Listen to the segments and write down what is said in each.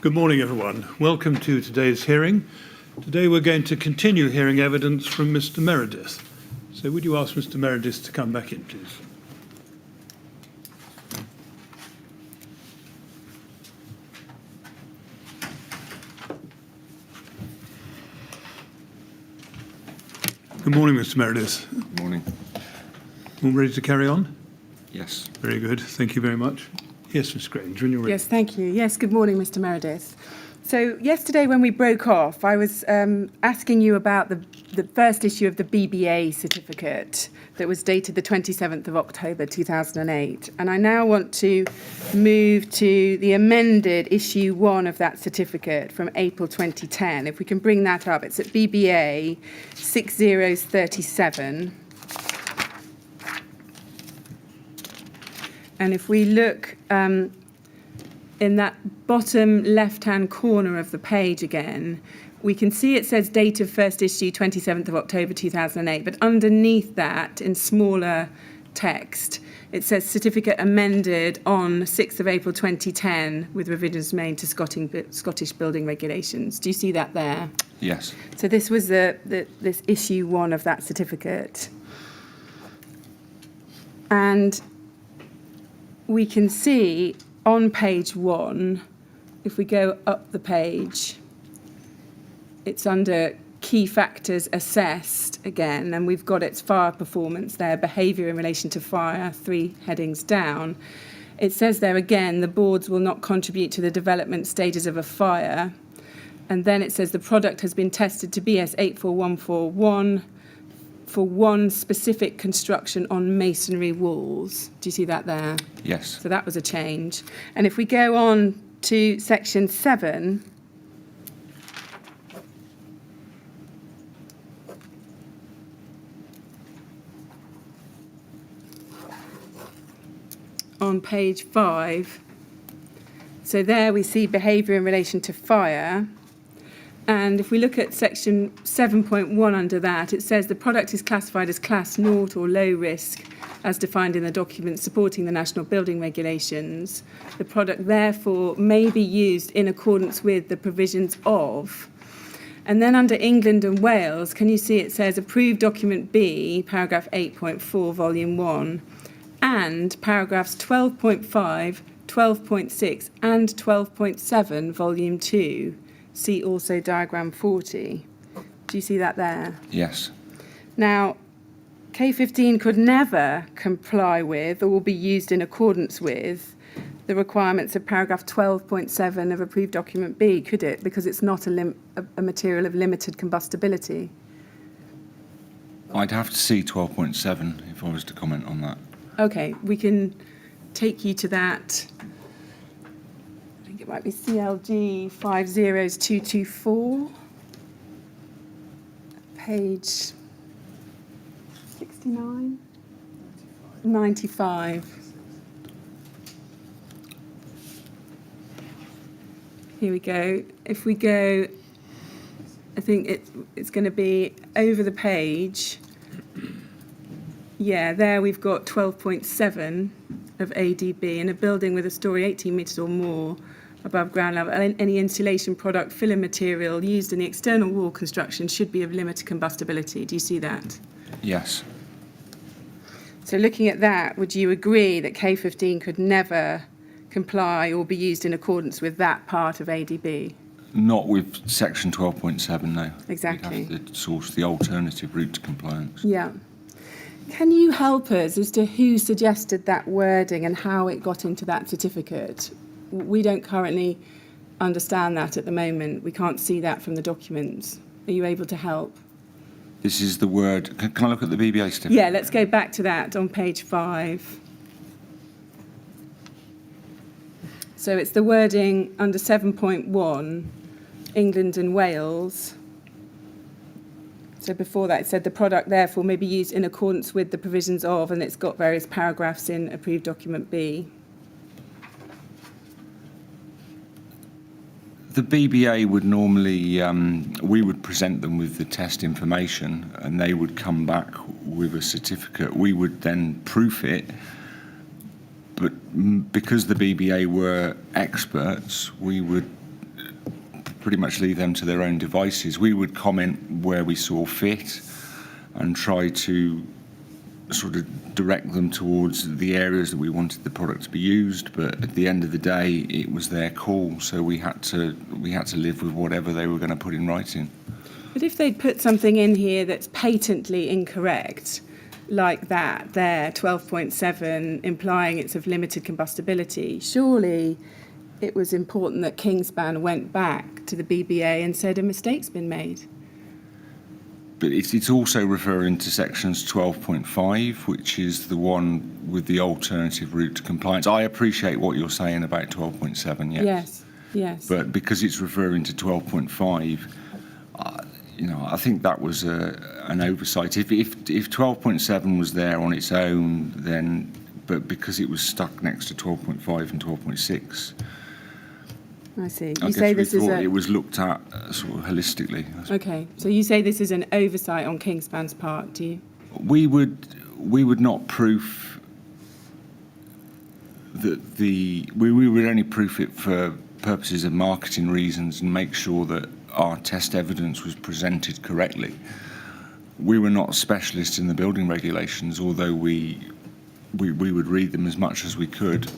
Good morning, everyone. Welcome to today's hearing. Today we're going to continue hearing evidence from Mr. Meredith. So would you ask Mr. Meredith to come back in, please? Good morning, Mr. Meredith. Good morning. All ready to carry on? Yes. Very good. Thank you very much. Yes, Ms. Grange, when you're ready. Yes, thank you. Yes, good morning, Mr. Meredith. So yesterday when we broke off, I was asking you about the first issue of the BBA certificate that was dated the 27th of October 2008. And I now want to move to the amended issue 1 of that certificate from April 2010. If we can bring that up, it's at BBA 6037. And if we look in that bottom left-hand corner of the page again, we can see it says date of first issue 27th of October 2008, but underneath that, in smaller text, it says certificate amended on 6th of April 2010 with revisions made to Scottish building regulations. Do you see that there? Yes. So this was this issue 1 of that certificate. And we can see on page 1, if we go up the page, it's under key factors assessed again, and we've got its fire performance there, behaviour in relation to fire, 3 headings down. It says there again, the boards will not contribute to the development stages of a fire. And then it says the product has been tested to BS 84141 for one specific construction on masonry walls. Do you see that there? Yes. So that was a change. And if we go on to section 7, on page 5, so there we see behaviour in relation to fire. And if we look at section 7.1 under that, it says the product is classified as class 0 or low risk as defined in the document supporting the National Building Regulations. The product therefore may be used in accordance with the provisions of. And then under England and Wales, can you see it says approved document B, paragraph 8.4, volume 1, and paragraphs 12.5, 12.6 and 12.7, volume 2. See also diagram 40. Do you see that there? Yes. Now, K15 could never comply with or will be used in accordance with the requirements of paragraph 12.7 of approved document B, could it? Because it's not a material of limited combustibility. I'd have to see 12.7 if I was to comment on that. Okay, we can take you to that. It might be CLG 50224, page 69, 95. Here we go. If we go, I think it's going to be over the page. Yeah, there we've got 12.7 of ADB in a building with a story 18 metres or more above ground level. Any insulation product, filling material used in the external wall construction should be of limited combustibility. Do you see that? Yes. So looking at that, would you agree that K15 could never comply or be used in accordance with that part of ADB? Not with section 12.7, no. Exactly. We'd have to source the alternative route to compliance. Yeah. Can you help us as to who suggested that wording and how it got into that certificate? We don't currently understand that at the moment. We can't see that from the documents. Are you able to help? This is the word. Can I look at the BBA certificate? Yeah, let's go back to that on page 5. So it's the wording under 7.1, England and Wales. So before that, it said the product, therefore, may be used in accordance with the provisions of, and it's got various paragraphs in approved document B. The BBA would normally, we would present them with the test information and they would come back with a certificate. We would then proof it, but because the BBA were experts, we would pretty much leave them to their own devices. We would comment where we saw fit and try to sort of direct them towards the areas that we wanted the product to be used, but at the end of the day it was their call, so we had to live with whatever they were going to put in writing. But if they'd put something in here that's patently incorrect, like that there, 12.7, implying it's of limited combustibility, surely it was important that Kingspan went back to the BBA and said a mistake's been made. But it's also referring to sections 12.5, which is the one with the alternative route to compliance. I appreciate what you're saying about 12.7, Yes. But because it's referring to 12.5, I think that was an oversight. If 12.7 was there on its own, then, but because it was stuck next to 12.5 and 12.6, I see. I You guess say we this is thought it was looked at sort of holistically. Okay, so you say this is an oversight on Kingspan's part, do you? We would not proof that we would only proof it for purposes of marketing reasons and make sure that our test evidence was presented correctly. We were not specialists in the building regulations, although we would read them as much as we could.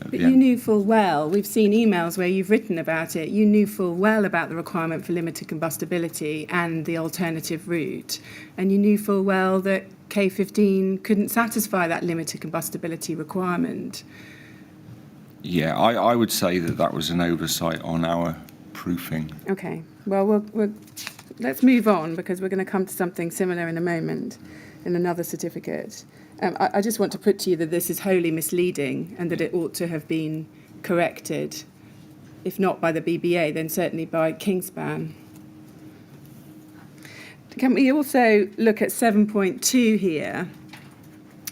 But you knew full well, we've seen emails where you've written about it, you knew full well about the requirement for limited combustibility and the alternative route, and you knew full well that K15 couldn't satisfy that limited combustibility requirement. Yeah, I would say that was an oversight on our proofing. Okay, well, let's move on, because we're going to come to something similar in a moment in another certificate. I just want to put to you that this is wholly misleading and that it ought to have been corrected, if not by the BBA, then certainly by Kingspan. Can we also look at 7.2 here?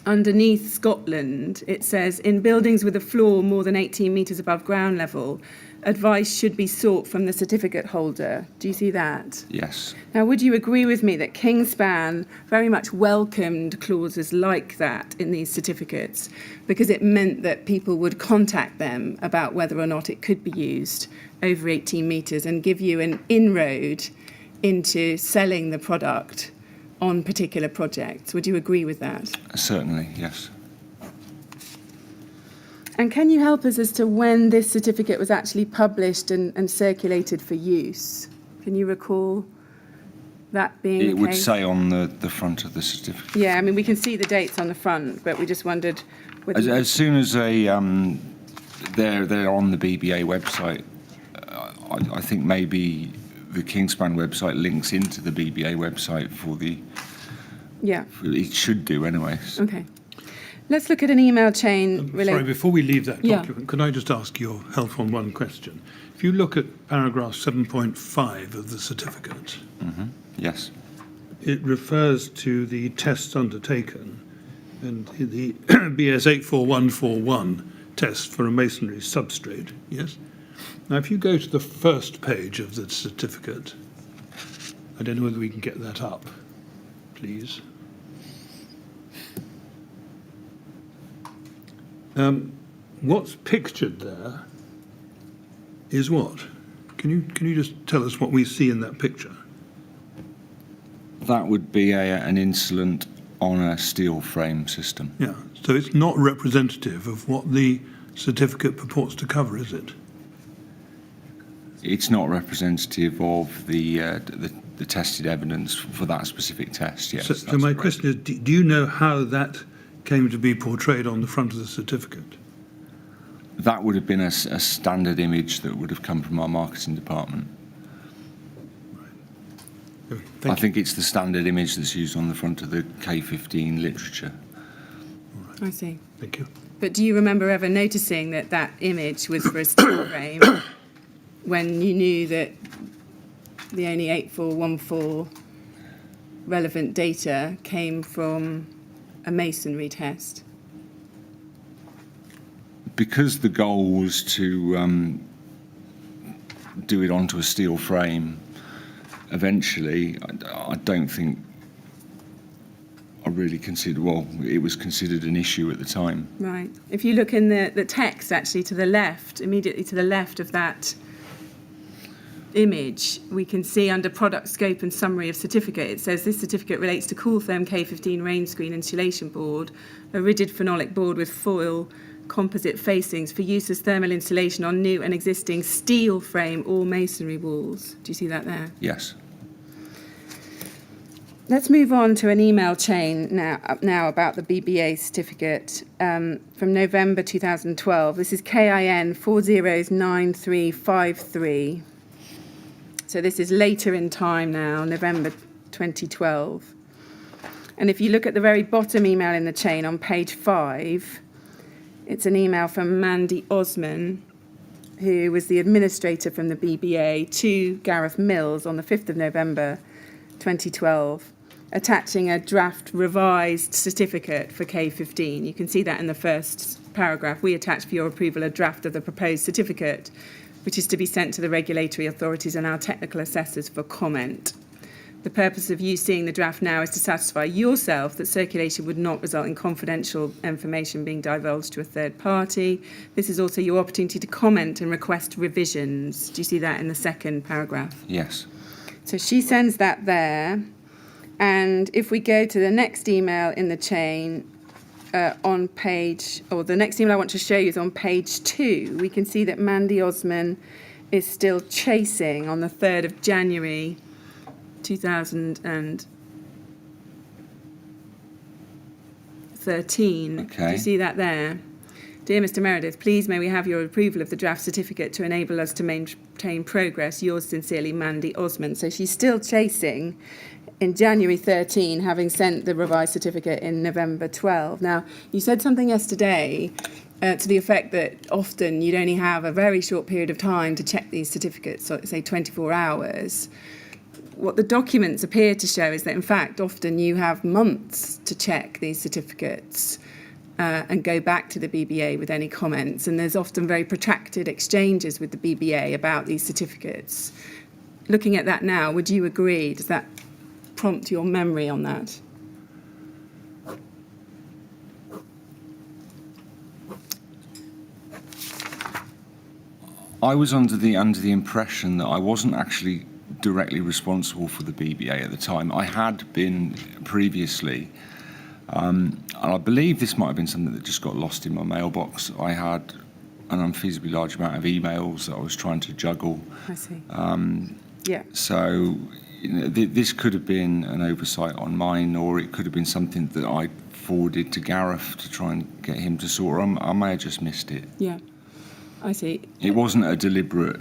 Underneath Scotland, it says, in buildings with a floor more than 18 metres above ground level, advice should be sought from the certificate holder. Do you see that? Yes. Now, would you agree with me that Kingspan very much welcomed clauses like that in these certificates, because it meant that people would contact them about whether or not it could be used over 18 metres and give you an inroad into selling the product on particular projects? Would you agree with that? Certainly, yes. And can you help us as to when this certificate was actually published and circulated for use? Can you recall that being the case? It would say on the front of the certificate. Yeah, I mean, we can see the dates on the front, but we just wondered whether... As soon as they're on the BBA website, I think maybe the Kingspan website links into the BBA website for the... Yeah. It should do anyways. Okay. Let's look at an email chain related... Sorry, before we leave that document, could I just ask your help on one question? If you look at paragraph 7.5 of the certificate, Yes. it refers to the tests undertaken and the BS 84141 test for a masonry substrate, yes? Now, if you go to the first page of the certificate, I don't know whether we can get that up, please. What's pictured there is what? Can you just tell us what we see in that picture? That would be an insulent on a steel frame system. Yeah, so it's not representative of what the certificate purports to cover, is it? It's not representative of the tested evidence for that specific test, yes. So my question is, do you know how that came to be portrayed on the front of the certificate? That would have been a standard image that would have come from our marketing department. I think it's the standard image that's used on the front of the K15 literature. I see. Thank you. But do you remember ever noticing that image was for a steel frame when you knew that the only 8414 relevant data came from a masonry test? Because the goal was to do it onto a steel frame, eventually, I don't think I really considered, well, it was considered an issue at the time. Right. If you look in the text, actually, to the left, immediately to the left of that image, we can see under product scope and summary of certificate, it says this certificate relates to Cooltherm K15 rain screen insulation board, a rigid phenolic board with foil composite facings for use as thermal insulation on new and existing steel frame or masonry walls. Do you see that there? Yes. Let's move on to an email chain now about the BBA certificate from November 2012. This is KIN 409353. So this is later in time now, November 2012. And if you look at the very bottom email in the chain on page 5, it's an email from Mandy Osman, who was the administrator from the BBA, to Gareth Mills on the 5th of November 2012, attaching a draft revised certificate for K15. You can see that in the first paragraph. We attach for your approval a draft of the proposed certificate, which is to be sent to the regulatory authorities and our technical assessors for comment. The purpose of you seeing the draft now is to satisfy yourself that circulation would not result in confidential information being divulged to a third party. This is also your opportunity to comment and request revisions. Do you see that in the second paragraph? Yes. So she sends that there. And if we go to the next email in the chain on page, or the next email I want to show you is on page 2, we can see that Mandy Osman is still chasing on the 3rd of January 2013. Okay. Do you see that there? Dear Mr. Meredith, please may we have your approval of the draft certificate to enable us to maintain progress. Yours sincerely, Mandy Osman. So she's still chasing in January 13, having sent the revised certificate in November 12. Now, you said something yesterday to the effect that often you'd only have a very short period of time to check these certificates, so say 24 hours. What the documents appear to show is that, in fact, often you have months to check these certificates and go back to the BBA with any comments. And there's often very protracted exchanges with the BBA about these certificates. Looking at that now, would you agree? Does that prompt your memory on that? I was under the impression that I wasn't actually directly responsible for the BBA at the time. I had been previously, and I believe this might have been something that just got lost in my mailbox. I had an unfeasibly large amount of emails that I was trying to juggle. I see. Yeah. So this could have been an oversight on mine, or it could have been something that I forwarded to Gareth to try and get him to sort. I may have just missed it. Yeah, I see. It wasn't a deliberate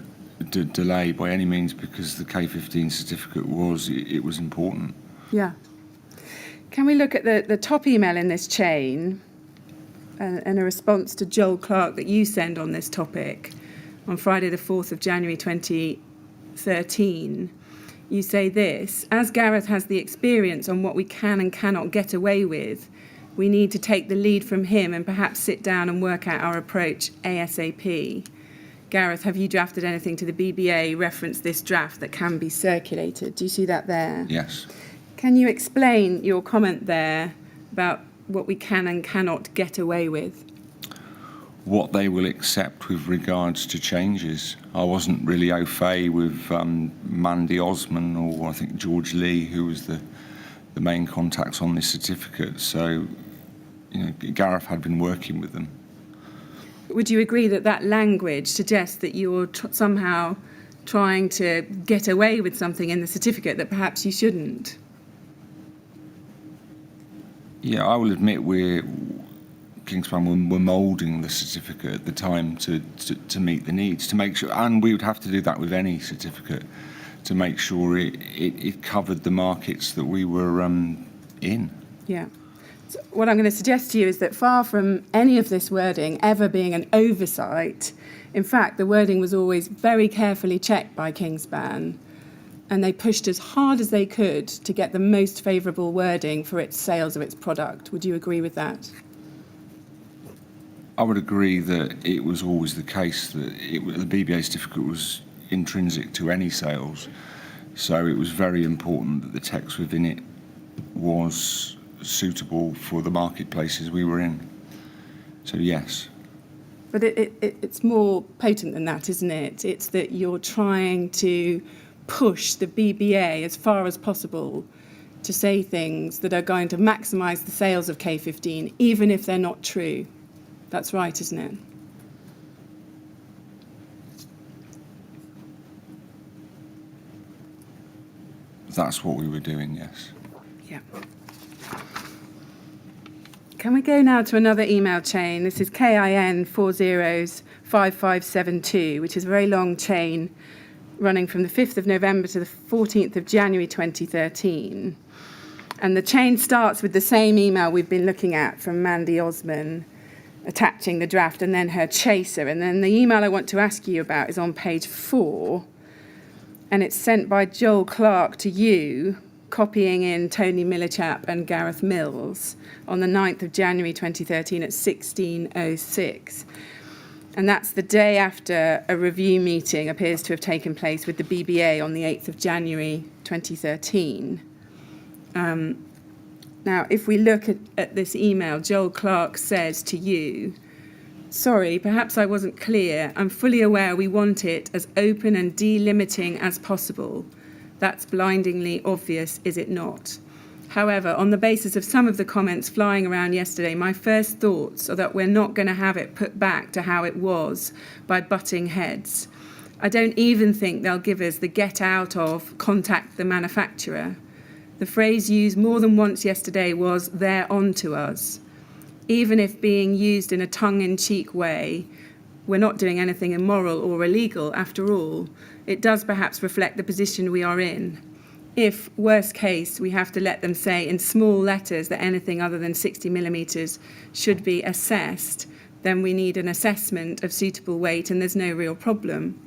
delay by any means, because the K15 certificate was important. Yeah. Can we look at the top email in this chain and a response to Joel Clark that you send on this topic on Friday the 4th of January 2013? You say this: as Gareth has the experience on what we can and cannot get away with, we need to take the lead from him and perhaps sit down and work out our approach ASAP. Gareth, have you drafted anything to the BBA reference this draft that can be circulated? Do you see that there? Yes. Can you explain your comment there about what we can and cannot get away with? What they will accept with regards to changes. I wasn't really au fait with Mandy Osman, or I think George Lee, who was the main contacts on this certificate. So, Gareth had been working with them. Would you agree that that language suggests that you're somehow trying to get away with something in the certificate that perhaps you shouldn't? Yeah, I will admit Kingspan were moulding the certificate at the time to meet the needs, to make sure, and we would have to do that with any certificate, to make sure it covered the markets that we were in. Yeah. So what I'm going to suggest to you is that far from any of this wording ever being an oversight, in fact, the wording was always very carefully checked by Kingspan, and they pushed as hard as they could to get the most favourable wording for its sales of its product. Would you agree with that? I would agree that it was always the case that the BBA certificate was intrinsic to any sales, so it was very important that the text within it was suitable for the marketplaces we were in. So yes. But it's more potent than that, isn't it? It's that you're trying to push the BBA as far as possible to say things that are going to maximise the sales of K15, even if they're not true. That's right, isn't it? That's what we were doing, yes. Yeah. Can we go now to another email chain? This is KIN 405572, which is a very long chain running from the 5th of November to the 14th of January 2013. And the chain starts with the same email we've been looking at from Mandy Osman, attaching the draft, and then her chaser. And then the email I want to ask you about is on page 4, and it's sent by Joel Clark to you, copying in Tony Millichap and Gareth Mills on the 9th of January 2013 at 16:06. And that's the day after a review meeting appears to have taken place with the BBA on the 8th of January 2013. Now, if we look at this email, Joel Clark says to you, "Sorry, perhaps I wasn't clear. I'm fully aware we want it as open and delimiting as possible. That's blindingly obvious, is it not? However, on the basis of some of the comments flying around yesterday, my first thoughts are that we're not going to have it put back to how it was by butting heads. I don't even think they'll give us the get out of contact the manufacturer. The phrase used more than once yesterday was they're on to us. Even if being used in a tongue-in-cheek way, we're not doing anything immoral or illegal after all. It does perhaps reflect the position we are in. If, worst case, we have to let them say in small letters that anything other than 60 millimetres should be assessed, then we need an assessment of suitable weight and there's no real problem.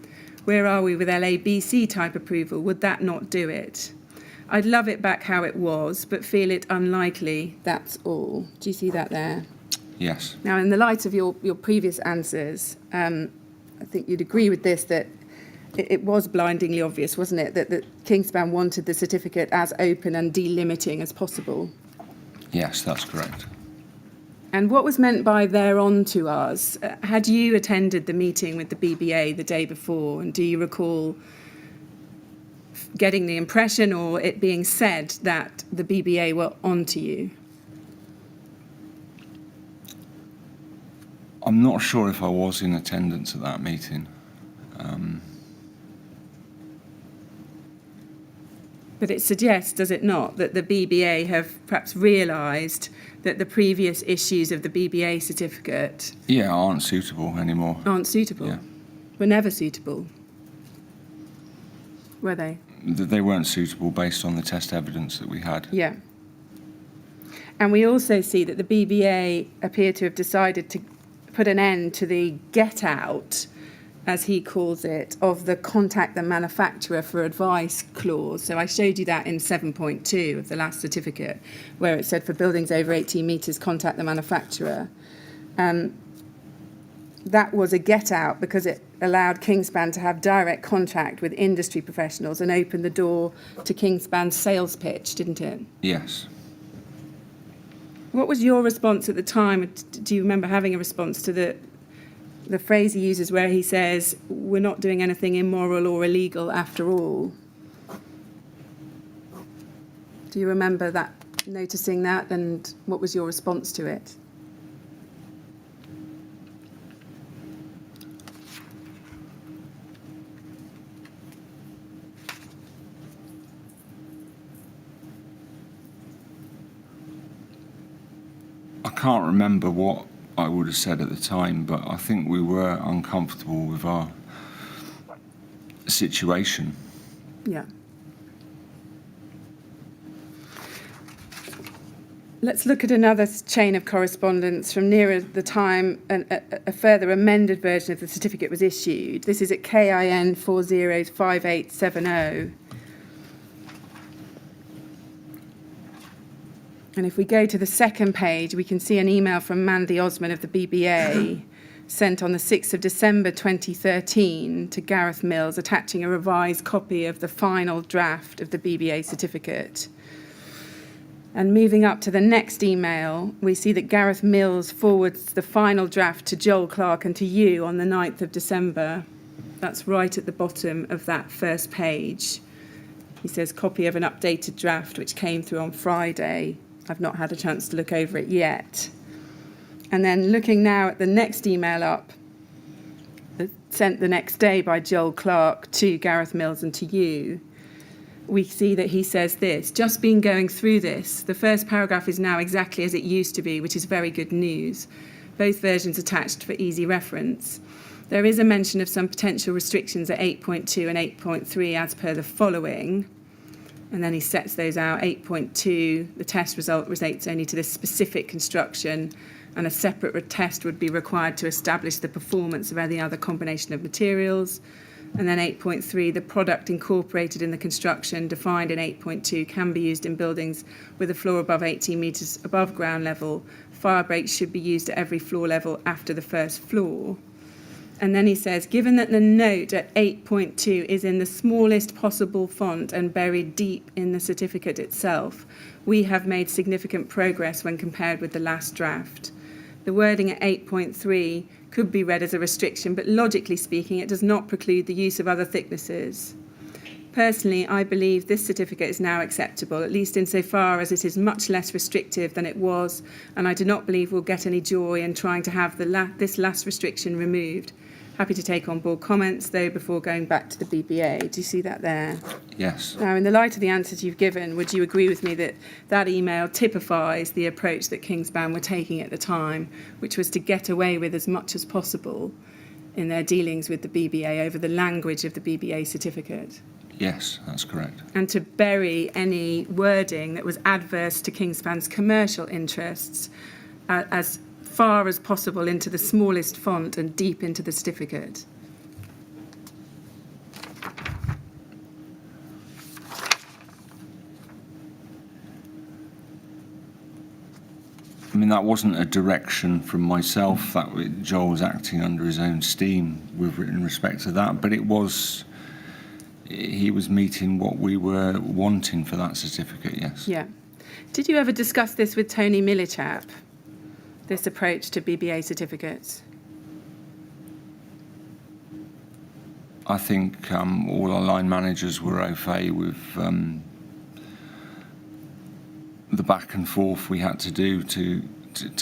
Where are we with LABC type approval? Would that not do it? I'd love it back how it was, but feel it unlikely, that's all." Do you see that there? Yes. Now, in the light of your previous answers, I think you'd agree with this, that it was blindingly obvious, wasn't it, that Kingspan wanted the certificate as open and delimiting as possible? Yes, that's correct. And what was meant by "they're on to us"? Had you attended the meeting with the BBA the day before, and do you recall getting the impression or it being said that the BBA were on to you? I'm not sure if I was in attendance at that meeting. But it suggests, does it not, that the BBA have perhaps realised that the previous issues of the BBA certificate Aren't suitable anymore. aren't suitable? Yeah. Were never suitable? Were they? They weren't suitable based on the test evidence that we had. Yeah. And we also see that the BBA appear to have decided to put an end to the get out, as he calls it, of the contact the manufacturer for advice clause. So I showed you that in 7.2 of the last certificate, where it said for buildings over 18 metres, contact the manufacturer. That was a get out because it allowed Kingspan to have direct contact with industry professionals and opened the door to Kingspan's sales pitch, didn't it? Yes. What was your response at the time? Do you remember having a response to the phrase he uses where he says, "We're not doing anything immoral or illegal after all"? Do you remember that, noticing that, and what was your response to it? I can't remember what I would have said at the time, but I think we were uncomfortable with our situation. Yeah. Let's look at another chain of correspondence from nearer the time a further amended version of the certificate was issued. This is at KIN 405870. And if we go to the second page, we can see an email from Mandy Osman of the BBA sent on the 6th of December 2013 to Gareth Mills, attaching a revised copy of the final draft of the BBA certificate. And moving up to the next email, we see that Gareth Mills forwards the final draft to Joel Clark and to you on the 9th of December. That's right at the bottom of that first page. He says, copy of an updated draft which came through on Friday. I've not had a chance to look over it yet. And then looking now at the next email up, sent the next day by Joel Clark to Gareth Mills and to you, we see that he says this: just been going through this. The first paragraph is now exactly as it used to be, which is very good news. Both versions attached for easy reference. There is a mention of some potential restrictions at 8.2 and 8.3 as per the following. And then he sets those out. 8.2, the test result relates only to this specific construction, and a separate test would be required to establish the performance of any other combination of materials. And then 8.3, the product incorporated in the construction defined in 8.2 can be used in buildings with a floor above 18 metres above ground level. Fire breaks should be used at every floor level after the first floor. And then he says, given that the note at 8.2 is in the smallest possible font and buried deep in the certificate itself, we have made significant progress when compared with the last draft. The wording at 8.3 could be read as a restriction, but logically speaking, it does not preclude the use of other thicknesses. Personally, I believe this certificate is now acceptable, at least insofar as it is much less restrictive than it was, and I do not believe we'll get any joy in trying to have this last restriction removed. Happy to take on board comments, though, before going back to the BBA. Do you see that there? Yes. Now, in the light of the answers you've given, would you agree with me that that email typifies the approach that Kingspan were taking at the time, which was to get away with as much as possible in their dealings with the BBA over the language of the BBA certificate? Yes, that's correct. And to bury any wording that was adverse to Kingspan's commercial interests as far as possible into the smallest font and deep into the certificate. I mean, that wasn't a direction from myself. Joel was acting under his own steam in respect to that, but he was meeting what we were wanting for that certificate, yes. Yeah. Did you ever discuss this with Tony Millichap, this approach to BBA certificates? I think all our line managers were au fait with the back and forth we had to do to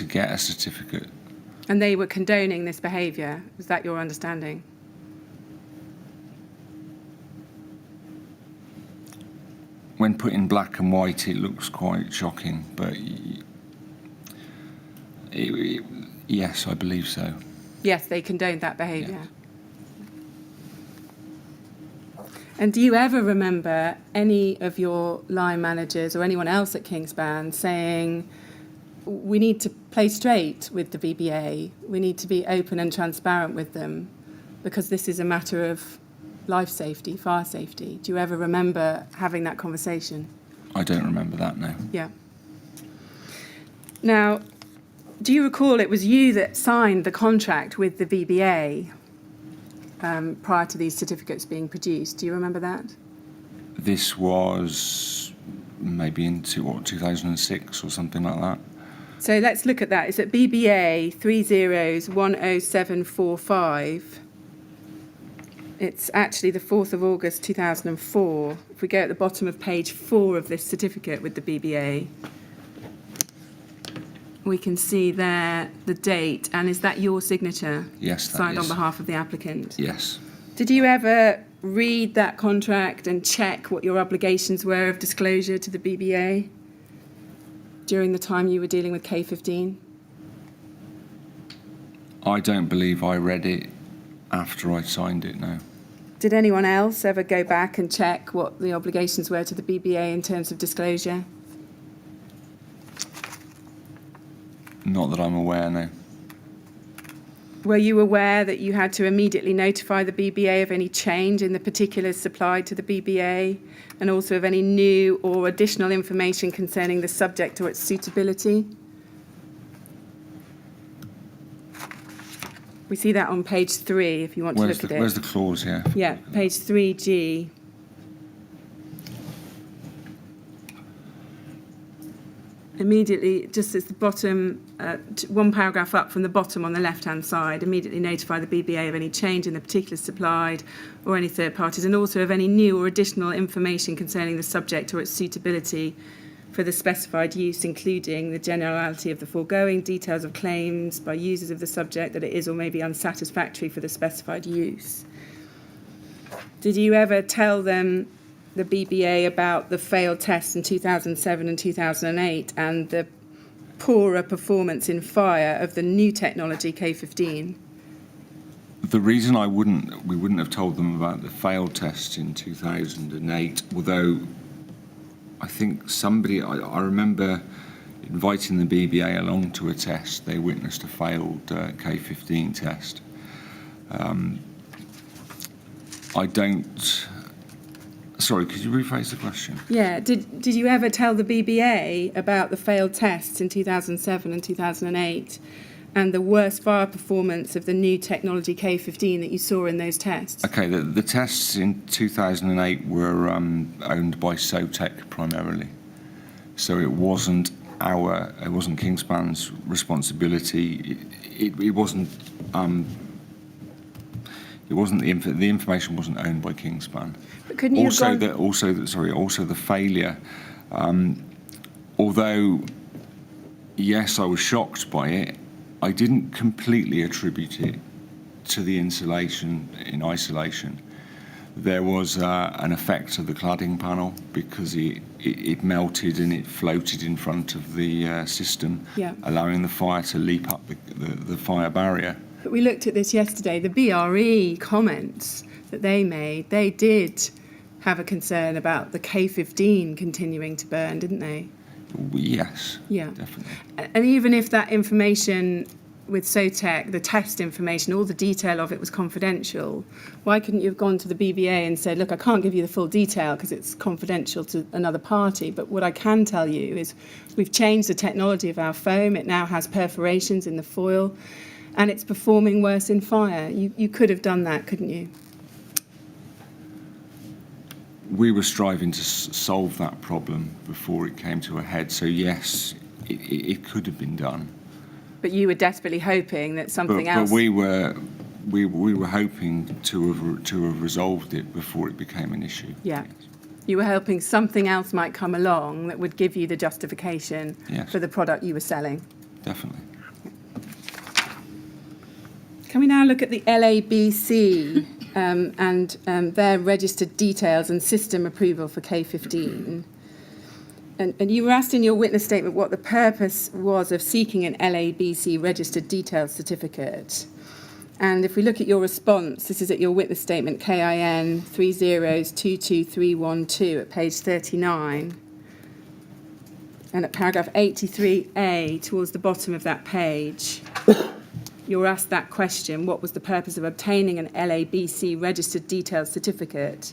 get a certificate. And they were condoning this behaviour? Was that your understanding? When put in black and white, it looks quite shocking, but yes, I believe so. Yes, they condoned that behaviour. Yes. And do you ever remember any of your line managers or anyone else at Kingspan saying, we need to play straight with the BBA, we need to be open and transparent with them, because this is a matter of life safety, fire safety? Do you ever remember having that conversation? I don't remember that, no. Yeah. Now, do you recall it was you that signed the contract with the BBA prior to these certificates being produced? Do you remember that? This was maybe into, 2006 or something like that. So let's look at that. It's at BBA 30010745. It's actually the 4th of August 2004. If we go at the bottom of page 4 of this certificate with the BBA, we can see there the date. And is that your signature? Yes, that signed is. on behalf of the applicant? Yes. Did you ever read that contract and check what your obligations were of disclosure to the BBA during the time you were dealing with K15? I don't believe I read it after I signed it, no. Did anyone else ever go back and check what the obligations were to the BBA in terms of disclosure? Not that I'm aware, no. Were you aware that you had to immediately notify the BBA of any change in the particulars supplied to the BBA, and also of any new or additional information concerning the subject or its suitability? We see that on page 3, if you want to look at it. Where's the clause here? Yeah, page 3G. immediately, just at the bottom, one paragraph up from the bottom on the left-hand side, immediately notify the BBA of any change in the particulars supplied or any third parties, and also of any new or additional information concerning the subject or its suitability for the specified use, including the generality of the foregoing, details of claims by users of the subject that it is or may be unsatisfactory for the specified use. Did you ever tell them, the BBA, about the failed tests in 2007 and 2008 and the poorer performance in fire of the new technology K15? The reason we wouldn't have told them about the failed tests in 2008, although I think I remember inviting the BBA along to a test. They witnessed a failed K15 test. Sorry, could you rephrase the question? Yeah, did you ever tell the BBA about the failed tests in 2007 and 2008 and the worst fire performance of the new technology K15 that you saw in those tests? Okay, the tests in 2008 were owned by Sotec primarily, so it wasn't Kingspan's responsibility. It wasn't. The information wasn't owned by Kingspan. But couldn't you Also the failure. Although, yes, I was shocked by it, I didn't completely attribute it to the insulation in isolation. There was an effect of the cladding panel because it melted and it floated in front of the system, allowing the fire to leap up the fire barrier. But we looked at this yesterday. The BRE comments that they made, they did have a concern about the K15 continuing to burn, didn't they? Yes, yeah, definitely. And even if that information with Sotec, the test information, all the detail of it was confidential, why couldn't you have gone to the BBA and said, look, I can't give you the full detail because it's confidential to another party, but what I can tell you is we've changed the technology of our foam. It now has perforations in the foil, and it's performing worse in fire. You could have done that, couldn't you? We were striving to solve that problem before it came to a head. So yes, it could have been done. But you were desperately hoping that something else. But we were hoping to have resolved it before it became an issue. Yeah. Yes. You were hoping something else might come along that would give you the justification for the product you were selling. Definitely. Can we now look at the LABC and their registered details and system approval for K15? And you were asked in your witness statement what the purpose was of seeking an LABC registered details certificate. And if we look at your response, this is at your witness statement, KIN 3022312 at page 39. And at paragraph 83A, towards the bottom of that page, you're asked that question, what was the purpose of obtaining an LABC registered details certificate?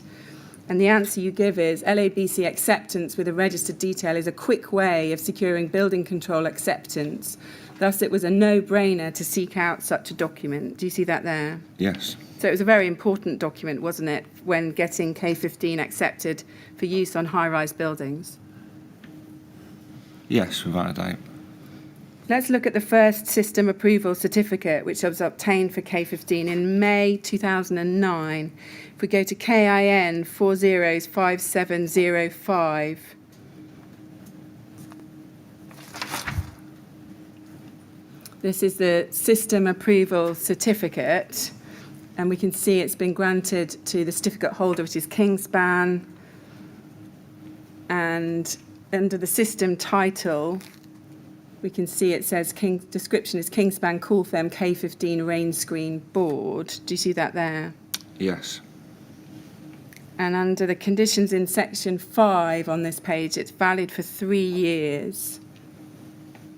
And the answer you give is LABC acceptance with a registered detail is a quick way of securing building control acceptance. Thus, it was a no-brainer to seek out such a document. Do you see that there? Yes. So it was a very important document, wasn't it, when getting K15 accepted for use on high-rise buildings? Yes, without a doubt. Let's look at the first system approval certificate, which was obtained for K15 in May 2009. If we go to KIN 405705, this is the system approval certificate, and we can see it's been granted to the certificate holder, which is Kingspan, and under the system title, we can see it says description is Kingspan Cooltherm K15 rain screen board. Do you see that there? Yes. And under the conditions in section 5 on this page, it's valid for 3 years.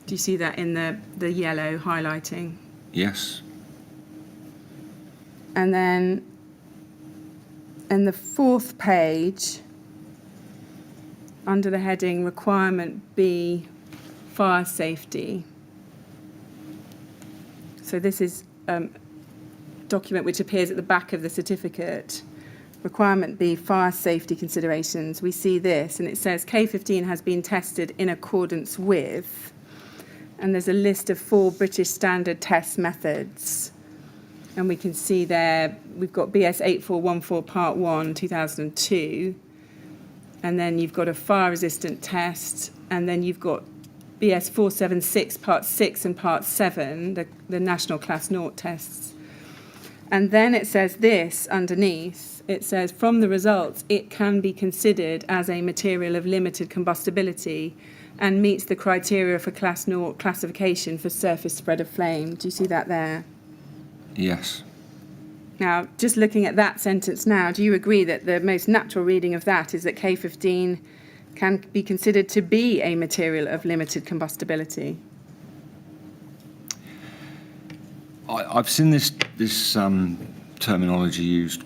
Do you see that in the yellow highlighting? Yes. And then in the 4th page, under the heading Requirement B, Fire Safety. So this is a document which appears at the back of the certificate. requirement B, fire safety considerations, we see this, and it says K15 has been tested in accordance with, and there's a list of 4 British standard test methods. And we can see there, we've got BS 8414 Part 1, 2002, and then you've got a fire-resistant test, and then you've got BS 476 Part 6 and Part 7, the National Class 0 tests. And then it says this underneath, it says, from the results, it can be considered as a material of limited combustibility and meets the criteria for Class 0 classification for surface spread of flame. Do you see that there? Yes. Now, just looking at that sentence now, do you agree that the most natural reading of that is that K15 can be considered to be a material of limited combustibility? I've seen this terminology used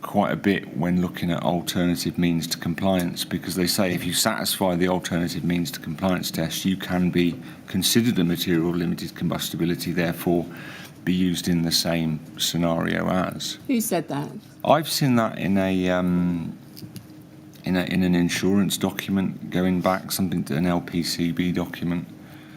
quite a bit when looking at alternative means to compliance, because they say if you satisfy the alternative means to compliance test, you can be considered a material of limited combustibility, therefore be used in the same scenario as. Who said that? I've seen that in an insurance document going back, something to an LPCB document.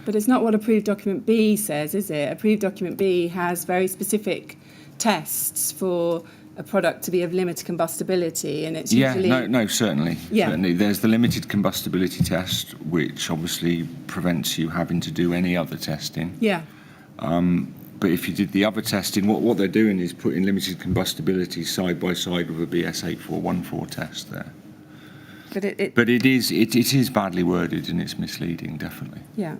But it's not what approved document B says, is it? Approved document B has very specific tests for a product to be of limited combustibility, and it's usually... Certainly. Yeah. Certainly. There's the limited combustibility test, which obviously prevents you having to do any other testing. Yeah. But if you did the other testing, what they're doing is putting limited combustibility side by side with a BS 8414 test there. But it is badly worded and it's misleading, definitely. Yeah.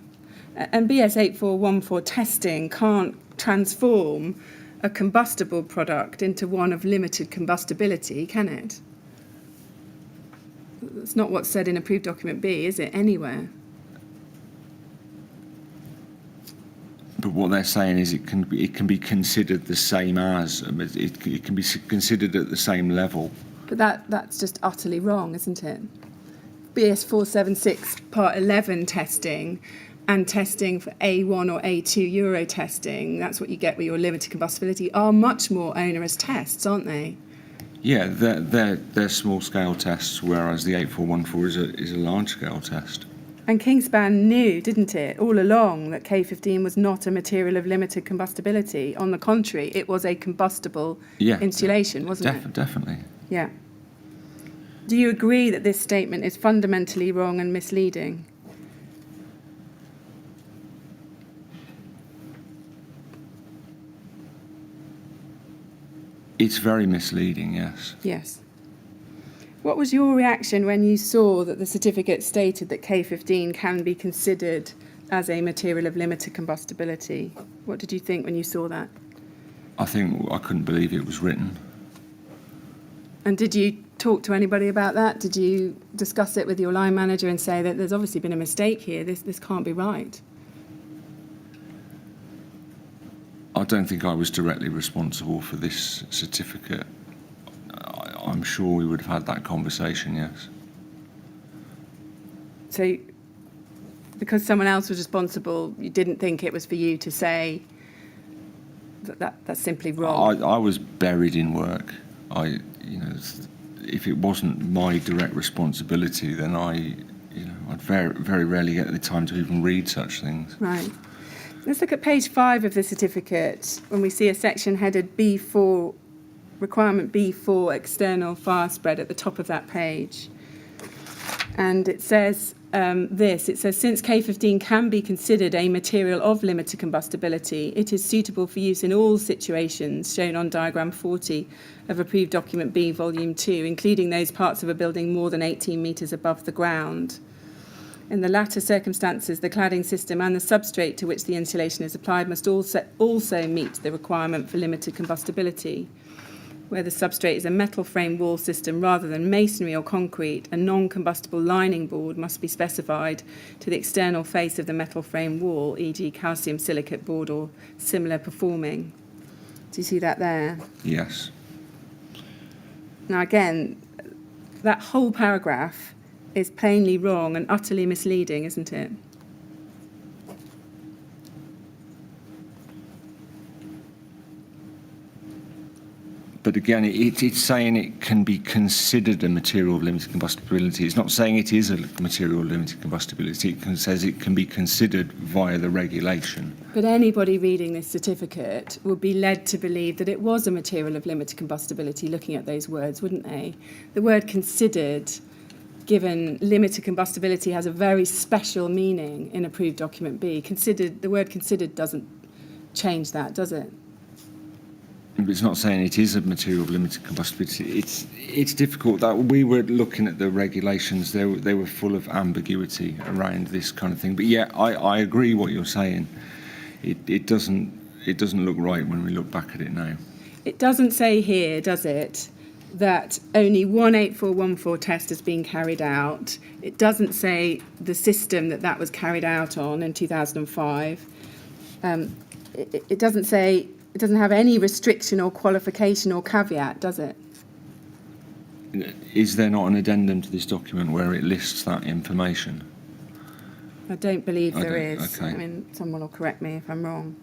And BS 8414 testing can't transform a combustible product into one of limited combustibility, can it? That's not what's said in approved document B, is it, anywhere? But what they're saying is it can be considered the same as, it can be considered at the same level. But that's just utterly wrong, isn't it? BS 476 Part 11 testing and testing for A1 or A2 Euro testing, that's what you get with your limited combustibility, are much more onerous tests, aren't they? Yeah, they're small-scale tests, whereas the 8414 is a large-scale test. And Kingspan knew, didn't it, all along that K15 was not a material of limited combustibility. On the contrary, it was a combustible insulation, wasn't it? Definitely. Yeah. Do you agree that this statement is fundamentally wrong and misleading? It's very misleading, yes. Yes. What was your reaction when you saw that the certificate stated that K15 can be considered as a material of limited combustibility? What did you think when you saw that? I couldn't believe it was written. And did you talk to anybody about that? Did you discuss it with your line manager and say that there's obviously been a mistake here, this can't be right? I don't think I was directly responsible for this certificate. I'm sure we would have had that conversation, yes. So, because someone else was responsible, you didn't think it was for you to say that's simply wrong? I was buried in work. If it wasn't my direct responsibility, then I'd very, very rarely get the time to even read such things. Right. Let's look at page 5 of the certificate when we see a section headed B4, requirement B4, external fire spread at the top of that page. And it says it says, since K15 can be considered a material of limited combustibility, it is suitable for use in all situations shown on diagram 40 of approved document B, volume 2, including those parts of a building more than 18 metres above the ground. In the latter circumstances, the cladding system and the substrate to which the insulation is applied must also meet the requirement for limited combustibility. Where the substrate is a metal frame wall system rather than masonry or concrete, a non-combustible lining board must be specified to the external face of the metal frame wall, e.g. calcium silicate board or similar performing. Do you see that there? Yes. Now again, that whole paragraph is plainly wrong and utterly misleading, isn't it? But But again, it's saying it can be considered a material of limited combustibility. It's not saying it is a material of limited combustibility. It says it can be considered via the regulation. But anybody reading this certificate would be led to believe that it was a material of limited combustibility, looking at those words, wouldn't they? The word considered, given limited combustibility, has a very special meaning in approved document B. Considered, the word considered doesn't change that, does it? But it's not saying it is a material of limited combustibility. It's difficult. That we were looking at the regulations; they were full of ambiguity around this kind of thing. But yeah, I agree what you're saying. It doesn't look right when we look back at it now. It doesn't say here, does it, that only one 8414 test has been carried out. It doesn't say the system that was carried out on in 2005. It doesn't say. It doesn't have any restriction or qualification or caveat, does it? Is there not an addendum to this document where it lists that information? I don't believe there is. Okay. I mean, someone will correct me if I'm wrong.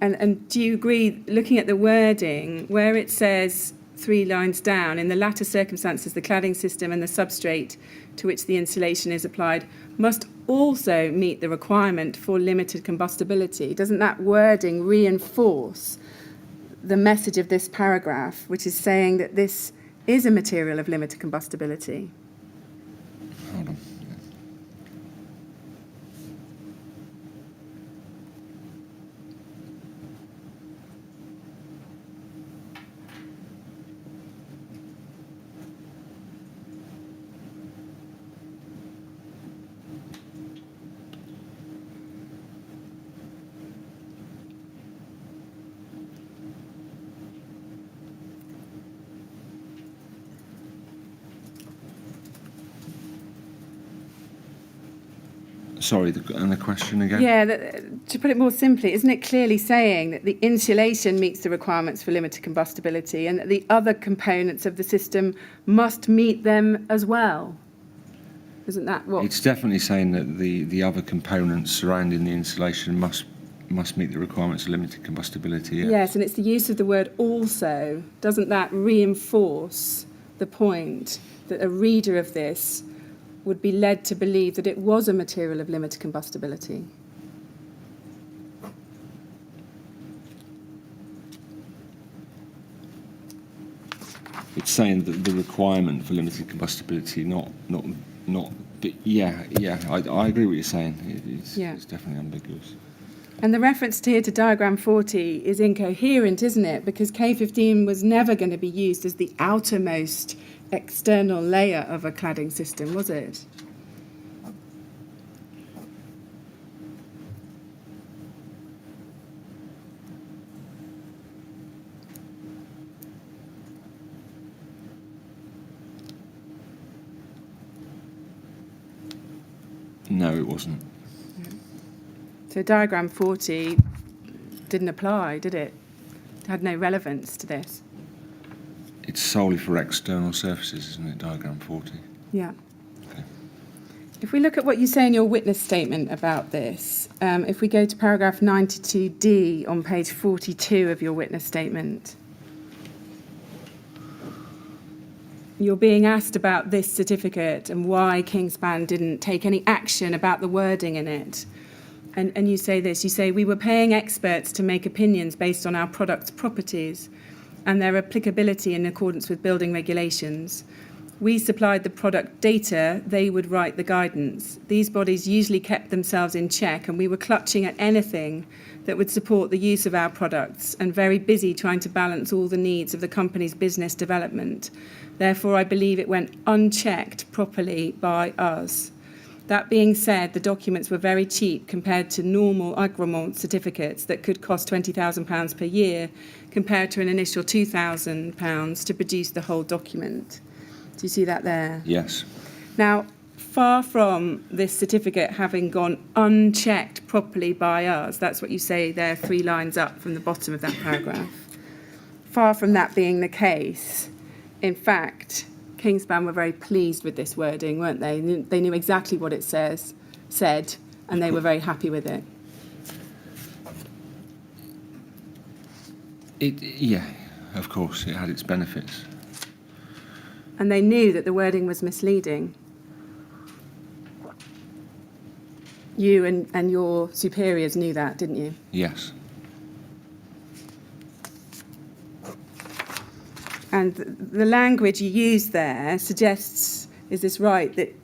And do you agree, looking at the wording, where it says 3 lines down, in the latter circumstances, the cladding system and the substrate to which the insulation is applied must also meet the requirement for limited combustibility? Doesn't that wording reinforce the message of this paragraph, which is saying that this is a material of limited combustibility? Hold on. Sorry, and the question again? Yeah, to put it more simply, isn't it clearly saying that the insulation meets the requirements for limited combustibility and that the other components of the system must meet them as well? Isn't that what? It's definitely saying that the other components surrounding the insulation must meet the requirements of limited combustibility. Yeah. Yes, and it's the use of the word also. Doesn't that reinforce the point that a reader of this would be led to believe that it was a material of limited combustibility? It's saying that the requirement for limited combustibility, not. But yeah. I agree with what you're saying. It's definitely ambiguous. And the reference here to diagram 40 is incoherent, isn't it? Because K15 was never going to be used as the outermost external layer of a cladding system, was it? No, it wasn't. So diagram 40 didn't apply, did it? It had no relevance to this. It's solely for external surfaces, isn't it, diagram 40? Yeah. Okay. If we look at what you say in your witness statement about this, if we go to paragraph 92D on page 42 of your witness statement, you're being asked about this certificate and why Kingspan didn't take any action about the wording in it. And you say this, you say, we were paying experts to make opinions based on our product's properties and their applicability in accordance with building regulations. We supplied the product data, they would write the guidance. These bodies usually kept themselves in check, and we were clutching at anything that would support the use of our products and very busy trying to balance all the needs of the company's business development. Therefore, I believe it went unchecked properly by us. That being said, the documents were very cheap compared to normal agrément certificates that could cost £20,000 per year compared to an initial £2,000 to produce the whole document. Do you see that there? Yes. Now, far from this certificate having gone unchecked properly by us, that's what you say there 3 lines up from the bottom of that paragraph. Far from that being the case, in fact, Kingspan were very pleased with this wording, weren't they? They knew exactly what it said, and they were very happy with it. Yeah, of course, it had its benefits. And they knew that the wording was misleading. You and your superiors knew that, didn't you? Yes. And the language you use there suggests, is this right, that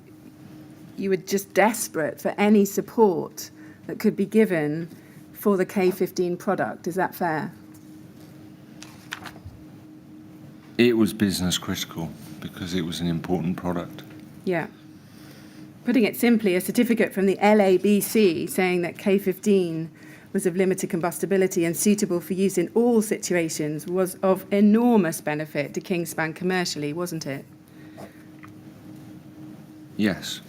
you were just desperate for any support that could be given for the K15 product. Is that fair? It was business critical because it was an important product. Yeah. Putting it simply, a certificate from the LABC saying that K15 was of limited combustibility and suitable for use in all situations was of enormous benefit to Kingspan commercially, wasn't it? Yes.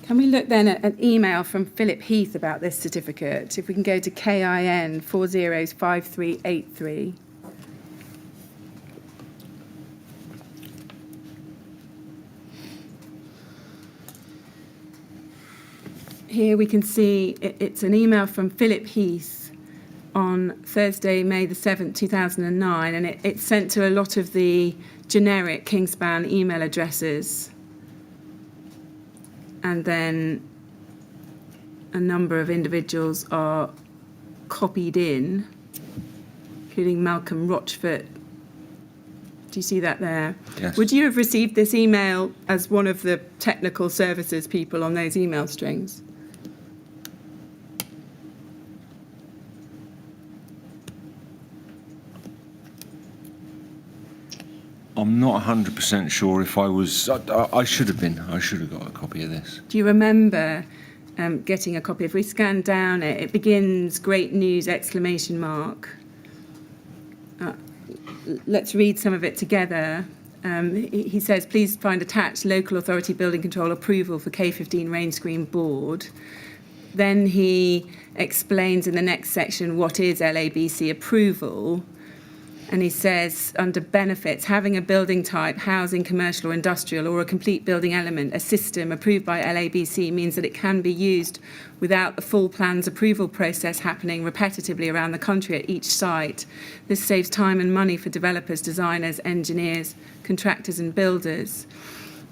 Can we look then at an email from Philip Heath about this certificate? If we can go to KIN 405383. Here we can see it's an email from Philip Heath on Thursday, May the 7th, 2009, and it's sent to a lot of the generic Kingspan email addresses. And then a number of individuals are copied in, including Malcolm Rochford. Do you see that there? Yes. Would you have received this email as one of the technical services people on those email strings? I'm not 100% sure if I was. I should have been. I should have got a copy of this. Do you remember getting a copy? If we scan down it, it begins great news, exclamation mark. Let's read some of it together. He says, please find attached local authority building control approval for K15 rain screen board. Then he explains in the next section what is LABC approval. And he says, under benefits, having a building type, housing, commercial or industrial, or a complete building element, a system approved by LABC means that it can be used without the full plans approval process happening repetitively around the country at each site. This saves time and money for developers, designers, engineers, contractors and builders.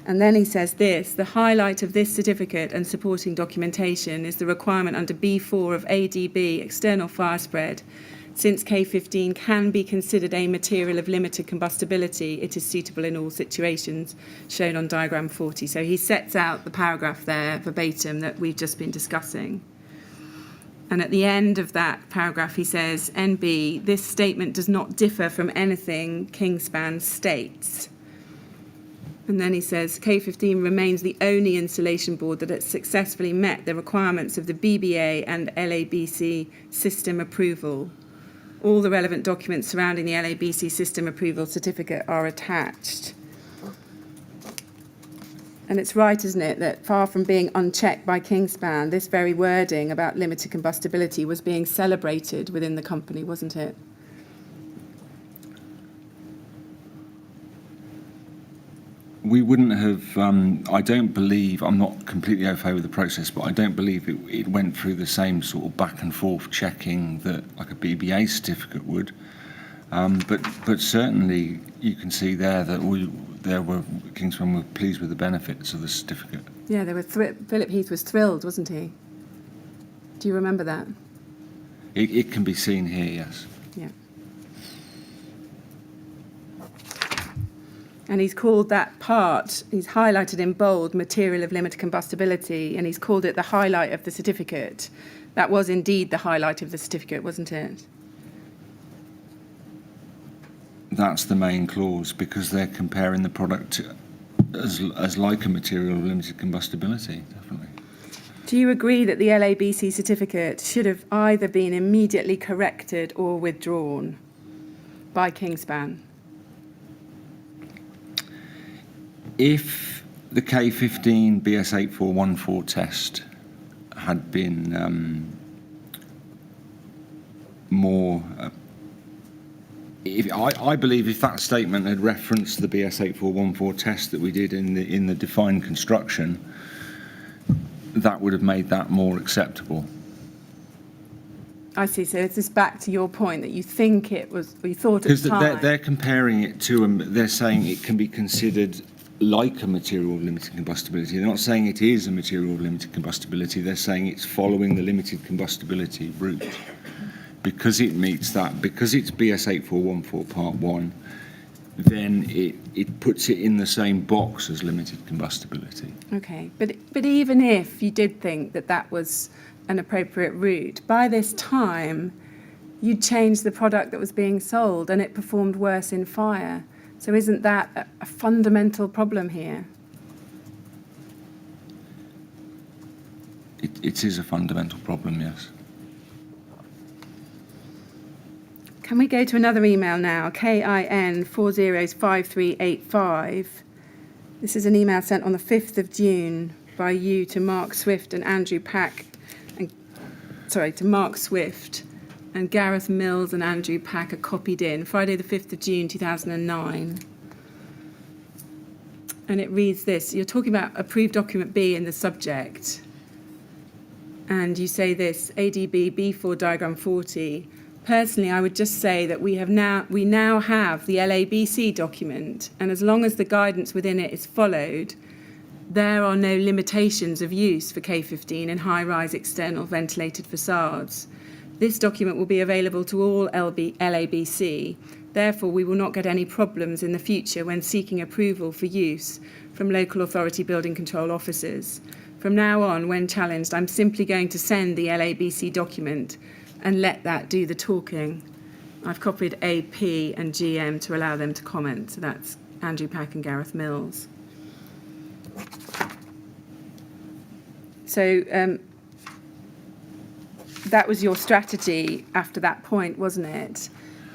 And then he says this, the highlight of this certificate and supporting documentation is the requirement under B4 of ADB, external fire spread. Since K15 can be considered a material of limited combustibility, it is suitable in all situations, shown on diagram 40. So he sets out the paragraph there, verbatim, that we've just been discussing. And at the end of that paragraph, he says, NB, this statement does not differ from anything Kingspan states. And then he says, K15 remains the only installation board that has successfully met the requirements of the BBA and LABC system approval. All the relevant documents surrounding the LABC system approval certificate are attached. And it's right, isn't it, that far from being unchecked by Kingspan, this very wording about limited combustibility was being celebrated within the company, wasn't it? We wouldn't have, I don't believe, I'm not completely au fait with the process, but I don't believe it went through the same sort of back and forth checking that like a BBA certificate would. But certainly you can see there that Kingspan were pleased with the benefits of the certificate. Yeah, they were. Philip Heath was thrilled, wasn't he? Do you remember that? It can be seen here, yes. Yeah. And he's called that part, he's highlighted in bold, material of limited combustibility, and he's called it the highlight of the certificate. That was indeed the highlight of the certificate, wasn't it? That's the main clause, because they're comparing the product as like a material of limited combustibility, definitely. Do you agree that the LABC certificate should have either been immediately corrected or withdrawn by Kingspan? If the K15 BS8414 test had been more... I believe if that statement had referenced the BS8414 test that we did in the defined construction, that would have made that more acceptable. I see. So it's just back to your point that you think it was, or you thought at Because the time. they're comparing it to, they're saying it can be considered like a material of limited combustibility. They're not saying it is a material of limited combustibility. They're saying it's following the limited combustibility route. Because it meets that, because it's BS 8414 Part 1, then it puts it in the same box as limited combustibility. Okay, but even if you did think that that was an appropriate route, by this time you'd changed the product that was being sold and it performed worse in fire. So isn't that a fundamental problem here? It is a fundamental problem, yes. Can we go to another email now? KIN 405385. This is an email sent on the 5th of June by you to Mark Swift and Andrew Pack. To Mark Swift and Gareth Mills and Andrew Pack are copied in. Friday the 5th of June 2009. And it reads this. You're talking about approved document B in the subject. And you say this, ADB B4 diagram 40. Personally, I would just say that we now have the LABC document, and as long as the guidance within it is followed, there are no limitations of use for K15 in high-rise external ventilated facades. This document will be available to all LABC. Therefore, we will not get any problems in the future when seeking approval for use from local authority building control officers. From now on, when challenged, I'm simply going to send the LABC document and let that do the talking. I've copied AP and GM to allow them to comment. So that's Andrew Pack and Gareth Mills. So that was your strategy after that point, wasn't it?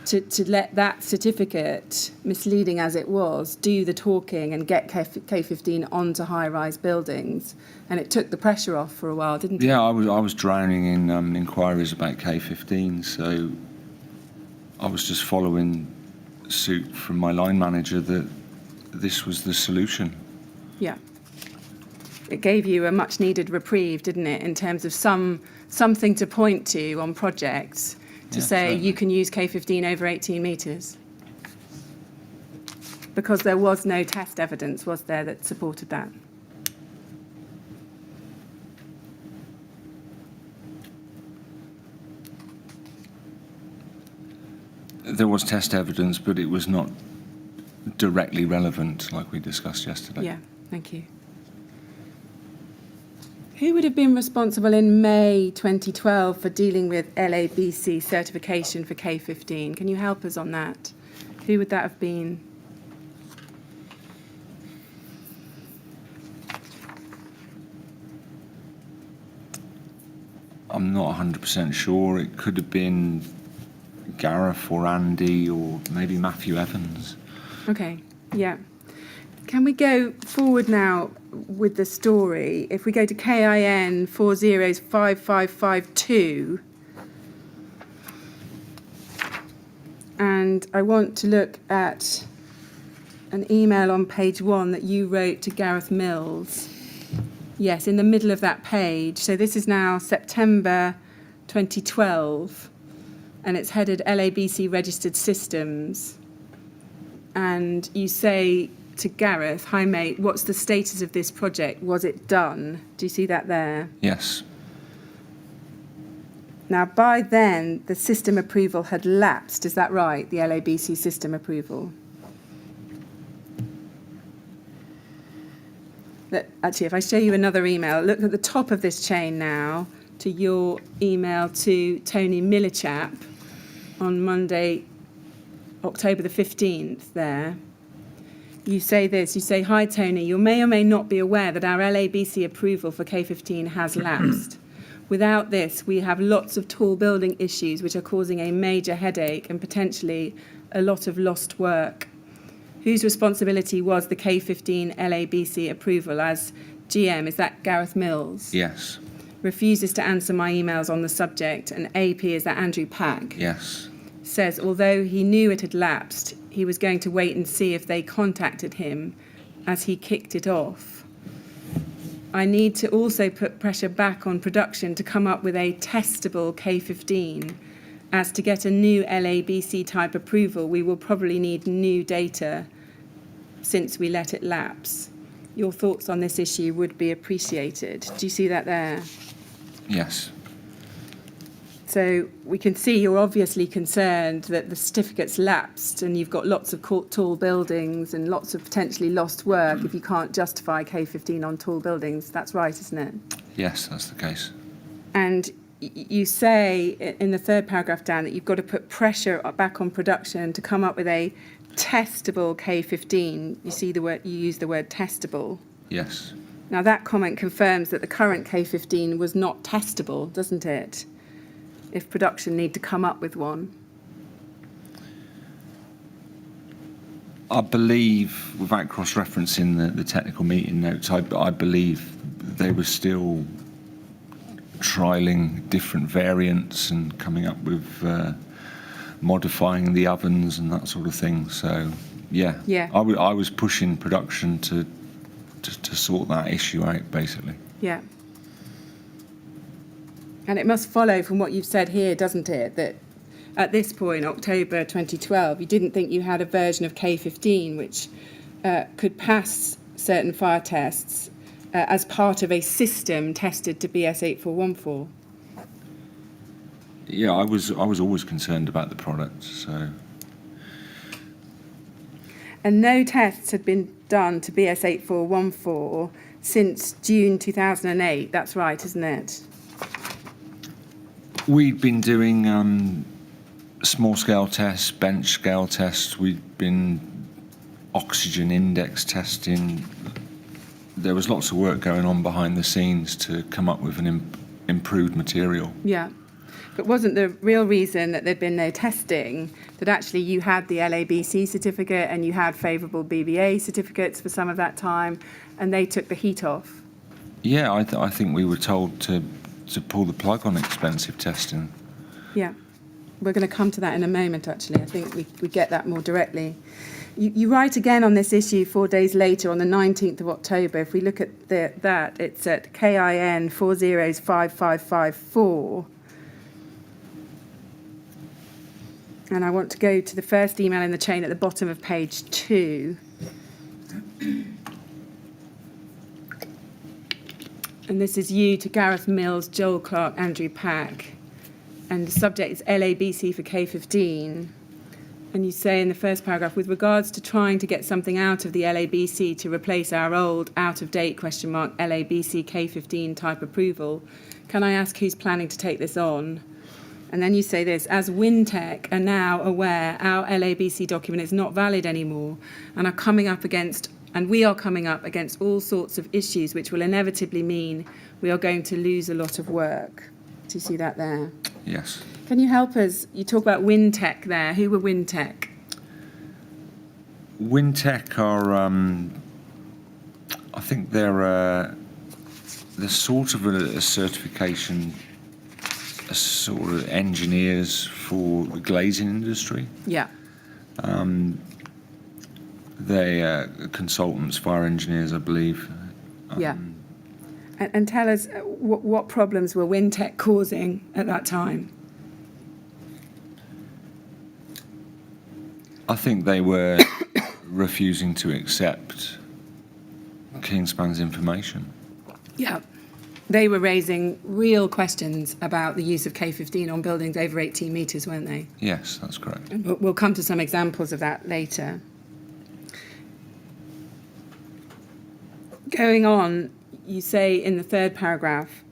To let that certificate, misleading as it was, do the talking and get K15 onto high-rise buildings. And it took the pressure off for a while, didn't it? Yeah, I was drowning in inquiries about K15, so I was just following suit from my line manager that this was the solution. Yeah. It gave you a much-needed reprieve, didn't it, in terms of something to point to on projects to say certainly. You can use K15 over 18 metres. Because there was no test evidence, was there, that supported that? There was test evidence, but it was not directly relevant, like we discussed yesterday. Yeah, thank you. Who would have been responsible in May 2012 for dealing with LABC certification for K15? Can you help us on that? Who would that have been? I'm not 100% sure. It could have been Gareth or Andy or maybe Matthew Evans. Okay, yeah. Can we go forward now with the story? If we go to KIN 405552, and I want to look at an email on page 1 that you wrote to Gareth Mills. Yes, in the middle of that page. So this is now September 2012, and it's headed LABC Registered Systems. And you say to Gareth, hi mate, what's the status of this project? Was it done? Do you see that there? Yes. Now, by then, the system approval had lapsed. Is that right? The LABC system approval? Actually, if I show you another email, look at the top of this chain now to your email to Tony Millichap on Monday, October the 15th there. You say this, you say, hi Tony, you may or may not be aware that our LABC approval for K15 has lapsed. Without this, we have lots of tall building issues which are causing a major headache and potentially a lot of lost work. Whose responsibility was the K15 LABC approval as GM? Is that Gareth Mills? Yes. Refuses to answer my emails on the subject, and AP is that Andrew Pack? Yes. Says although he knew it had lapsed, he was going to wait and see if they contacted him as he kicked it off. I need to also put pressure back on production to come up with a testable K15. As to get a new LABC type approval, we will probably need new data since we let it lapse. Your thoughts on this issue would be appreciated. Do you see that there? Yes. So we can see you're obviously concerned that the certificate's lapsed and you've got lots of tall buildings and lots of potentially lost work if you can't justify K15 on tall buildings. That's right, isn't it? Yes, that's the case. And you say in the third paragraph, Dan, that you've got to put pressure back on production to come up with a testable K15. You see the word, you use the word testable. Yes. Now that comment confirms that the current K15 was not testable, doesn't it? If production need to come up with one. I believe, without cross-referencing the technical meeting notes, I believe they were still trialling different variants and coming up with modifying the ovens and that sort of thing. So, yeah. I was pushing production to sort that issue out, basically. Yeah. And it must follow from what you've said here, doesn't it, that at this point, October 2012, you didn't think you had a version of K15 which could pass certain fire tests as part of a system tested to BS 8414. Yeah, I was always concerned about the product, so. And no tests had been done to BS 8414 since June 2008. That's right, isn't it? We'd been doing small-scale tests, bench-scale tests. We'd been oxygen index testing. There was lots of work going on behind the scenes to come up with an improved material. Yeah. But wasn't the real reason that there'd been no testing that actually you had the LABC certificate and you had favourable BBA certificates for some of that time and they took the heat off? Yeah, I think we were told to pull the plug on expensive testing. Yeah. We're going to come to that in a moment, actually. I think we get that more directly. You write again on this issue 4 days later, on the 19th of October. If we look at that, it's at KIN 405554. And I want to go to the first email in the chain at the bottom of page 2. And this is you to Gareth Mills, Joel Clark, Andrew Pack. And the subject is LABC for K15. And you say in the first paragraph, with regards to trying to get something out of the LABC to replace our old, out-of-date, LABC K15 type approval, can I ask who's planning to take this on? And then you say this, as Wintec are now aware our LABC document is not valid anymore and we are coming up against all sorts of issues which will inevitably mean we are going to lose a lot of work. Do you see that there? Yes. Can you help us? You talk about Wintec there. Who were Wintec? Wintec are, I think they're sort of a certification, a sort of engineers for the glazing industry. Yeah. They are consultants, fire engineers, I believe. Yeah. And tell us what problems were Wintec causing at that time? I think they were refusing to accept Kingspan's information. Yeah. They were raising real questions about the use of K15 on buildings over 18 metres, weren't they? Yes, that's correct. And we'll come to some examples of that later. Going on, you say in the third paragraph,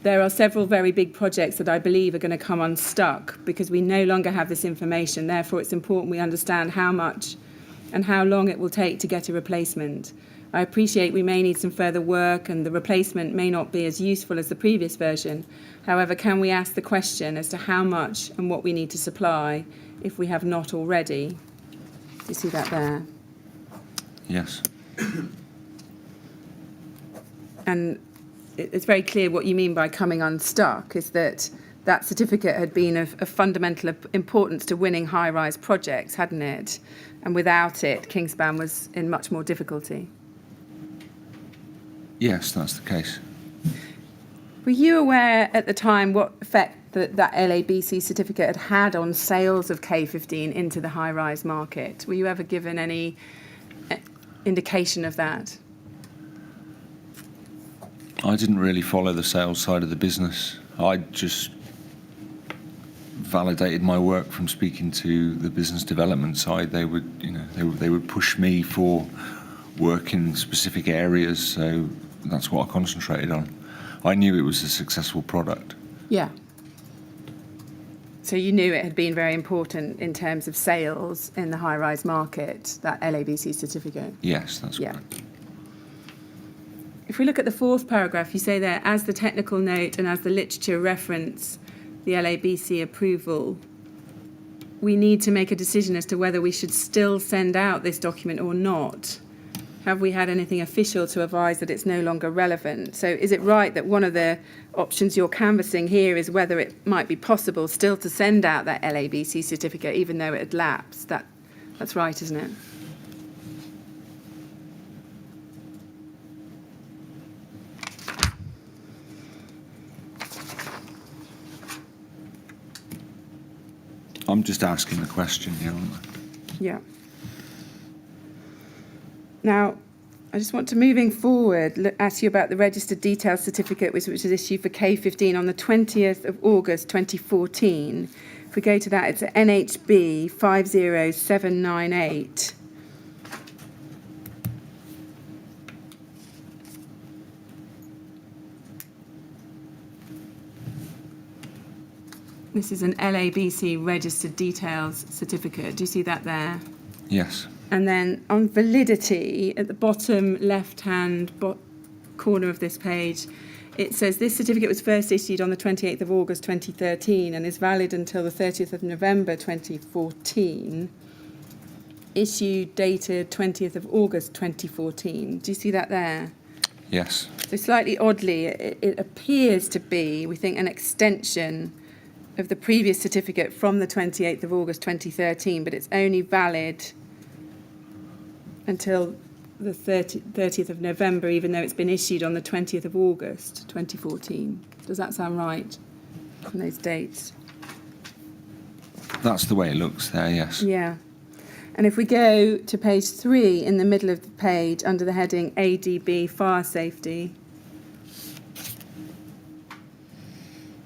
there are several very big projects that I believe are going to come unstuck because we no longer have this information. Therefore, it's important we understand how much and how long it will take to get a replacement. I appreciate we may need some further work and the replacement may not be as useful as the previous version. However, can we ask the question as to how much and what we need to supply if we have not already? Do you see that there? Yes. And it's very clear what you mean by coming unstuck is that certificate had been of fundamental importance to winning high-rise projects, hadn't it? And without it, Kingspan was in much more difficulty. Yes, that's the case. Were you aware at the time what effect that LABC certificate had had on sales of K15 into the high-rise market? Were you ever given any indication of that? I didn't really follow the sales side of the business. I just validated my work from speaking to the business development side. They would, they would push me for work in specific areas, so that's what I concentrated on. I knew it was a successful product. Yeah. So you knew it had been very important in terms of sales in the high-rise market, that LABC certificate? Yes, that's Yeah. correct. If we look at the fourth paragraph, you say there, as the technical note and as the literature reference the LABC approval, we need to make a decision as to whether we should still send out this document or not. Have we had anything official to advise that it's no longer relevant? So is it right that one of the options you're canvassing here is whether it might be possible still to send out that LABC certificate even though it had lapsed? That's right, isn't it? I'm just asking the question here, aren't I? Yeah. Now, I just want to, moving forward, ask you about the Registered Details Certificate, which was issued for K15 on the 20th of August 2014. If we go to that, it's at NHB 50798. This is an LABC Registered Details Certificate. Do you see that there? Yes. And then on validity, at the bottom left-hand corner of this page, it says this certificate was first issued on the 28th of August 2013 and is valid until the 30th of November 2014. Issued dated 20th of August 2014. Do you see that there? Yes. So slightly oddly, it appears to be, we think, an extension of the previous certificate from the 28th of August 2013, but it's only valid until the 30th of November, even though it's been issued on the 20th of August 2014. Does that sound right from those dates? That's the way it looks there, yes. Yeah. And if we go to page 3 in the middle of the page under the heading ADB Fire Safety,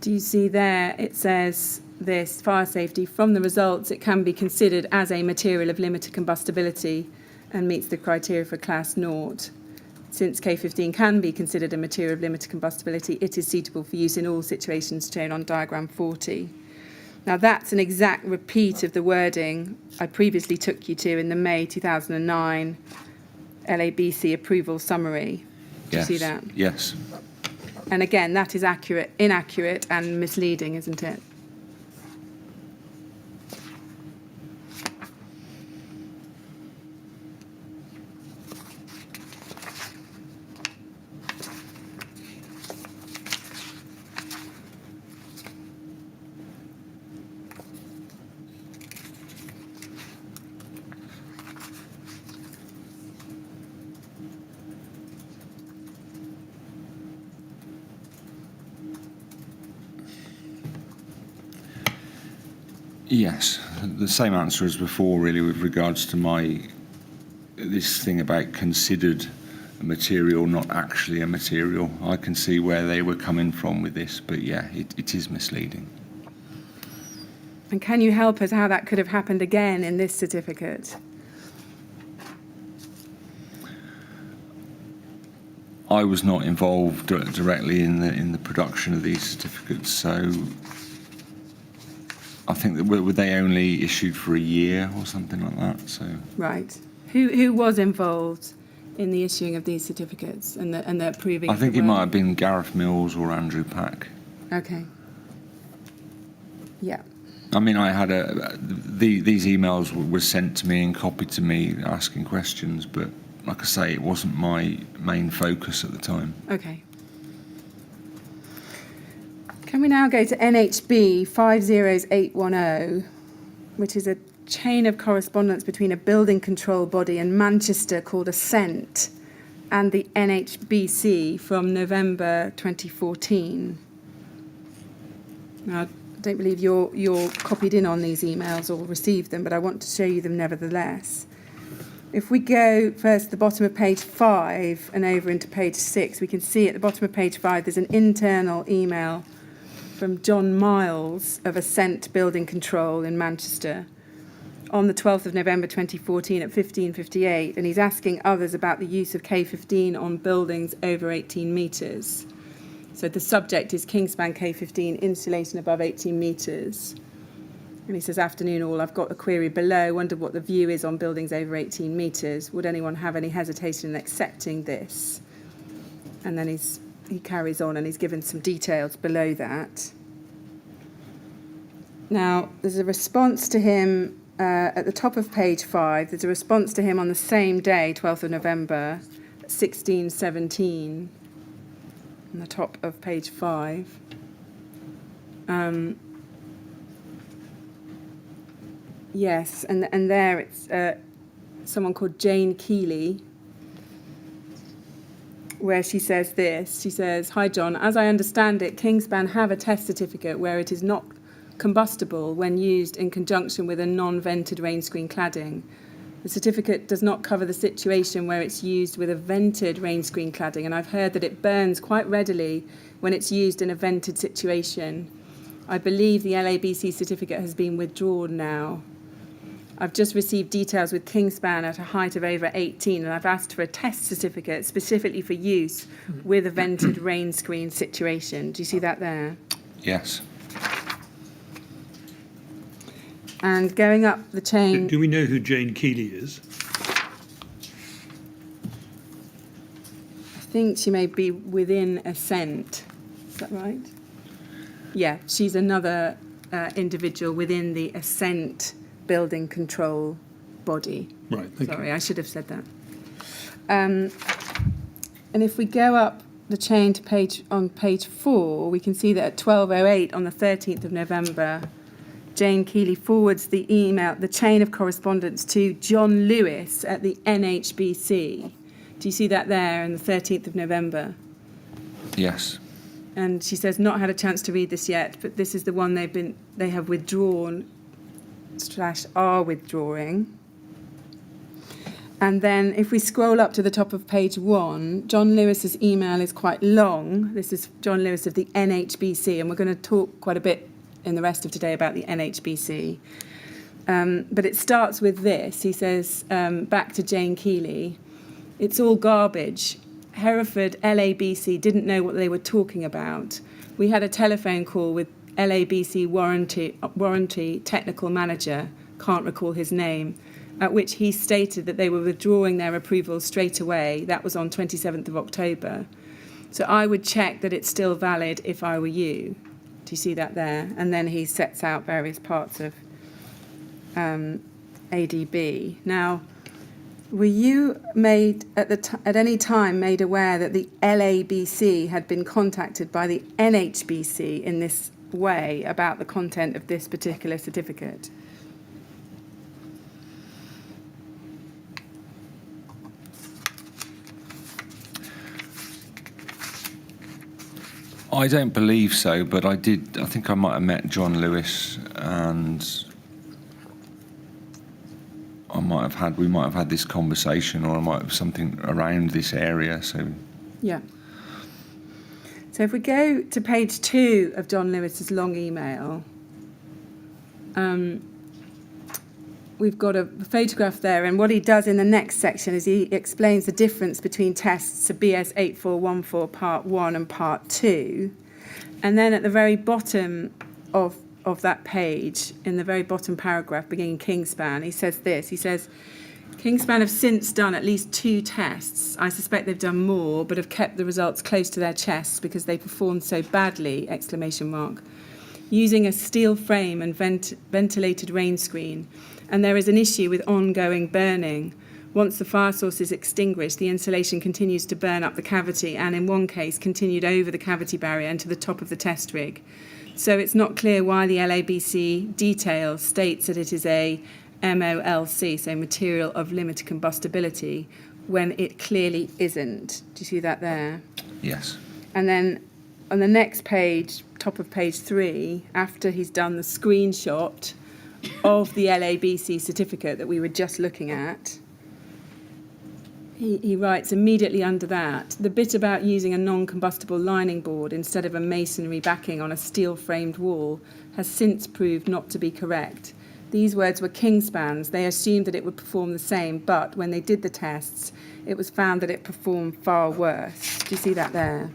do you see there it says this, fire safety, from the results it can be considered as a material of limited combustibility and meets the criteria for class 0. Since K15 can be considered a material of limited combustibility, it is suitable for use in all situations shown on diagram 40. Now that's an exact repeat of the wording I previously took you to in the May 2009 LABC approval summary. Do you see that? Yes. And again, that is inaccurate and misleading, isn't it? Yes, the same answer as before, really, with regards to this thing about considered a material, not actually a material. I can see where they were coming from with this, but yeah, it is misleading. And can you help us how that could have happened again in this certificate? I was not involved directly in the production of these certificates, so I think that were they only issued for a year or something like that. So Right. Who was involved in the issuing of these certificates and the approving? I of think the it might work? have been Gareth Mills or Andrew Pack. Okay. Yeah. I mean, I had these emails were sent to me and copied to me asking questions, but like I say, it wasn't my main focus at the time. Okay. Can we now go to NHB 50810, which is a chain of correspondence between a building control body and Manchester called Ascent and the NHBC from November 2014. Now, I don't believe you're copied in on these emails or received them, but I want to show you them nevertheless. If we go first to the bottom of page 5 and over into page 6, we can see at the bottom of page 5 there's an internal email from John Miles of Ascent Building Control in Manchester on the 12th of November 2014 at 15:58, and he's asking others about the use of K15 on buildings over 18 metres. So the subject is Kingspan K15 insulation above 18 metres. And he says, afternoon all, I've got a query below, wonder what the view is on buildings over 18 metres. Would anyone have any hesitation in accepting this? And then he carries on and he's given some details below that. Now, there's a response to him at the top of page 5. There's a response to him on the same day, 12th of November, 16:17, on the top of page 5. Yes, and there it's someone called Jane Keeley, where she says this. She says, "Hi John, as I understand it, Kingspan have a test certificate where it is not combustible when used in conjunction with a non-vented rain screen cladding. The certificate does not cover the situation where it's used with a vented rain screen cladding, and I've heard that it burns quite readily when it's used in a vented situation. I believe the LABC certificate has been withdrawn now. I've just received details with Kingspan at a height of over 18, and I've asked for a test certificate specifically for use with a vented rain screen situation." Do you see that there? Yes. And going up the chain... Do we know who Jane Keeley is? I think she may be within Ascent. Is that right? Yeah, she's another individual within the Ascent building control body. Right, thank Sorry, you. I should have said that. And if we go up the chain to page 4, we can see that at 12:08 on the 13th of November, Jane Keeley forwards the email, the chain of correspondence to John Lewis at the NHBC. Do you see that there on the 13th of November? Yes. And she says, not had a chance to read this yet, but this is the one they have withdrawn / are withdrawing. And then if we scroll up to the top of page 1, John Lewis's email is quite long. This is John Lewis of the NHBC, and we're going to talk quite a bit in the rest of today about the NHBC. But it starts with this. He says, back to Jane Keeley, "It's all garbage. Hereford LABC didn't know what they were talking about. We had a telephone call with LABC warranty technical manager, can't recall his name, at which he stated that they were withdrawing their approval straight away. That was on 27th of October. So I would check that it's still valid if I were you." Do you see that there? And then he sets out various parts of ADB. Now, were you made at any time made aware that the LABC had been contacted by the NHBC in this way about the content of this particular certificate? I don't believe so, but I think I might have met John Lewis, and we might have had this conversation, or I might have something around this area. So yeah. So if we go to page 2 of John Lewis's long email, we've got a photograph there, and what he does in the next section is he explains the difference between tests to BS 8414 Part 1 and Part 2. And then at the very bottom of that page, in the very bottom paragraph, beginning Kingspan, he says this. He says, "Kingspan have since done at least 2 tests. I suspect they've done more, but have kept the results close to their chests because they performed so badly, ! Using a steel frame and ventilated rain screen. And there is an issue with ongoing burning. Once the fire source is extinguished, the insulation continues to burn up the cavity, and in one case continued over the cavity barrier and to the top of the test rig. So it's not clear why the LABC detail states that it is a MOLC, so material of limited combustibility, when it clearly isn't. Do you see that there? Yes. And then on the next page, top of page 3, after he's done the screenshot of the LABC certificate that we were just looking at, he writes immediately under that, the bit about using a non-combustible lining board instead of a masonry backing on a steel-framed wall has since proved not to be correct. These words were Kingspan's. They assumed that it would perform the same, but when they did the tests, it was found that it performed far worse. Do you see that there?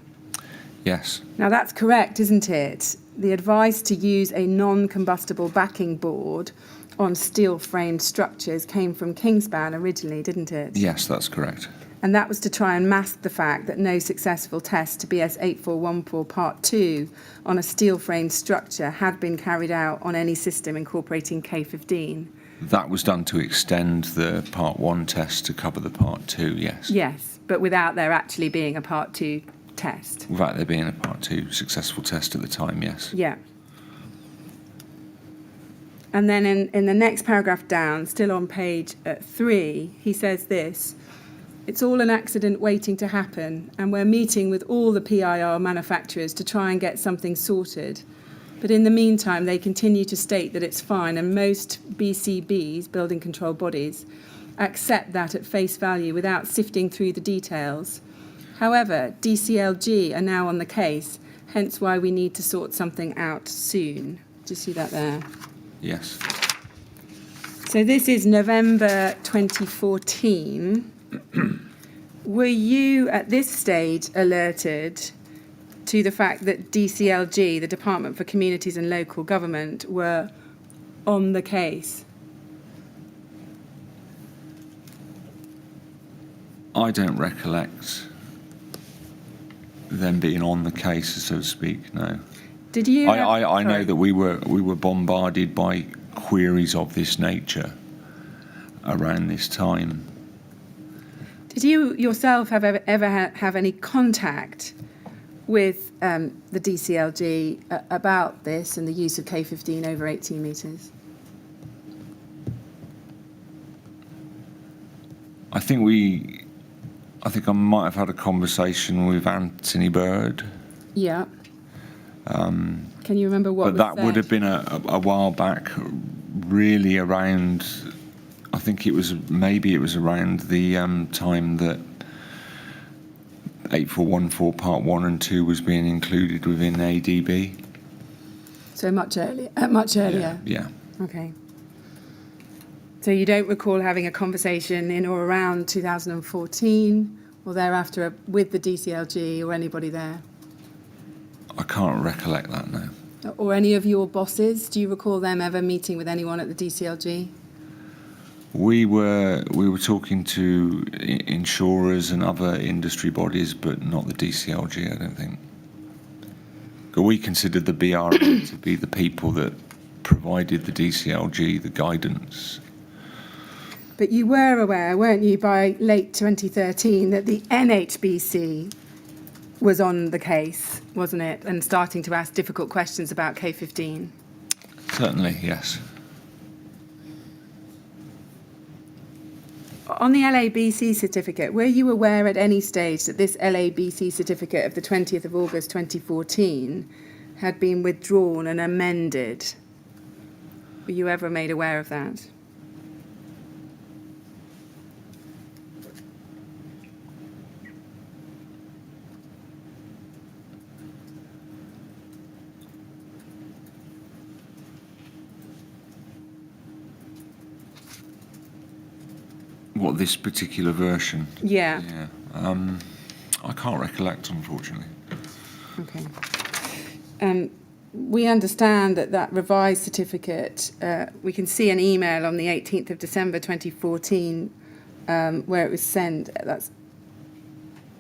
Yes. Now that's correct, isn't it? The advice to use a non-combustible backing board on steel-framed structures came from Kingspan originally, didn't it? Yes, that's correct. And that was to try and mask the fact that no successful test to BS 8414 Part 2 on a steel-framed structure had been carried out on any system incorporating K15. That was done to extend the Part 1 test to cover the Part 2, yes. Yes, but without there actually being a Part 2 test. Without there being a Part 2 successful test at the time, yes. Yeah. And then in the next paragraph down, still on page 3, he says this: it's all an accident waiting to happen, and we're meeting with all the PIR manufacturers to try and get something sorted. But in the meantime, they continue to state that it's fine, and most BCBs, building control bodies, accept that at face value without sifting through the details. However, DCLG are now on the case, hence why we need to sort something out soon. Do you see that there? Yes. So this is November 2014. Were you at this stage alerted to the fact that DCLG, the Department for Communities and Local Government, were on the case? I don't recollect them being on the case, so to speak, no. Did you? I know sorry. that we were bombarded by queries of this nature around this time. Did you yourself have ever have any contact with the DCLG about this and the use of K15 over 18 metres? I think I might have had a conversation with Anthony Bird. Yeah. Can you remember what But was that said? would have been a while back, really around, I think it was around the time that 8414 Part 1 and 2 was being included within ADB. So much earlier. Much earlier. Yeah. Okay. So you don't recall having a conversation in or around 2014 or thereafter with the DCLG or anybody there? I can't recollect that now. Or any of your bosses? Do you recall them ever meeting with anyone at the DCLG? We were talking to insurers and other industry bodies, but not the DCLG, I don't think. But we considered the BRA to be the people that provided the DCLG the guidance. But you were aware, weren't you, by late 2013 that the NHBC was on the case, wasn't it, and starting to ask difficult questions about K15? Certainly, yes. On the LABC certificate, were you aware at any stage that this LABC certificate of the 20th of August 2014 had been withdrawn and amended? Were you ever made aware of that? What, this particular version? Yeah. Yeah. I can't recollect, unfortunately. Okay. We understand that revised certificate, we can see an email on the 18th of December 2014 where it was sent. That's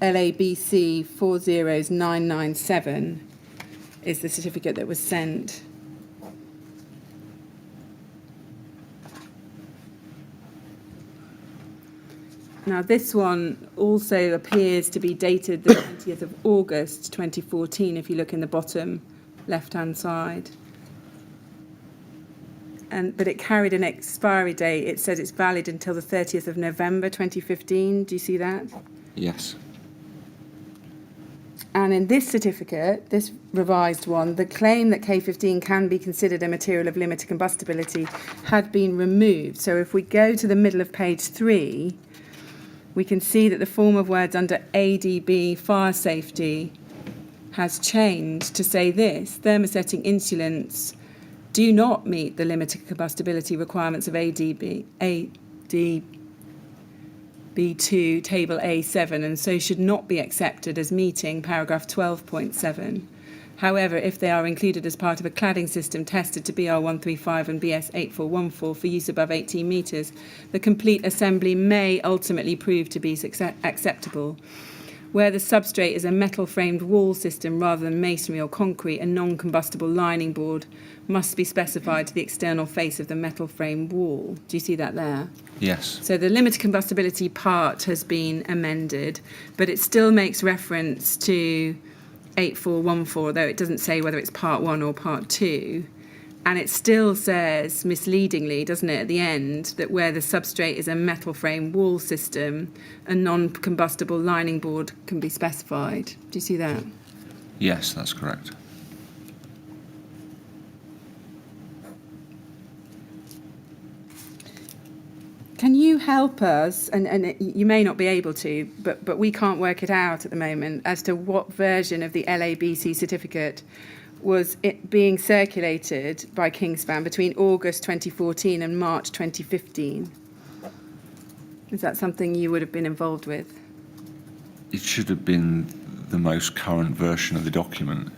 LABC 40997 is the certificate that was sent. Now, this one also appears to be dated the 20th of August 2014, if you look in the bottom left-hand side. but it carried an expiry date. It says it's valid until the 30th of November 2015. Do you see that? Yes. And in this certificate, this revised one, the claim that K15 can be considered a material of limited combustibility had been removed. So if we go to the middle of page 3, we can see that the form of words under ADB fire safety has changed to say this: thermosetting insulants do not meet the limited combustibility requirements of ADB2 table A7, and so should not be accepted as meeting paragraph 12.7. However, if they are included as part of a cladding system tested to BR135 and BS8414 for use above 18 metres, the complete assembly may ultimately prove to be acceptable. Where the substrate is a metal-framed wall system rather than masonry or concrete, a non-combustible lining board must be specified to the external face of the metal-framed wall. Do you see that there? Yes. So the limited combustibility part has been amended, but it still makes reference to 8414, though it doesn't say whether it's part 1 or part 2. And it still says, misleadingly, doesn't it, at the end, that where the substrate is a metal frame wall system, a non-combustible lining board can be specified. Do you see that? Yes, that's correct. Can you help us, and you may not be able to, but we can't work it out at the moment, as to what version of the LABC certificate was it being circulated by Kingspan between August 2014 and March 2015? Is that something you would have been involved with? It should have been the most current version of the document.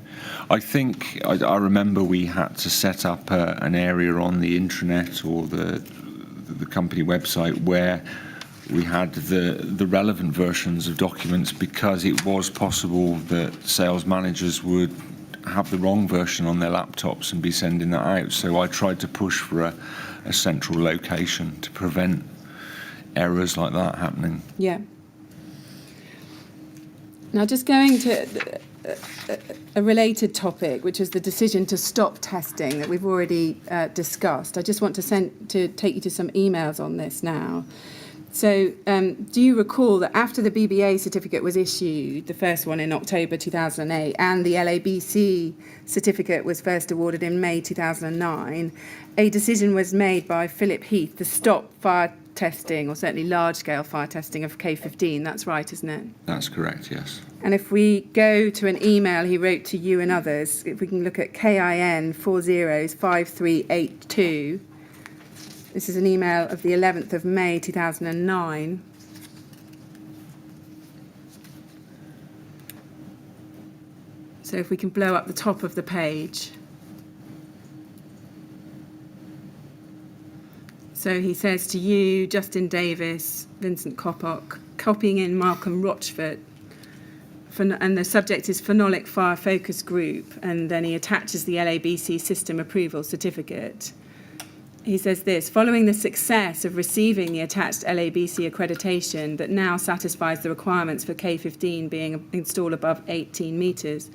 I think, I remember we had to set up an area on the intranet or the company website where we had the relevant versions of documents, because it was possible that sales managers would have the wrong version on their laptops and be sending that out. So I tried to push for a central location to prevent errors like that happening. Yeah. Now, just going to a related topic, which is the decision to stop testing that we've already discussed. I just want to take you to some emails on this now. So do you recall that after the BBA certificate was issued, the first one in October 2008, and the LABC certificate was first awarded in May 2009, a decision was made by Philip Heath to stop fire testing, or certainly large-scale fire testing of K15. That's right, isn't it? That's correct, yes. And if we go to an email he wrote to you and others, if we can look at KIN 405382, this is an email of the 11th of May 2009. So if we can blow up the top of the page. So he says to you, Justin Davis, Vincent Coppock, copying in Malcolm Rochford, and the subject is Phenolic Fire Focus Group, and then he attaches the LABC System Approval Certificate. He says this: following the success of receiving the attached LABC accreditation that now satisfies the requirements for K15 being installed above 18 metres,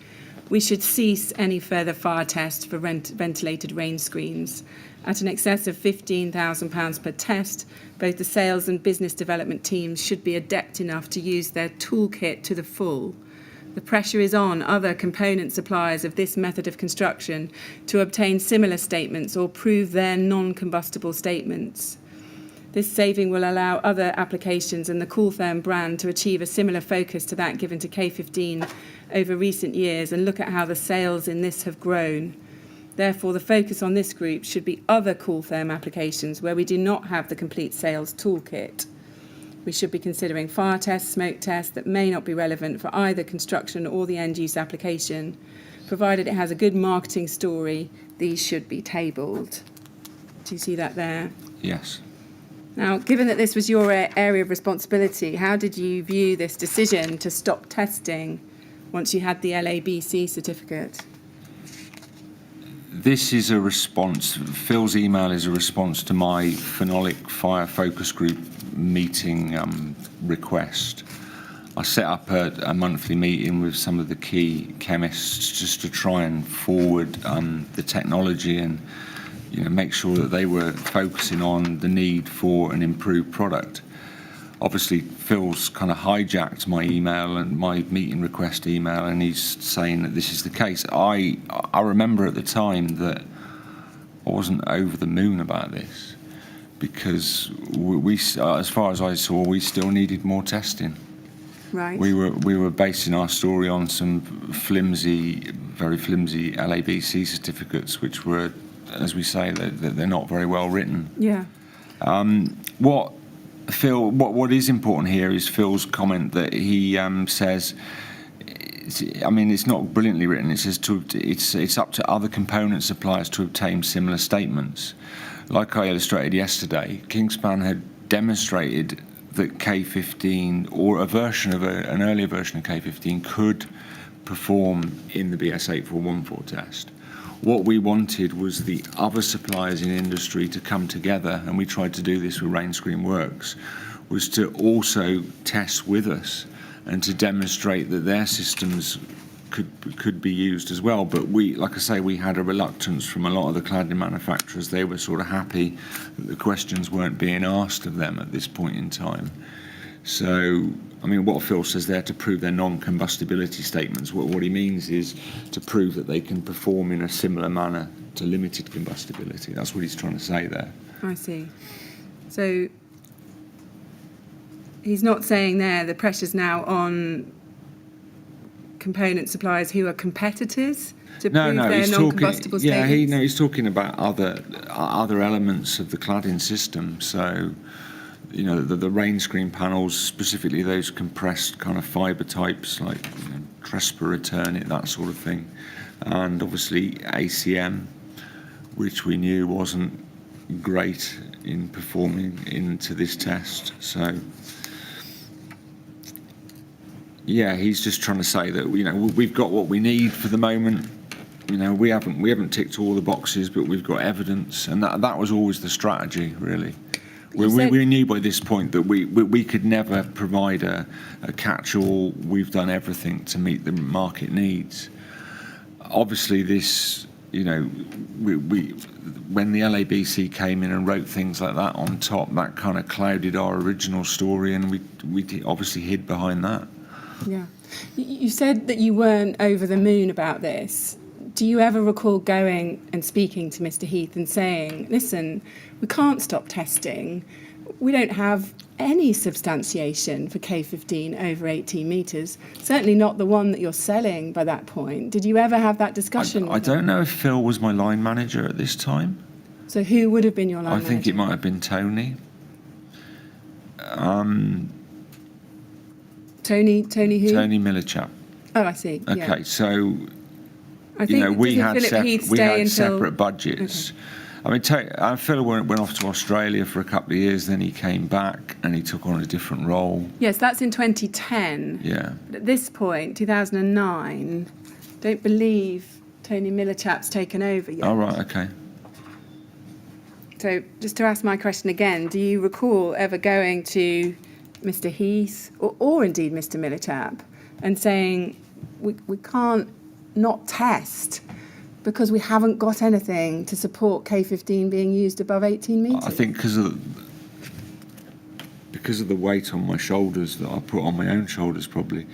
we should cease any further fire tests for ventilated range screens. At an excess of £15,000 per test, both the sales and business development teams should be adept enough to use their toolkit to the full. The pressure is on other component suppliers of this method of construction to obtain similar statements or prove their non-combustible statements. This saving will allow other applications and the Cooltherm brand to achieve a similar focus to that given to K15 over recent years, and look at how the sales in this have grown. Therefore, the focus on this group should be other Cooltherm applications where we do not have the complete sales toolkit. We should be considering fire tests, smoke tests that may not be relevant for either construction or the end-use application. Provided it has a good marketing story, these should be tabled. Do you see that there? Yes. Now, given that this was your area of responsibility, how did you view this decision to stop testing once you had the LABC certificate? This is a response, Phil's email is a response to my Phenolic Fire Focus Group meeting request. I set up a monthly meeting with some of the key chemists just to try and forward the technology and make sure that they were focusing on the need for an improved product. Obviously, Phil's kind of hijacked my email and my meeting request email, and he's saying that this is the case. I remember at the time that I wasn't over the moon about this, because we as far as I saw, we still needed more testing. Right. We were basing our story on some very flimsy LABC certificates, which were, as we say, they're not very well written. Yeah. What is important here is Phil's comment that he says, I mean, it's not brilliantly written. It says it's up to other component suppliers to obtain similar statements. Like I illustrated yesterday, Kingspan had demonstrated that K15 or an earlier version of K15 could perform in the BS 8414 test. What we wanted was the other suppliers in industry to come together, and we tried to do this with Rainscreen Works, was to also test with us and to demonstrate that their systems could be used as well. But like I say, we had a reluctance from a lot of the cladding manufacturers. They were sort of happy that the questions weren't being asked of them at this point in time. So, I mean, what Phil says there, to prove their non-combustibility statements, what he means is to prove that they can perform in a similar manner to limited combustibility. That's what he's trying to say there. I see. So he's not saying there the pressure's now on component suppliers who are competitors to prove their non-combustible statements? He's talking about other elements of the cladding system. So, the rain screen panels, specifically those compressed kind of fibre types like Trespa, Eternit, that sort of thing, and obviously ACM, which we knew wasn't great in performing into this test. So, yeah, he's just trying to say that we've got what we need for the moment. We haven't ticked all the boxes, but we've got evidence, and that was always the strategy, really. We knew by this point that we could never provide a catch-all. We've done everything to meet the market needs. Obviously, this, when the LABC came in and wrote things like that on top, that kind of clouded our original story, and we obviously hid behind that. Yeah. You said that you weren't over the moon about this. Do you ever recall going and speaking to Mr. Heath and saying, listen, we can't stop testing. We don't have any substantiation for K15 over 18 metres, certainly not the one that you're selling by that point. Did you ever have that discussion? I don't know if Phil was my line manager at this time. So who would have been your line manager? I think it might have been Tony. Tony who? Tony Millichap. Oh, I see. Okay, yeah. So I think we had until... separate budgets. Okay. I mean, Phil went off to Australia for a couple of years, then he came back and he took on a different role. Yes, that's in 2010. Yeah. But at this point, 2009, don't believe Tony Millichap's taken over yet. Oh, right, okay. So just to ask my question again, do you recall ever going to Mr. Heath or indeed Mr. Millichap and saying, we can't not test because we haven't got anything to support K15 being used above 18 metres? I think because of the weight on my shoulders that I put on my own shoulders, probably,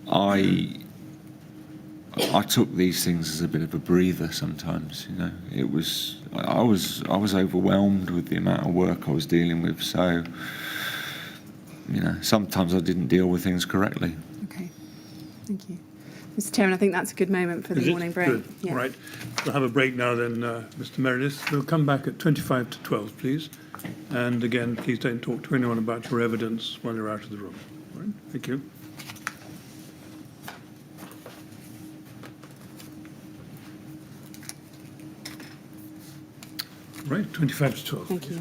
I took these things as a bit of a breather sometimes. I was overwhelmed with the amount of work I was dealing with, so sometimes I didn't deal with things correctly. Okay, thank you. Mr. Chairman, I think that's a good moment for the morning break. Good. Yeah. All right. We'll have a break now then, Mr. Meredith. We'll come back at 25 to 12, please. And again, please don't talk to anyone about your evidence while you're out of the room. All right. Thank you. Right, 25 to 12. Thank you.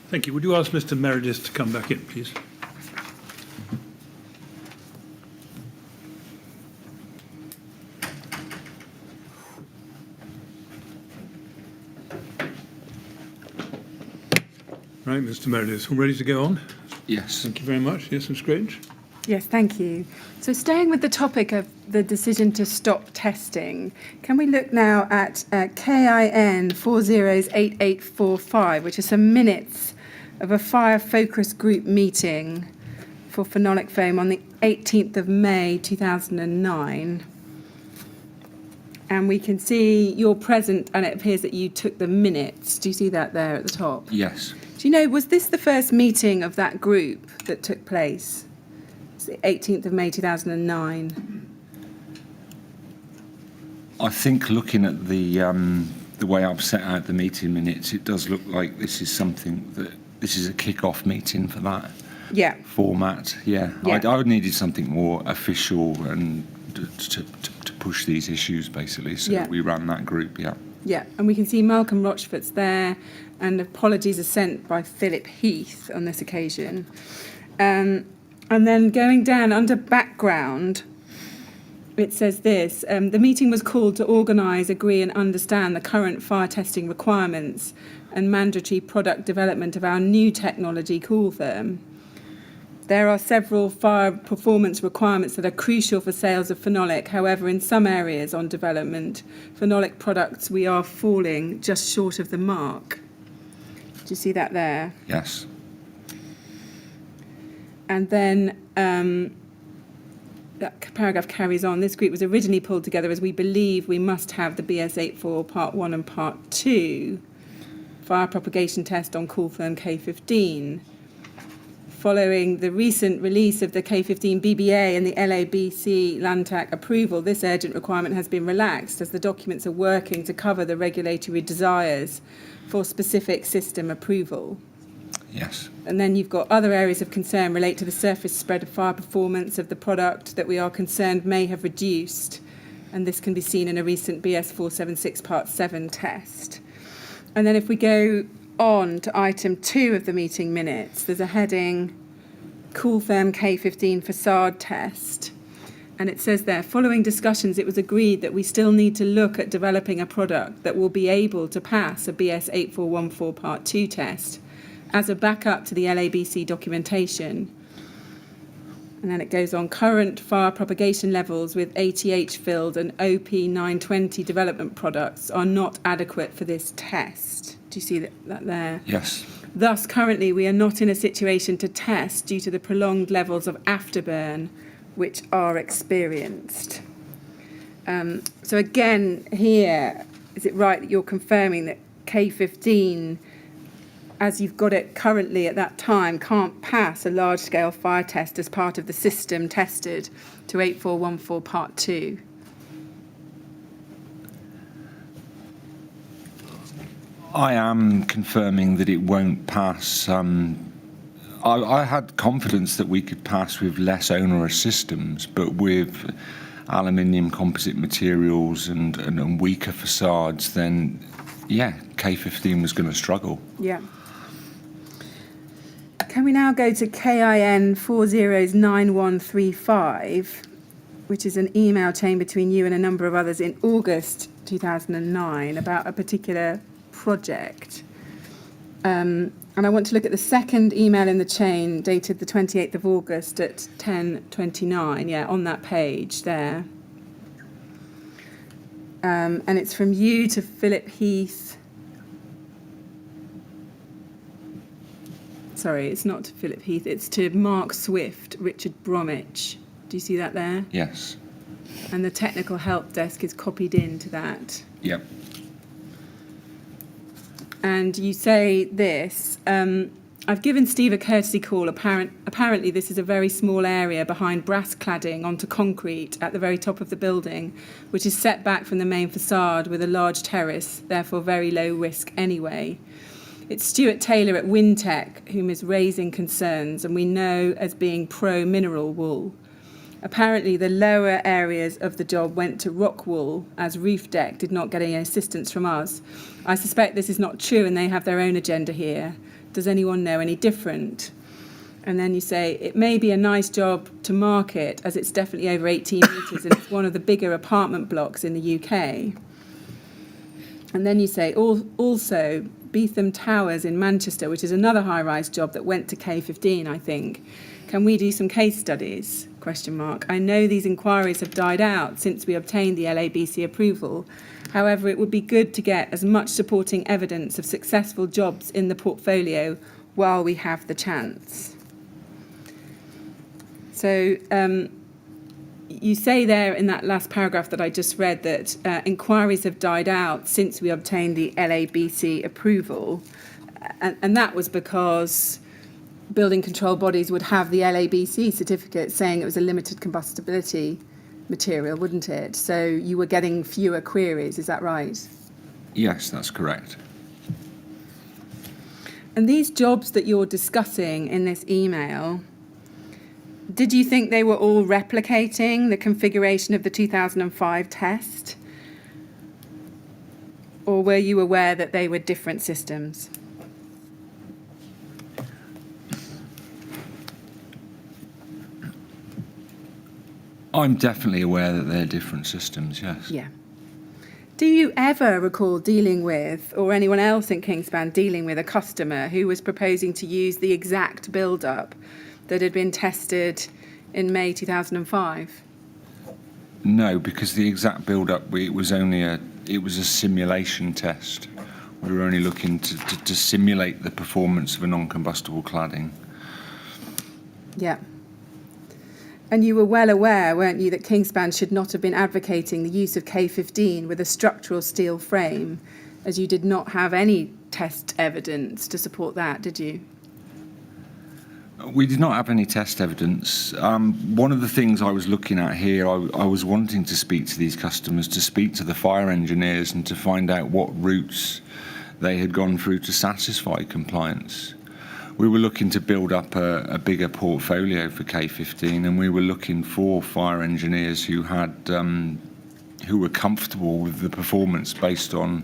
Thank you. Would you ask Mr. Meredith to come back in, please? Right, Mr. Meredith, all ready to go on? Yes. Thank you very much. Yes, Ms. Grange? Yes, thank you. So staying with the topic of the decision to stop testing, can we look now at KIN 408845, which are some minutes of a fire focus group meeting for phenolic foam on the 18th of May 2009. And we can see you're present, and it appears that you took the minutes. Do you see that there at the top? Yes. Do you know, was this the first meeting of that group that took place? It's the 18th of May 2009. I think looking at the way I've set out the meeting minutes, it does look like this is a kick-off meeting for that Yeah. format. Yeah. Yeah. I needed something more official and to push these issues, basically. So Yeah. we ran that group. Yeah. Yeah, and we can see Malcolm Rochfort's there, and apologies are sent by Philip Heath on this occasion. And then going down under background, it says this, the meeting was called to organise, agree and understand the current fire testing requirements and mandatory product development of our new technology, Cooltherm. There are several fire performance requirements that are crucial for sales of phenolic. However, in some areas on development, phenolic products, we are falling just short of the mark. Do you see that there? Yes. And then that paragraph carries on. This group was originally pulled together as we believe we must have the BS84 Part 1 and Part 2 fire propagation test on Cooltherm K15. Following the recent release of the K15 BBA and the LABC Landtag approval, this urgent requirement has been relaxed as the documents are working to cover the regulatory desires for specific system approval. Yes. And then you've got other areas of concern relate to the surface spread of fire performance of the product that we are concerned may have reduced. And this can be seen in a recent BS476 Part 7 test. And then if we go on to item 2 of the meeting minutes, there's a heading, Cooltherm K15 facade test. And it says there, following discussions, it was agreed that we still need to look at developing a product that will be able to pass a BS8414 Part 2 test as a backup to the LABC documentation. And then it goes on, current fire propagation levels with ATH filled and OP920 development products are not adequate for this test. Do you see that there? Yes. Thus, currently, we are not in a situation to test due to the prolonged levels of afterburn which are experienced. So again, here, is it right that you're confirming that K15, as you've got it currently at that time, can't pass a large-scale fire test as part of the system tested to 8414 Part 2? I am confirming that it won't pass. I had confidence that we could pass with less onerous systems, but with aluminium composite materials and weaker facades, then, yeah, K15 was going to struggle. Yeah. Can we now go to KIN 409135, which is an email chain between you and a number of others in August 2009 about a particular project. And I want to look at the second email in the chain dated the 28th of August at 10:29, on that page there. And it's from you to Philip Heath. Sorry, it's not to Philip Heath, it's to Mark Swift, Richard Bromwich. Do you see that there? Yes. And the technical help desk is copied into that. Yep. And you say this, I've given Steve a courtesy call. Apparently this is a very small area behind brass cladding onto concrete at the very top of the building, which is set back from the main facade with a large terrace, therefore very low risk anyway. It's Stuart Taylor at Wintec whom is raising concerns, and we know as being pro-mineral wool. Apparently the lower areas of the job went to rock wool, as Roof Deck did not get any assistance from us. I suspect this is not true and they have their own agenda here. Does anyone know any different? And then you say, it may be a nice job to market as it's definitely over 18 metres and it's one of the bigger apartment blocks in the UK. And then you say, also, Beetham Towers in Manchester, which is another high-rise job that went to K15, I think. Can we do some case studies? ? I know these inquiries have died out since we obtained the LABC approval. However, it would be good to get as much supporting evidence of successful jobs in the portfolio while we have the chance. So you say there in that last paragraph that I just read that inquiries have died out since we obtained the LABC approval. And that was because building control bodies would have the LABC certificate saying it was a limited combustibility material, wouldn't it? So you were getting fewer queries, is that right? Yes, that's correct. And these jobs that you're discussing in this email, did you think they were all replicating the configuration of the 2005 test? Or were you aware that they were different systems? I'm definitely aware that they're different systems, yes. Yeah. Do you ever recall dealing with, or anyone else in Kingspan dealing with, a customer who was proposing to use the exact build-up that had been tested in May 2005? No, because the exact build-up, it was a simulation test. We were only looking to simulate the performance of a non-combustible cladding. Yeah. And you were well aware, weren't you, that Kingspan should not have been advocating the use of K15 with a structural steel frame, as you did not have any test evidence to support that, did you? We did not have any test evidence. One of the things I was looking at here, I was wanting to speak to these customers, to speak to the fire engineers and to find out what routes they had gone through to satisfy compliance. We were looking to build up a bigger portfolio for K15, and we were looking for fire engineers who were comfortable with the performance based on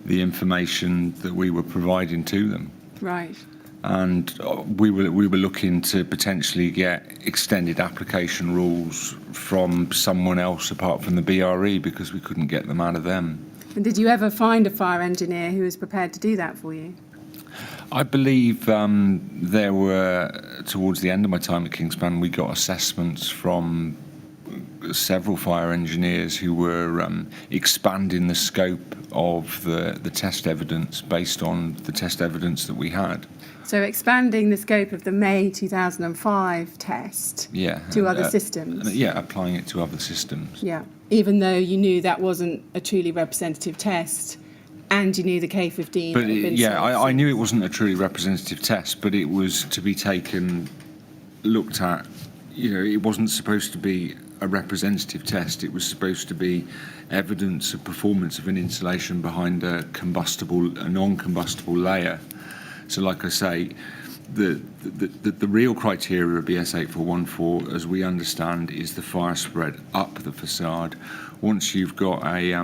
the information that we were providing to them. Right. And we were looking to potentially get extended application rules from someone else apart from the BRE because we couldn't get them out of them. And did you ever find a fire engineer who was prepared to do that for you? I believe there were, towards the end of my time at Kingspan, we got assessments from several fire engineers who were expanding the scope of the test evidence based on the test evidence that we had. So expanding the scope of the May 2005 test to other systems? Yeah, applying it to other systems. Yeah, even though you knew that wasn't a truly representative test and you knew the K15 But had been yeah, I knew it wasn't a truly representative test, but it was to be looked at, it wasn't supposed to be a representative test. It was supposed to be evidence of performance of an insulation behind a non-combustible layer. So like I say, the real criteria of BS 8414, as we understand, is the fire spread up the facade. Once you've got a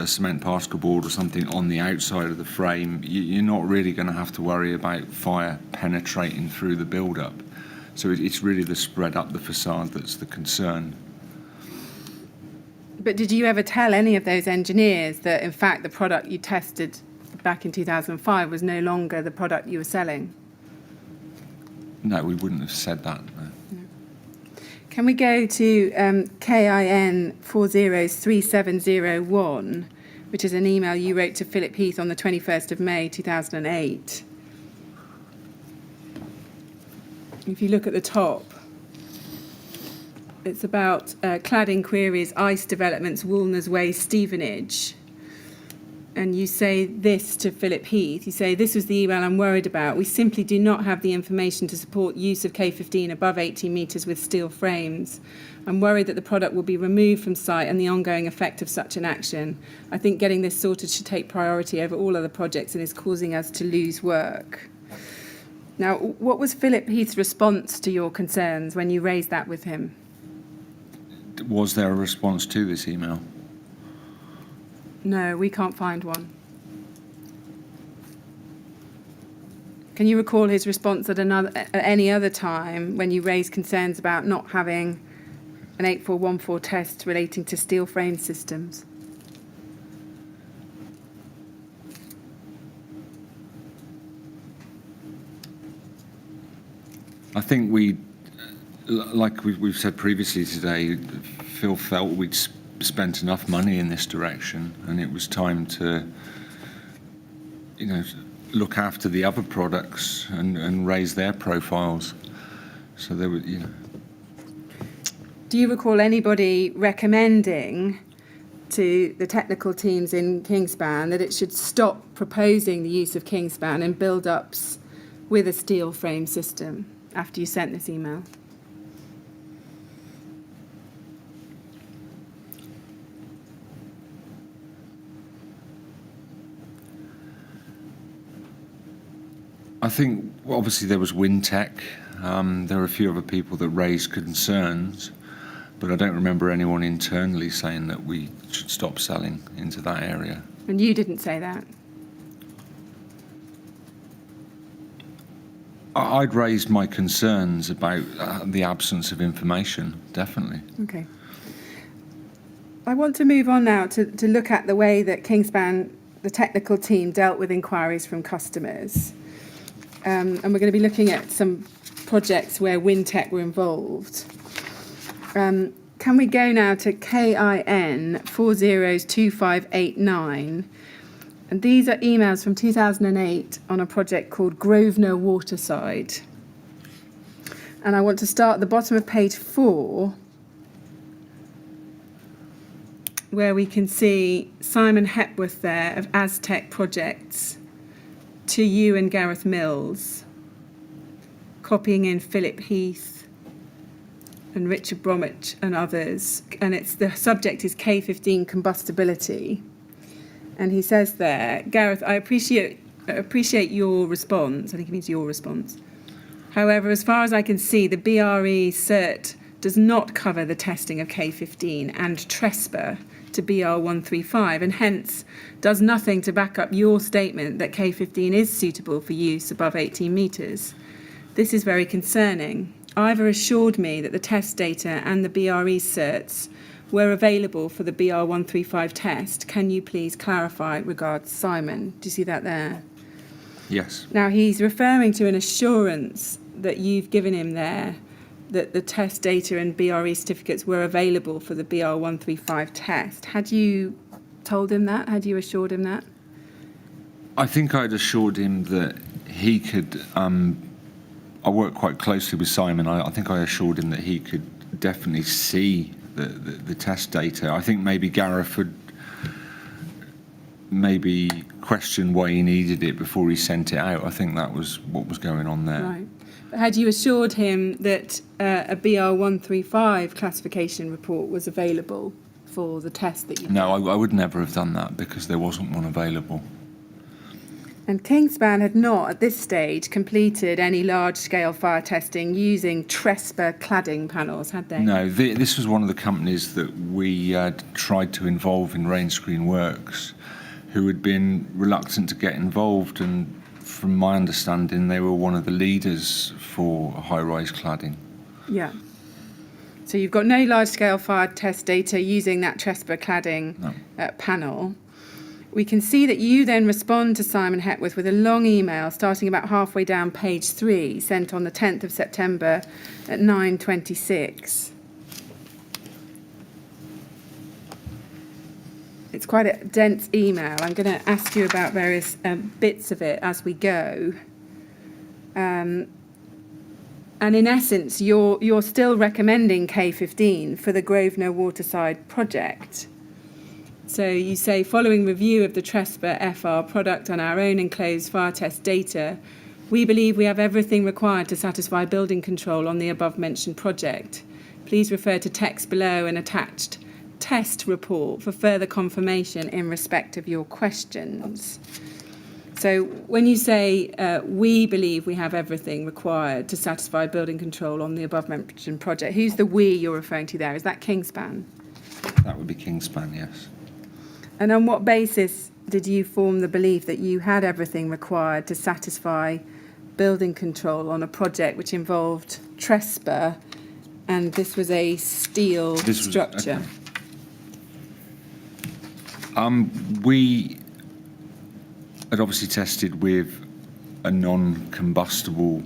cement particle board or something on the outside of the frame, you're not really going to have to worry about fire penetrating through the build-up. So it's really the spread up the facade that's the concern. But did you ever tell any of those engineers that, in fact, the product you tested back in 2005 was no longer the product you were selling? No, we wouldn't have said that. No. Can we go to KIN 403701, which is an email you wrote to Philip Heath on the 21st of May 2008? If you look at the top, it's about cladding queries, ice developments, Woolner's Way, Stevenage. And you say this to Philip Heath. You say, this was the email I'm worried about. We simply do not have the information to support use of K15 above 18 metres with steel frames. I'm worried that the product will be removed from site and the ongoing effect of such an action. I think getting this sorted should take priority over all other projects and is causing us to lose work. Now, what was Philip Heath's response to your concerns when you raised that with him? Was there a response to this email? No, we can't find one. Can you recall his response at any other time when you raised concerns about not having an 8414 test relating to steel frame systems? I think like we've said previously today, Phil felt we'd spent enough money in this direction, and it was time to, look after the other products and raise their profiles. So they were, Do you recall anybody recommending to the technical teams in Kingspan that it should stop proposing the use of Kingspan in build-ups with a steel frame system after you sent this email? I think obviously there was Wintech. There were a few other people that raised concerns, but I don't remember anyone internally saying that we should stop selling into that area. And you didn't say that? I'd raised my concerns about the absence of information, definitely. Okay. I want to move on now to look at the way that Kingspan, the technical team, dealt with inquiries from customers. And we're going to be looking at some projects where Wintech were involved. Can we go now to KIN 402589? And these are emails from 2008 on a project called Grosvenor Waterside. And I want to start at the bottom of page 4, where we can see Simon Hepworth there of Aztec Projects to you and Gareth Mills, copying in Philip Heath and Richard Bromwich and others. And the subject is K15 combustibility. And he says there, Gareth, I appreciate your response. I think he means your response. However, as far as I can see, the BRE cert does not cover the testing of K15 and TRESPA to BR135, and hence does nothing to back up your statement that K15 is suitable for use above 18 metres. This is very concerning. Ivor assured me that the test data and the BRE certs were available for the BR135 test. Can you please clarify? Regards, Simon. Do you see that there? Yes. Now, he's referring to an assurance that you've given him there that the test data and BRE certificates were available for the BR135 test. Had you told him that? Had you assured him that? I think I'd assured him that he could. I work quite closely with Simon. I think I assured him that he could definitely see the test data. I think maybe Gareth would maybe question why he needed it before he sent it out. I think that was what was going on there. Right. But had you assured him that a BR135 classification report was available for the test that you did? No, I would never have done that because there wasn't one available. And Kingspan had not, at this stage, completed any large-scale fire testing using TRESPA cladding panels, had they? No, this was one of the companies that we tried to involve in rain screen works, who had been reluctant to get involved, and from my understanding, they were one of the leaders for high-rise cladding. Yeah. So you've got no large-scale fire test data using that TRESPA cladding panel. We can see that you then respond to Simon Hepworth with a long email starting about halfway down page 3, sent on the 10th of September at 9:26. It's quite a dense email. I'm going to ask you about various bits of it as we go. And in essence, you're still recommending K15 for the Grosvenor Waterside project. So you say, following review of the TRESPA FR product on our own enclosed fire test data, we believe we have everything required to satisfy building control on the above-mentioned project. Please refer to text below and attached test report for further confirmation in respect of your questions. So when you say we believe we have everything required to satisfy building control on the above-mentioned project, who's the we you're referring to there? Is that Kingspan? That would be Kingspan, yes. And on what basis did you form the belief that you had everything required to satisfy building control on a project which involved Trespa, and this was a steel structure. We had obviously tested with a non-combustible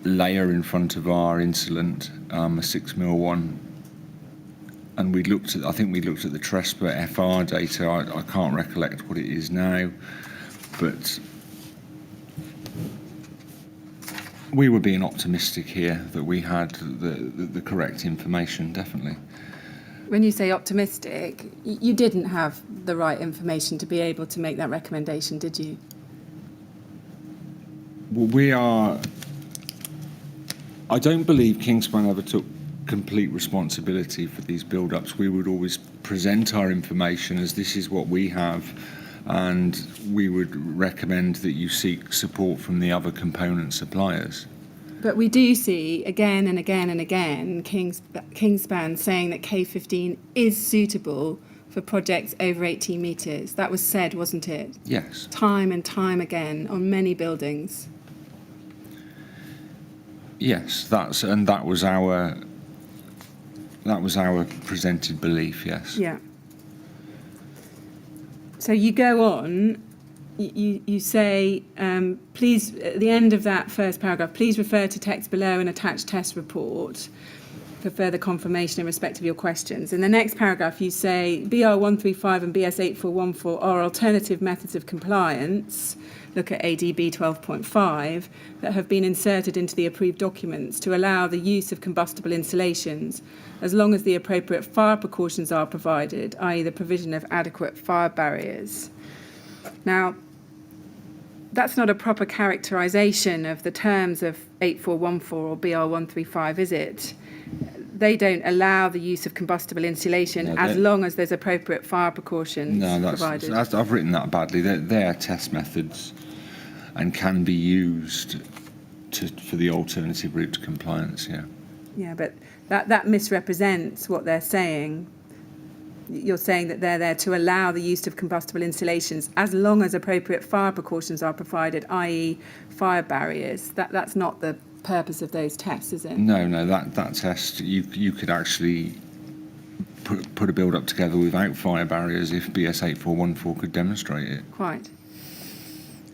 layer in front of our insulant, a 6mm one, and I think we looked at the Trespa FR data. I can't recollect what it is now, but we were being optimistic here that we had the correct information, definitely. When you say optimistic, you didn't have the right information to be able to make that recommendation, did you? Well, I don't believe Kingspan ever took complete responsibility for these build-ups. We would always present our information as this is what we have, and we would recommend that you seek support from the other component suppliers. But we do see again and again and again Kingspan saying that K15 is suitable for projects over 18 metres. That was said, wasn't it? Yes. Time and time again on many buildings. Yes, that was our presented belief. Yes. Yeah. So you go on. You say, please, at the end of that first paragraph, please refer to text below and attached test report for further confirmation in respect of your questions. In the next paragraph, you say BR135 and BS8414 are alternative methods of compliance, look at ADB 12.5, that have been inserted into the approved documents to allow the use of combustible insulations as long as the appropriate fire precautions are provided, i.e. the provision of adequate fire barriers. Now, that's not a proper characterisation of the terms of 8414 or BR135, is it? They don't allow the use of combustible insulation as long as there's appropriate fire precautions provided. I've written that badly. They're test methods and can be used for the alternative route to compliance, yeah. Yeah, but that misrepresents what they're saying. You're saying that they're there to allow the use of combustible insulations as long as appropriate fire precautions are provided, i.e. fire barriers. That's not the purpose of those tests, is it? No, that test, you could actually put a build-up together without fire barriers if BS8414 could demonstrate it. Quite.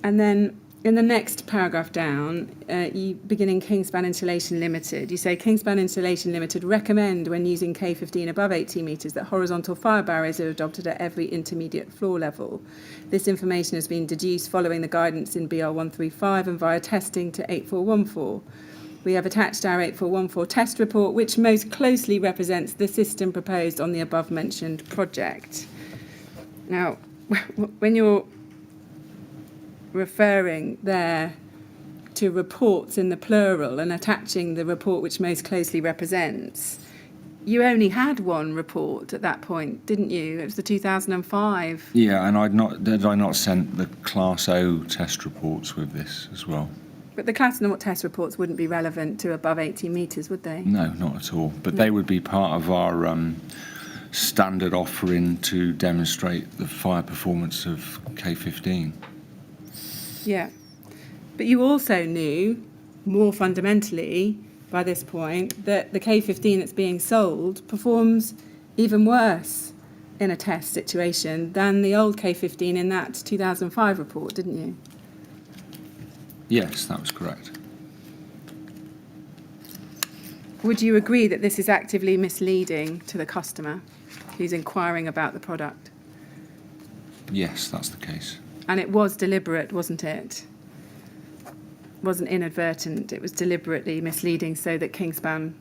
And then in the next paragraph down, you begin in Kingspan Insulation Limited. You say Kingspan Insulation Limited recommend when using K15 above 18 metres that horizontal fire barriers are adopted at every intermediate floor level. This information has been deduced following the guidance in BR135 and via testing to 8414. We have attached our 8414 test report, which most closely represents the system proposed on the above-mentioned project. Now, when you're referring there to reports in the plural and attaching the report which most closely represents, you only had one report at that point, didn't you? It was the 2005. Yeah, and did I not send the Class O test reports with this as well? But the Class O test reports wouldn't be relevant to above 18 metres, would they? No, not at all. But they would be part of our standard offering to demonstrate the fire performance of K15. Yeah. But you also knew, more fundamentally, by this point, that the K15 that's being sold performs even worse in a test situation than the old K15 in that 2005 report, didn't you? Yes, that was correct. Would you agree that this is actively misleading to the customer who's inquiring about the product? Yes, that's the case. And it was deliberate, wasn't it? It wasn't inadvertent, it was deliberately misleading so that Kingspan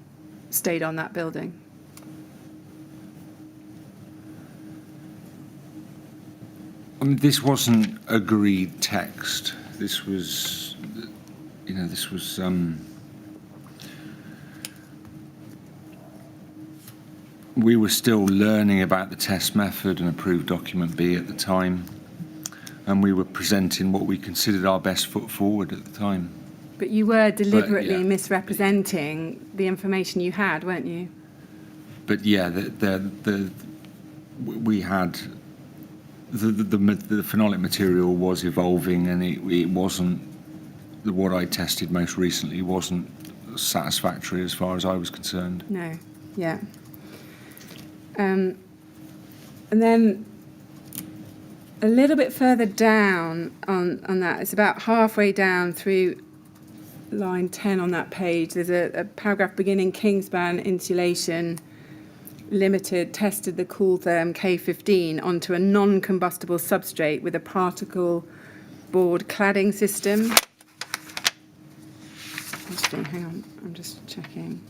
stayed on that building. I mean, this wasn't agreed text. This was, we were still learning about the test method and approved document B at the time. And we were presenting what we considered our best foot forward at the time. But you were deliberately misrepresenting the information you had, weren't you? But yeah, we had the phenolic material was evolving, and it wasn't, what I tested most recently wasn't satisfactory as far as I was concerned. No, yeah. And then a little bit further down on that, it's about halfway down through line 10 on that page, there's a paragraph beginning, Kingspan Insulation Limited tested the Cooltherm K15 onto a non-combustible substrate with a particle board cladding system. Hang on, I'm just checking.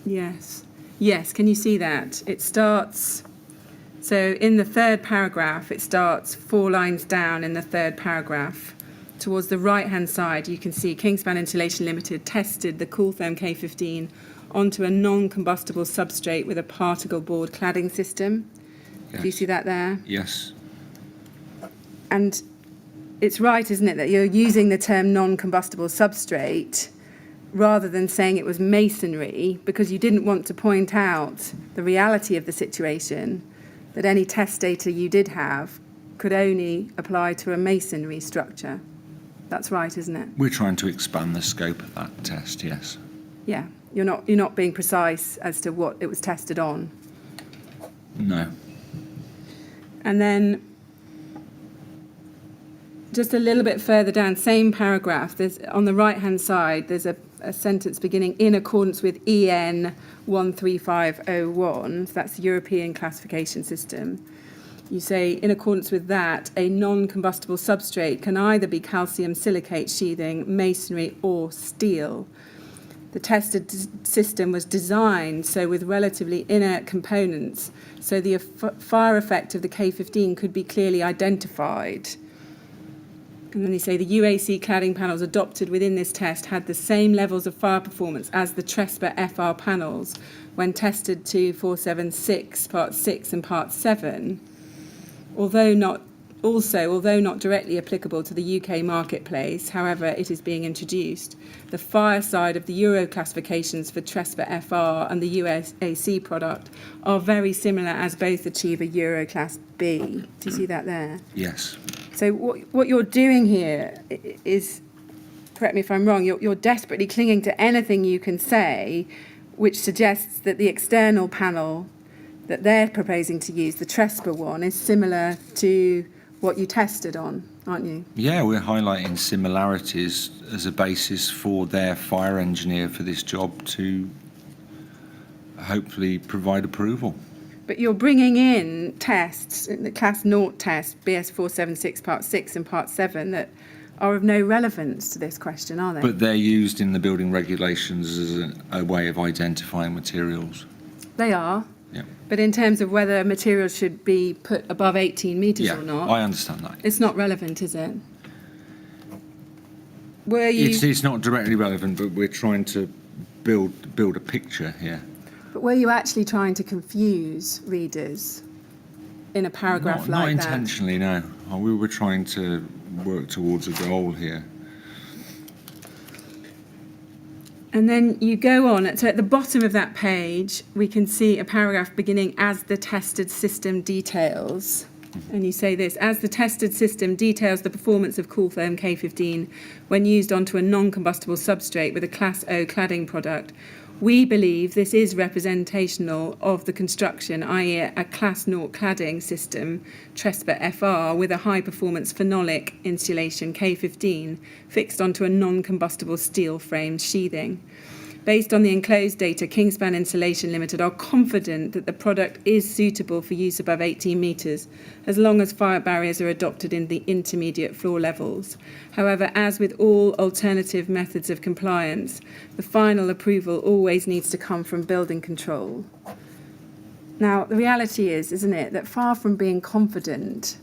Yes, can you see that? It starts, so in the third paragraph, it starts 4 lines down in the third paragraph. Towards the right-hand side, you can see Kingspan Insulation Limited tested the Cooltherm K15 onto a non-combustible substrate with a particle board cladding system. Yes. Do you see that there? Yes. And it's right, isn't it, that you're using the term non-combustible substrate rather than saying it was masonry, because you didn't want to point out the reality of the situation, that any test data you did have could only apply to a masonry structure. That's right, isn't it? We're trying to expand the scope of that test, yes. Yeah, you're not being precise as to what it was tested on. No. And then just a little bit further down, same paragraph, there's on the right-hand side, there's a sentence beginning, in accordance with EN 13501, so that's the European classification system. You say, in accordance with that, a non-combustible substrate can either be calcium silicate sheathing, masonry, or steel. The tested system was designed so with relatively inert components, so the fire effect of the K15 could be clearly identified. And then they say the UAC cladding panels adopted within this test had the same levels of fire performance as the TRESPA FR panels when tested to 476 Part 6 and Part 7. Although not directly applicable to the UK marketplace, however, it is being introduced. The fire side of the Euro classifications for TRESPA FR and the UAC product are very similar, as both achieve a Euro Class B. Do you see that there? Yes. So what you're doing here is, correct me if I'm wrong, you're desperately clinging to anything you can say which suggests that the external panel that they're proposing to use, the TRESPA one, is similar to what you tested on, aren't you? Yeah, we're highlighting similarities as a basis for their fire engineer for this job to hopefully provide approval. But you're bringing in tests, the Class 0 test, BS 476 Part 6 and Part 7, that are of no relevance to this question, are they? But they're used in the building regulations as a way of identifying materials. They are. Yeah. But in terms of whether materials should be put above 18 metres or not, I understand that. it's not relevant, is it? Were you? It's not directly relevant, but we're trying to build a picture here. But were you actually trying to confuse readers in a paragraph Not like that? Not intentionally, no. We were trying to work towards a goal here. And then you go on, so at the bottom of that page, we can see a paragraph beginning, as the tested system details. And you say this, as the tested system details the performance of Cooltherm K15 when used onto a non-combustible substrate with a Class O cladding product, we believe this is representational of the construction, i.e. a Class 0 cladding system, TRESPA FR, with a high-performance phenolic insulation K15 fixed onto a non-combustible steel-framed sheathing. Based on the enclosed data, Kingspan Insulation Limited are confident that the product is suitable for use above 18 metres, as long as fire barriers are adopted in the intermediate floor levels. However, as with all alternative methods of compliance, the final approval always needs to come from building control. Now, the reality is, isn't it, that far from being confident,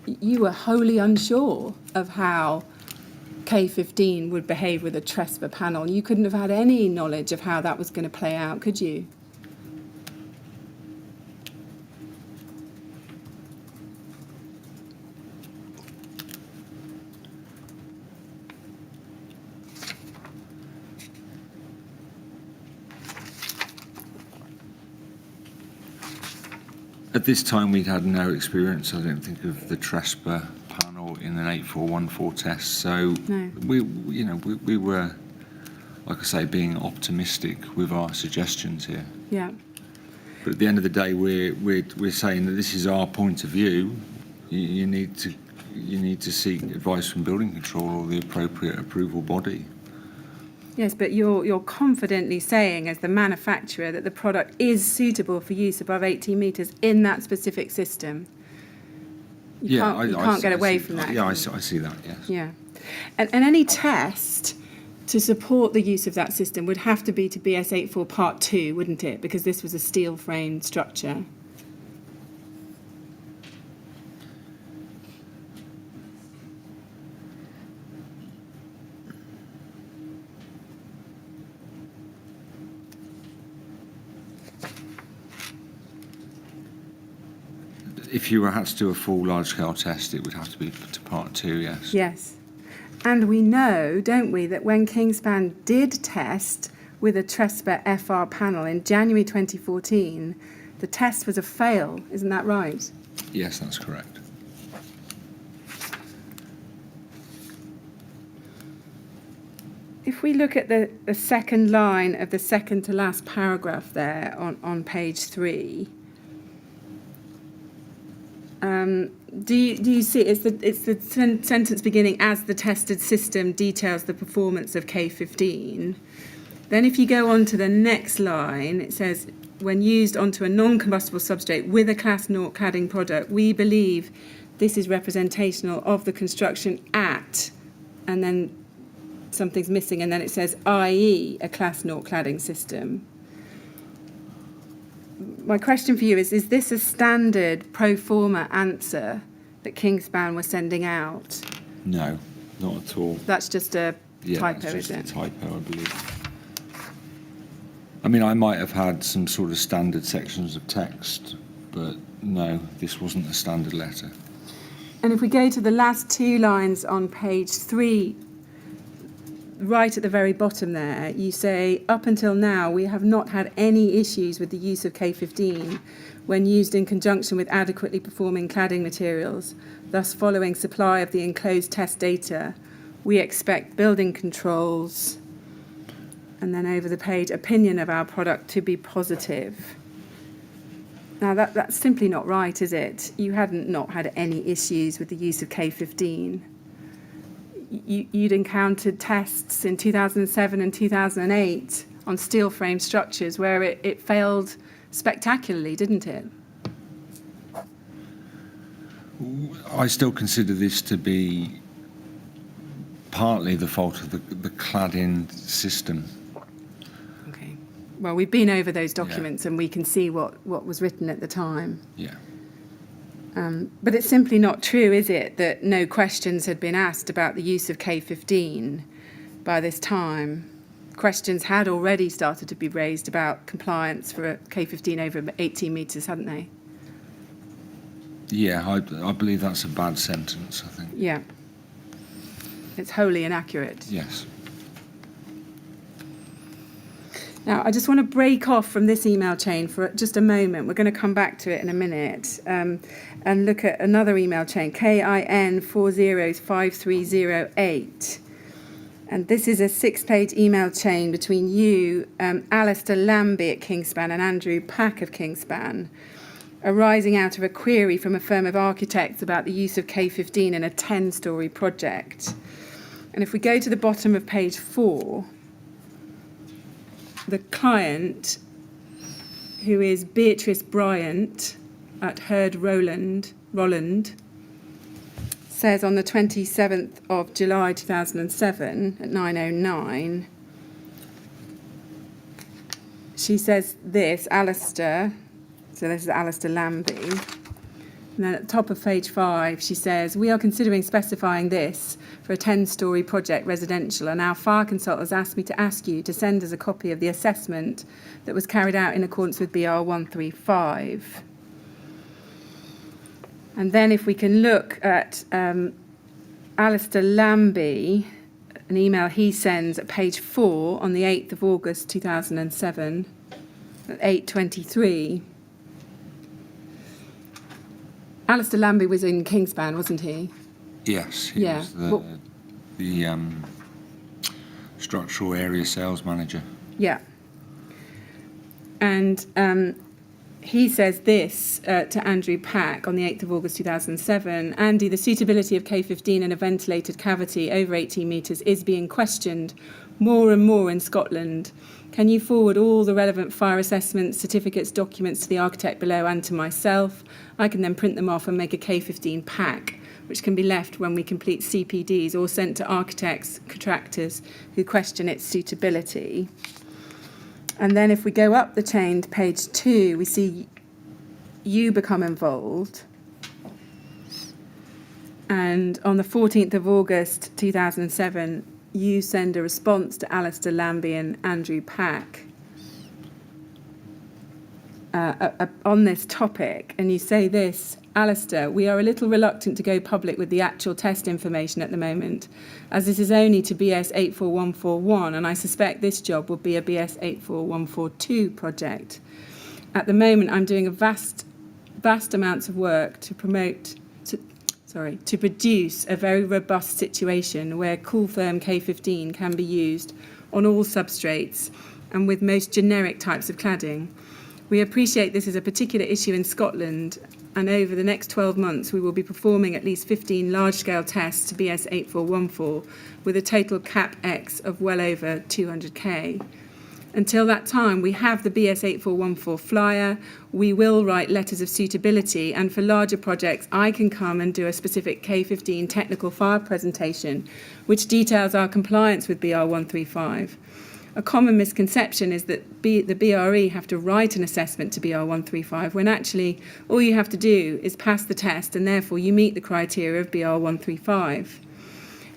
you were wholly unsure of how K15 would behave with a TRESPA panel. You couldn't have had any knowledge of how that was going to play out, could you? At this time, we'd had no experience, I don't think, of the TRESPA panel in an 8414 test. So No. we were, like I say, being optimistic with our suggestions here. Yeah. But at the end of the day, we're saying that this is our point of view. You need to seek advice from building control or the appropriate approval body. Yes, but you're confidently saying, as the manufacturer, that the product is suitable for use above 18 metres in that specific system. You can't get away from that. Yeah, I see that, yes. Yeah. And any test to support the use of that system would have to be to BS 84 Part 2, wouldn't it? Because this was a steel frame structure. If you had to do a full large-scale test, it would have to be to Part 2, yes. Yes. And we know, don't we, that when Kingspan did test with a TRESPA FR panel in January 2014, the test was a fail. Isn't that right? Yes, that's correct. If we look at the second line of the second to last paragraph there on page 3, do you see it's the sentence beginning, as the tested system details the performance of K15. Then if you go on to the next line, it says, when used onto a non-combustible substrate with a Class 0 cladding product, we believe this is representational of the construction at, and then something's missing, and then it says, i.e. a Class 0 cladding system. My question for you is this a standard pro forma answer that Kingspan was sending out? No, not at all. That's just a typo, that's just is it? a typo, I believe. I mean, I might have had some sort of standard sections of text, but no, this wasn't a standard letter. And if we go to the last 2 lines on page 3, right at the very bottom there, you say, up until now, we have not had any issues with the use of K15 when used in conjunction with adequately performing cladding materials. Thus, following supply of the enclosed test data, we expect building controls, and then over the page, opinion of our product to be positive. Now, that's simply not right, is it? You hadn't not had any issues with the use of K15. You'd encountered tests in 2007 and 2008 on steel frame structures where it failed spectacularly, didn't it? I still consider this to be partly the fault of the cladding system. Okay. Well, we've been over those documents and we can see what was written at the time. Yeah. But it's simply not true, is it, that no questions had been asked about the use of K15 by this time? Questions had already started to be raised about compliance for a K15 over 18 metres, hadn't they? Yeah, I believe that's a bad sentence, I think. Yeah. It's wholly inaccurate. Yes. Now, I just want to break off from this email chain for just a moment. We're going to come back to it in a minute and look at another email chain, KIN 405308. And this is a 6-page email chain between you, Alistair Lambie at Kingspan, and Andrew Pack of Kingspan, arising out of a query from a firm of architects about the use of K15 in a 10-storey project. And if we go to the bottom of page 4, the client, who is Beatrice Bryant at Hurd Roland, says on the 27th of July 2007 at 9:09, she says this, Alistair, so this is Alistair Lambie, and then at the top of page 5 she says, we are considering specifying this for a 10-storey project residential, and our fire consultant has asked me to ask you to send us a copy of the assessment that was carried out in accordance with BR 135. And then if we can look at Alistair Lambie, an email he sends at page 4 on the 8th of August 2007 at 8:23. Alistair Lambie was in Kingspan, wasn't he? Yes, he Yeah. was Well- the structural area sales manager. Yeah. And he says this to Andrew Pack on the 8th of August 2007. Andy, the suitability of K15 in a ventilated cavity over 18 metres is being questioned more and more in Scotland. Can you forward all the relevant fire assessments, certificates, documents to the architect below and to myself? I can then print them off and make a K15 pack, which can be left when we complete CPDs or sent to architects, contractors who question its suitability. And then if we go up the chain to page 2, we see you become involved. And on the 14th of August 2007, you send a response to Alistair Lambie and Andrew Pack on this topic. And you say this: Alistair, we are a little reluctant to go public with the actual test information at the moment, as this is only to BS 84141, and I suspect this job will be a BS 84142 project. At the moment, I'm doing a vast amounts of work to produce a very robust situation where cool therm K15 can be used on all substrates and with most generic types of cladding. We appreciate this is a particular issue in Scotland, and over the next 12 months we will be performing at least 15 large-scale tests to BS 8414 with a total CapEx of well over 200k. Until that time, we have the BS 8414 flyer. We will write letters of suitability, and for larger projects, I can come and do a specific K15 technical fire presentation, which details our compliance with BR 135. A common misconception is that the BRE have to write an assessment to BR 135, when actually all you have to do is pass the test, and therefore you meet the criteria of BR 135.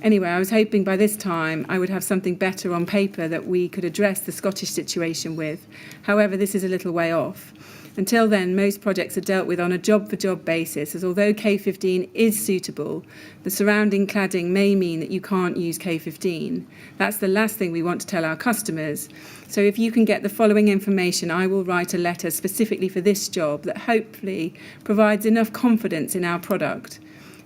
Anyway, I was hoping by this time I would have something better on paper that we could address the Scottish situation with. However, this is a little way off. Until then, most projects are dealt with on a job-for-job basis, as although K15 is suitable, the surrounding cladding may mean that you can't use K15. That's the last thing we want to tell our customers. So if you can get the following information, I will write a letter specifically for this job that hopefully provides enough confidence in our product.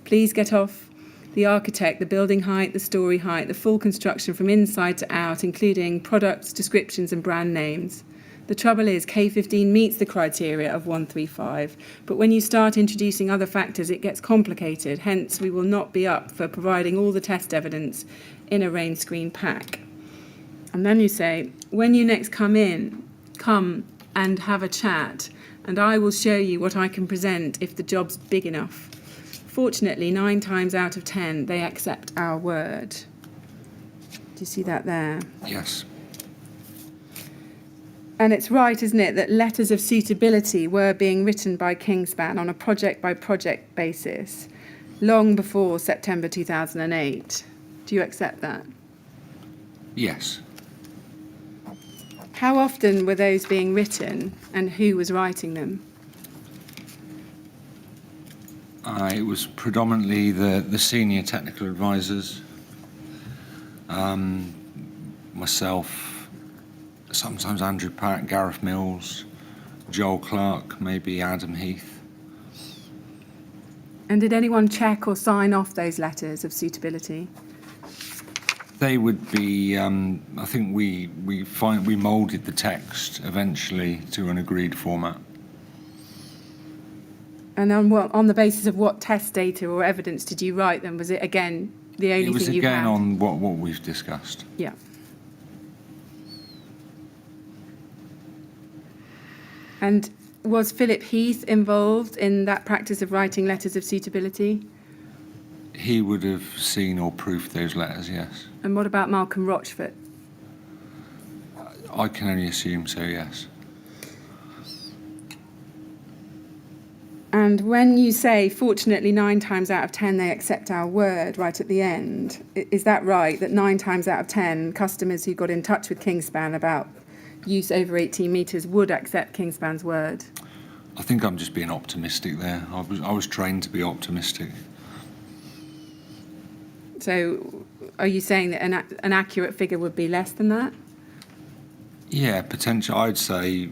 Please get off the architect, the building height, the story height, the full construction from inside to out, including products, descriptions and brand names. The trouble is K15 meets the criteria of 135, but when you start introducing other factors, it gets complicated. Hence, we will not be up for providing all the test evidence in a rain screen pack. And then you say, when you next come and have a chat, and I will show you what I can present if the job's big enough. Fortunately, 9 times out of 10, they accept our word. Do you see that there? Yes. And it's right, isn't it, that letters of suitability were being written by Kingspan on a project-by-project basis long before September 2008. Do you accept that? Yes. How often were those being written, and who was writing them? It was predominantly the senior technical advisors, myself, sometimes Andrew Pack, Gareth Mills, Joel Clark, maybe Adam Heath. And did anyone check or sign off those letters of suitability? They would be. I think we moulded the text eventually to an agreed format. And on the basis of what test data or evidence did you write them? Was it, again, the only It was thing you had? again on what we've discussed. Yeah. And was Philip Heath involved in that practice of writing letters of suitability? He would have seen or proofed those letters, yes. And what about Malcolm Rochford? I can only assume so, yes. And when you say, fortunately, 9 times out of 10, they accept our word right at the end, is that right, that 9 times out of 10 customers who got in touch with Kingspan about use over 18 metres would accept Kingspan's word? I think I'm just being optimistic there. I was trained to be optimistic. So are you saying that an accurate figure would be less than that? Yeah, potential. I'd say,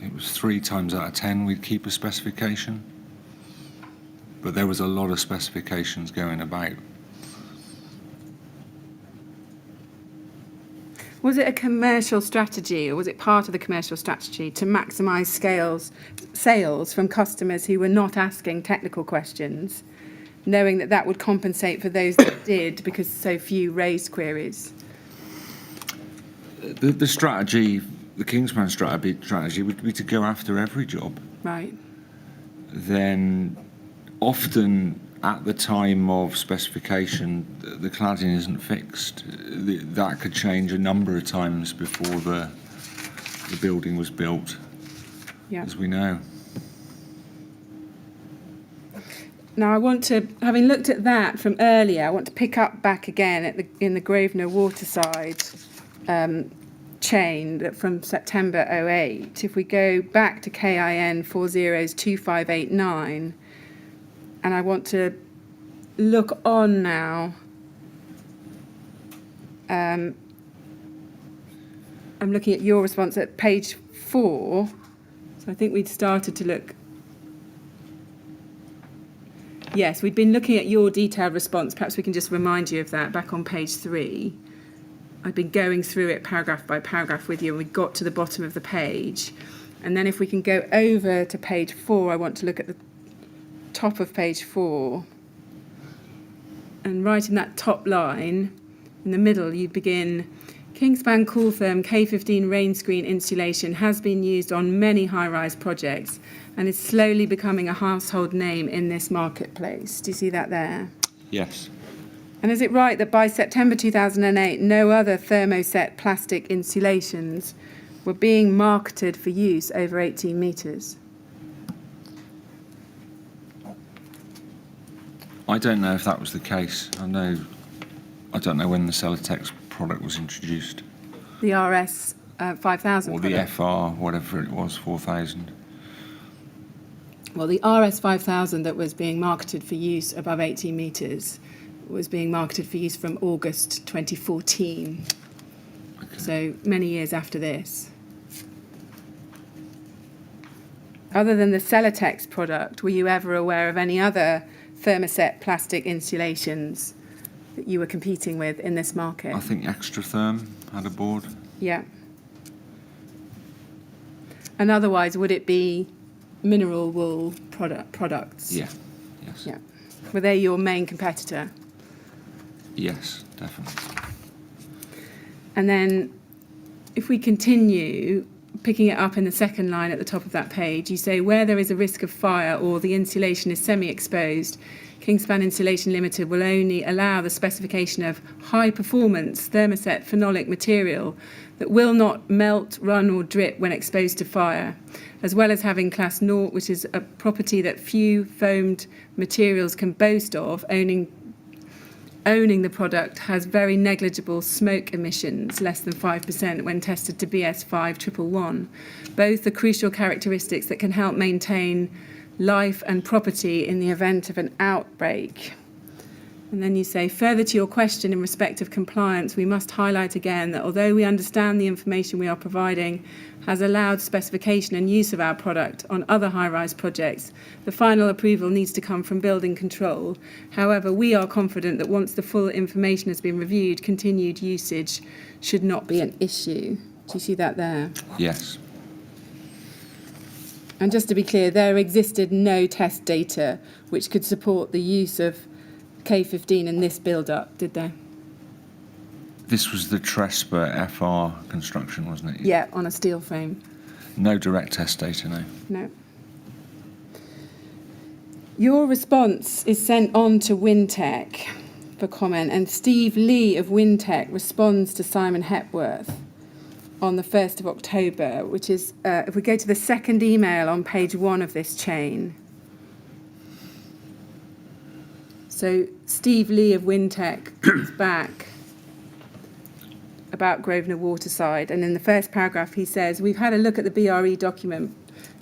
it was 3 times out of 10 we'd keep a specification. but there was a lot of specifications going about. Was it a commercial strategy, or was it part of the commercial strategy to maximise sales from customers who were not asking technical questions, knowing that that would compensate for those that did because so few raised queries? The strategy, the Kingspan strategy would be to go after every job. Right. Then often at the time of specification, the cladding isn't fixed. That could change a number of times before the building was built, Yeah. as we know. Now, I want to, having looked at that from earlier, I want to pick up back again in the Grosvenor Waterside chain that from September 08. If we go back to KIN 402589, and I want to look on now. I'm looking at your response at page 4. So I think we'd started to look. Yes, we'd been looking at your detailed response. Perhaps we can just remind you of that back on page 3. I've been going through it paragraph by paragraph with you, and we got to the bottom of the page. And then if we can go over to page 4, I want to look at the top of page 4. And right in that top line, in the middle, you begin, Kingspan Cooltherm K15 rain screen insulation has been used on many high-rise projects and is slowly becoming a household name in this marketplace. Do you see that there? Yes. And is it right that by September 2008, no other thermoset plastic insulations were being marketed for use over 18 metres? I don't know if that was the case. I don't know when the Celotex product was introduced. The RS 5000 or product. the FR, whatever it was, 4000. Well, the RS 5000 that was being marketed for use above 18 metres was being marketed for use from August 2014. Okay. So many years after this. Other than the Celotex product, were you ever aware of any other thermoset plastic insulations that you were competing with in this market? I think Extratherm had a board. Yeah. And otherwise, would it be mineral wool products? Yeah. Yes. Yeah. Were they your main competitor? Yes, definitely. And then if we continue, picking it up in the second line at the top of that page, you say, where there is a risk of fire or the insulation is semi-exposed, Kingspan Insulation Limited will only allow the specification of high-performance thermoset phenolic material that will not melt, run or drip when exposed to fire, as well as having Class 0, which is a property that few foamed materials can boast of. Owning the product has very negligible smoke emissions, less than 5% when tested to BS 5111. Both are crucial characteristics that can help maintain life and property in the event of an outbreak. And then you say, further to your question in respect of compliance, we must highlight again that although we understand the information we are providing has allowed specification and use of our product on other high-rise projects, the final approval needs to come from building control. However, we are confident that once the full information has been reviewed, continued usage should not be an issue. Do you see that there? Yes. And just to be clear, there existed no test data which could support the use of K15 in this build-up, did there? This was the Trespa FR construction, wasn't it? Yeah, on a steel frame. No direct test data, no. No. Your response is sent on to Wintec for comment, and Steve Lee of Wintec responds to Simon Hepworth on the 1st of October, which is, if we go to the second email on page 1 of this chain. So Steve Lee of Wintec comes back about Grosvenor Waterside, and in the first paragraph he says, we've had a look at the BRE document,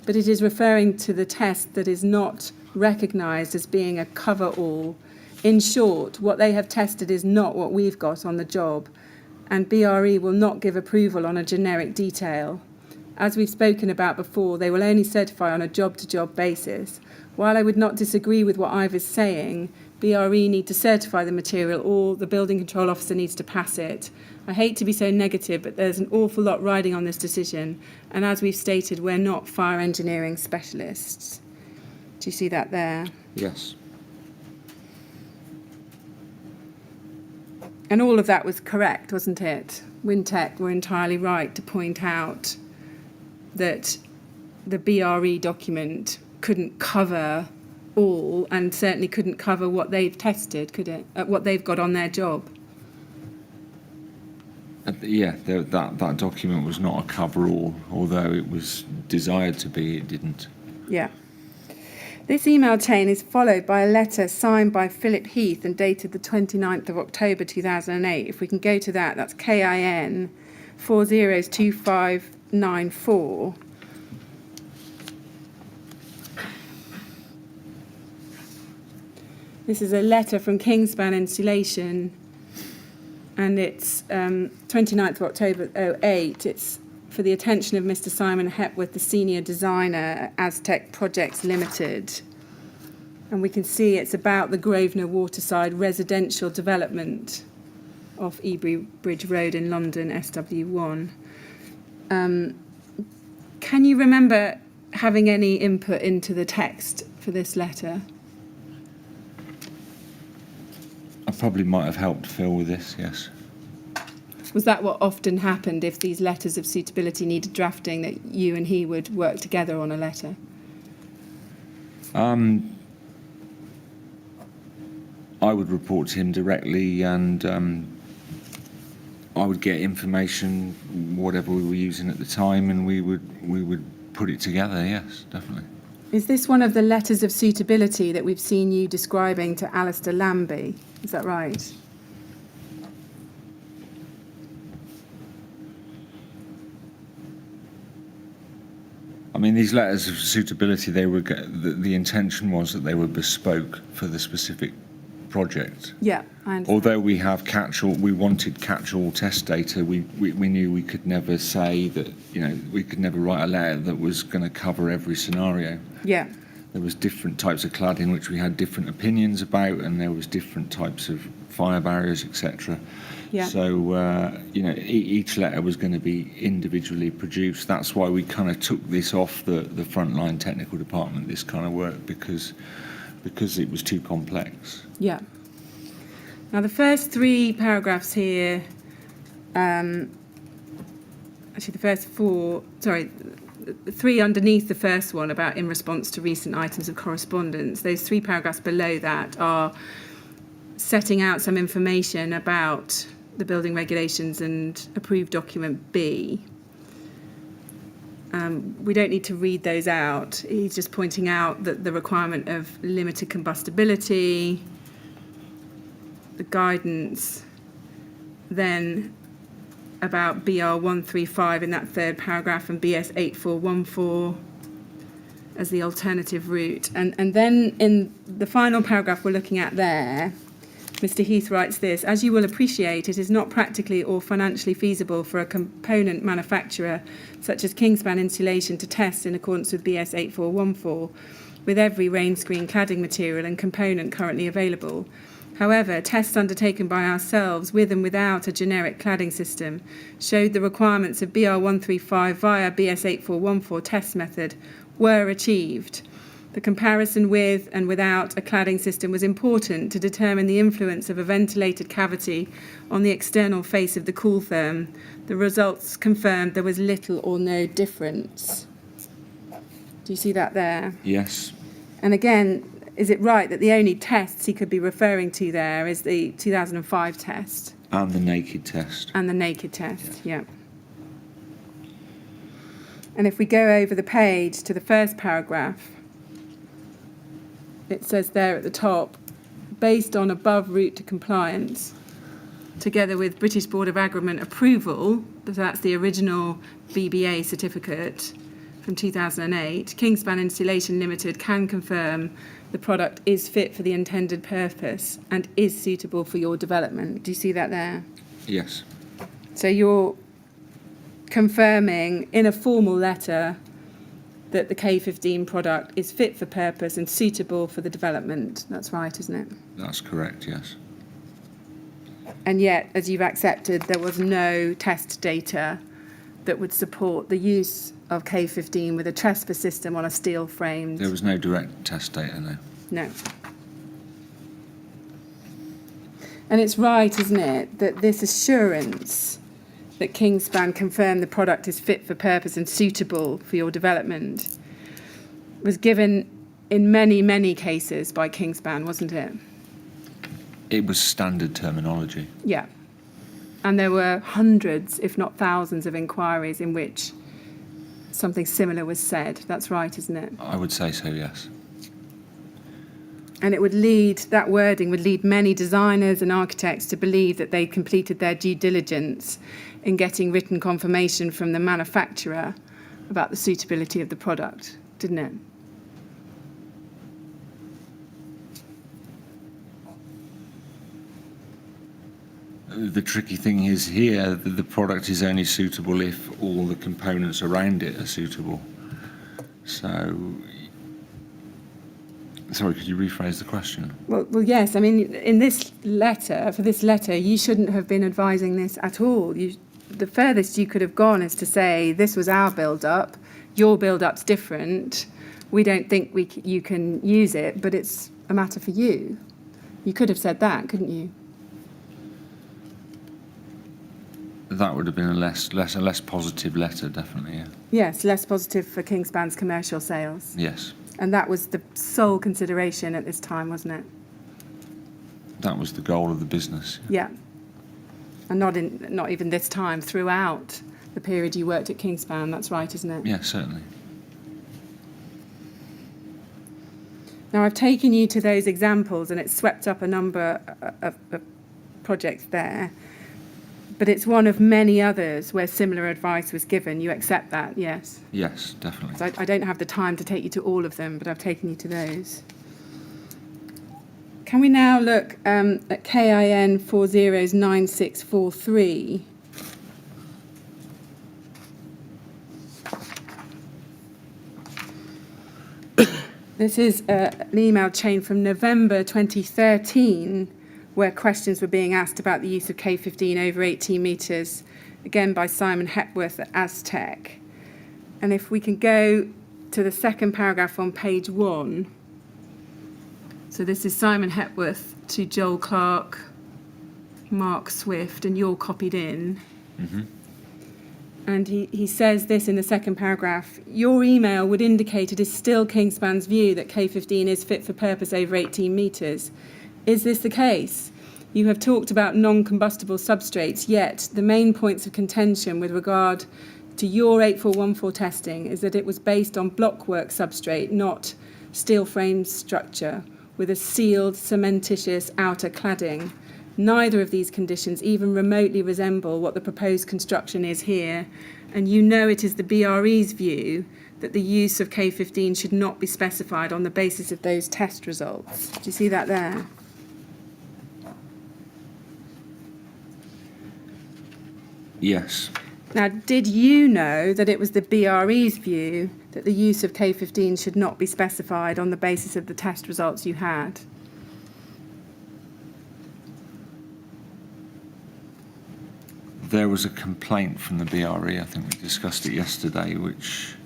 but it is referring to the test that is not recognised as being a cover-all. In short, what they have tested is not what we've got on the job, and BRE will not give approval on a generic detail. As we've spoken about before, they will only certify on a job-to-job basis. While I would not disagree with what Ivor's saying, BRE need to certify the material or the building control officer needs to pass it. I hate to be so negative, but there's an awful lot riding on this decision. And as we've stated, we're not fire engineering specialists. Do you see that there? Yes. And all of that was correct, wasn't it? Wintec were entirely right to point out that the BRE document couldn't cover all, and certainly couldn't cover what they've tested, could it? What they've got on their job. That document was not a cover-all, although it was desired to be, it didn't. Yeah. This email chain is followed by a letter signed by Philip Heath and dated the 29th of October 2008. If we can go to that, that's KIN 402594. This is a letter from Kingspan Insulation, and it's 29th of October 2008. It's for the attention of Mr. Simon Hepworth, the senior designer at Aztec Projects Limited. And we can see it's about the Grosvenor Waterside residential development off Ebury Bridge Road in London, SW1. Can you remember having any input into the text for this letter? I probably might have helped Phil with this, yes. Was that what often happened if these letters of suitability needed drafting, that you and he would work together on a letter? I would report to him directly, and I would get information, whatever we were using at the time, and we would put it together. Yes, definitely. Is this one of the letters of suitability that we've seen you describing to Alistair Lambie? Is that right? I mean, these letters of suitability, they were the intention was that they were bespoke for the specific project. Yeah, I understand. Although we have we wanted catch-all test data, we knew we could never say that, we could never write a letter that was going to cover every scenario. Yeah. There was different types of cladding which we had different opinions about, and there was different types of fire barriers, etc. Yeah. So, each letter was going to be individually produced. That's why we kind of took this off the frontline technical department, this kind of work, because it was too complex. Yeah. Now, the first three paragraphs here, actually the first four, sorry, the three underneath the first one about in response to recent items of correspondence, those three paragraphs below that are setting out some information about the building regulations and approved document B. We don't need to read those out. He's just pointing out that the requirement of limited combustibility, the guidance, then about BR 135 in that third paragraph and BS 8414 as the alternative route. And then in the final paragraph we're looking at there, Mr. Heath writes this: as you will appreciate, it is not practically or financially feasible for a component manufacturer such as Kingspan Insulation to test in accordance with BS 8414 with every rain screen cladding material and component currently available. However, tests undertaken by ourselves with and without a generic cladding system showed the requirements of BR 135 via BS 8414 test method were achieved. The comparison with and without a cladding system was important to determine the influence of a ventilated cavity on the external face of the cool therm. The results confirmed there was little or no difference. Do you see that there? Yes. And again, is it right that the only tests he could be referring to there is the 2005 test? And the naked test. And the naked test, yeah. And if we go over the page to the first paragraph, it says there at the top, based on above route to compliance, together with British Board of Agreement approval, so that's the original BBA certificate from 2008, Kingspan Insulation Limited can confirm the product is fit for the intended purpose and is suitable for your development. Do you see that there? Yes. So you're confirming in a formal letter that the K15 product is fit for purpose and suitable for the development. That's right, isn't it? That's correct, yes. And yet, as you've accepted, there was no test data that would support the use of K15 with a Tresper system on a steel framed. There was no direct test data, no. No. And it's right, isn't it, that this assurance that Kingspan confirmed the product is fit for purpose and suitable for your development was given in many, many cases by Kingspan, wasn't it? It was standard terminology. Yeah. And there were hundreds, if not thousands, of inquiries in which something similar was said. That's right, isn't it? I would say so, yes. And it would lead, that wording would lead many designers and architects to believe that they completed their due diligence in getting written confirmation from the manufacturer about the suitability of the product, didn't it? The tricky thing is here that the product is only suitable if all the components around it are suitable. So, sorry, could you rephrase the question? Well, yes. I mean, in this letter, for this letter, you shouldn't have been advising this at all. The furthest you could have gone is to say, this was our build-up, your build-up's different, we don't think you can use it, but it's a matter for you. You could have said that, couldn't you? That would have been a less positive letter, definitely, yeah. Yes, less positive for Kingspan's commercial sales. Yes. And that was the sole consideration at this time, wasn't it? That was the goal of the business. Yeah. And not even this time, throughout the period you worked at Kingspan. That's right, isn't it? Yeah, certainly. Now, I've taken you to those examples, and it's swept up a number of projects there. But it's one of many others where similar advice was given. You accept that, yes? Yes, definitely. So I don't have the time to take you to all of them, but I've taken you to those. Can we now look at KIN 409643? This is an email chain from November 2013 where questions were being asked about the use of K15 over 18 metres, again by Simon Hepworth at Aztec. And if we can go to the second paragraph on page 1. So this is Simon Hepworth to Joel Clark, Mark Swift, and you're copied in. Mm-hmm. And he says this in the second paragraph: your email would indicate it is still Kingspan's view that K15 is fit for purpose over 18 metres. Is this the case? You have talked about non-combustible substrates, yet the main points of contention with regard to your 8414 testing is that it was based on blockwork substrate, not steel frame structure, with a sealed cementitious outer cladding. Neither of these conditions even remotely resemble what the proposed construction is here, and you know it is the BRE's view that the use of K15 should not be specified on the basis of those test results. Do you see that there? Yes. Now, did you know that it was the BRE's view that the use of K15 should not be specified on the basis of the test results you had? There was a complaint from the BRE, I think we discussed it yesterday, which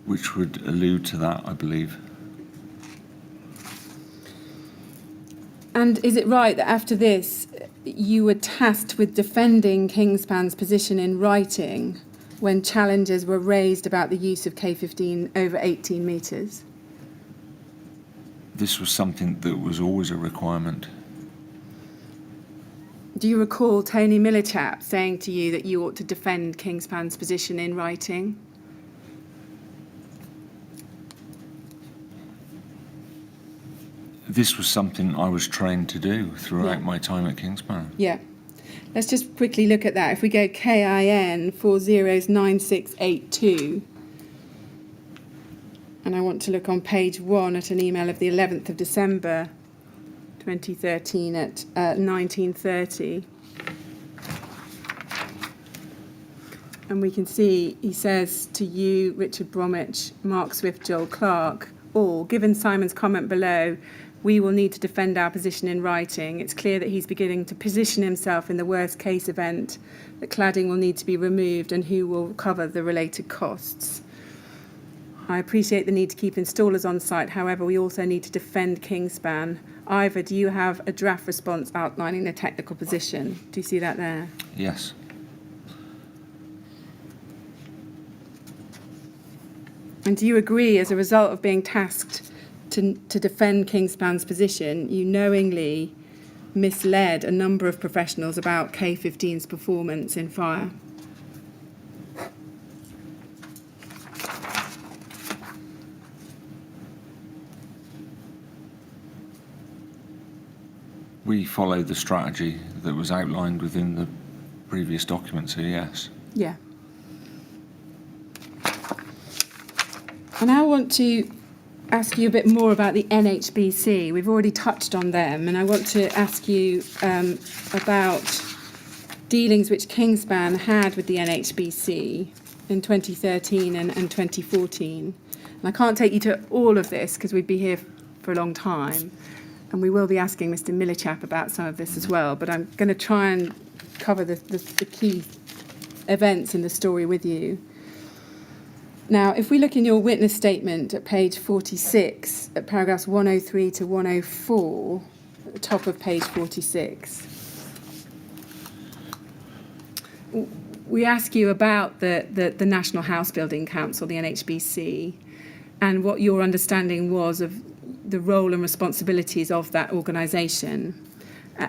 would allude to that, I believe. And is it right that after this, you were tasked with defending Kingspan's position in writing when challenges were raised about the use of K15 over 18 metres? This was something that was always a requirement. Do you recall Tony Millichap saying to you that you ought to defend Kingspan's position in writing? This was something I was trained to do throughout Yeah. my time at Kingspan. Yeah. Let's just quickly look at that. If we go KIN 409682, and I want to look on page 1 at an email of the 11th of December 2013 at 19:30. And we can see, he says to you, Richard Bromwich, Mark Swift, Joel Clark, all, given Simon's comment below, we will need to defend our position in writing. It's clear that he's beginning to position himself in the worst case event, that cladding will need to be removed and who will cover the related costs. I appreciate the need to keep installers on site. However, we also need to defend Kingspan. Ivor, do you have a draft response outlining the technical position? Do you see that there? Yes. And do you agree, as a result of being tasked to defend Kingspan's position, you knowingly misled a number of professionals about K15's performance in fire? We follow the strategy that was outlined within the previous document, so yes. Yeah. I now want to ask you a bit more about the NHBC. We've already touched on them, and I want to ask you about dealings which Kingspan had with the NHBC in 2013 and 2014. And I can't take you to all of this because we'd be here for a long time, and we will be asking Mr. Millichap about some of this as well, but I'm going to try and cover the key events in the story with you. Now, if we look in your witness statement at page 46, at paragraphs 103 to 104, at the top of page 46, we ask you about the National House Building Council, the NHBC, and what your understanding was of the role and responsibilities of that organisation.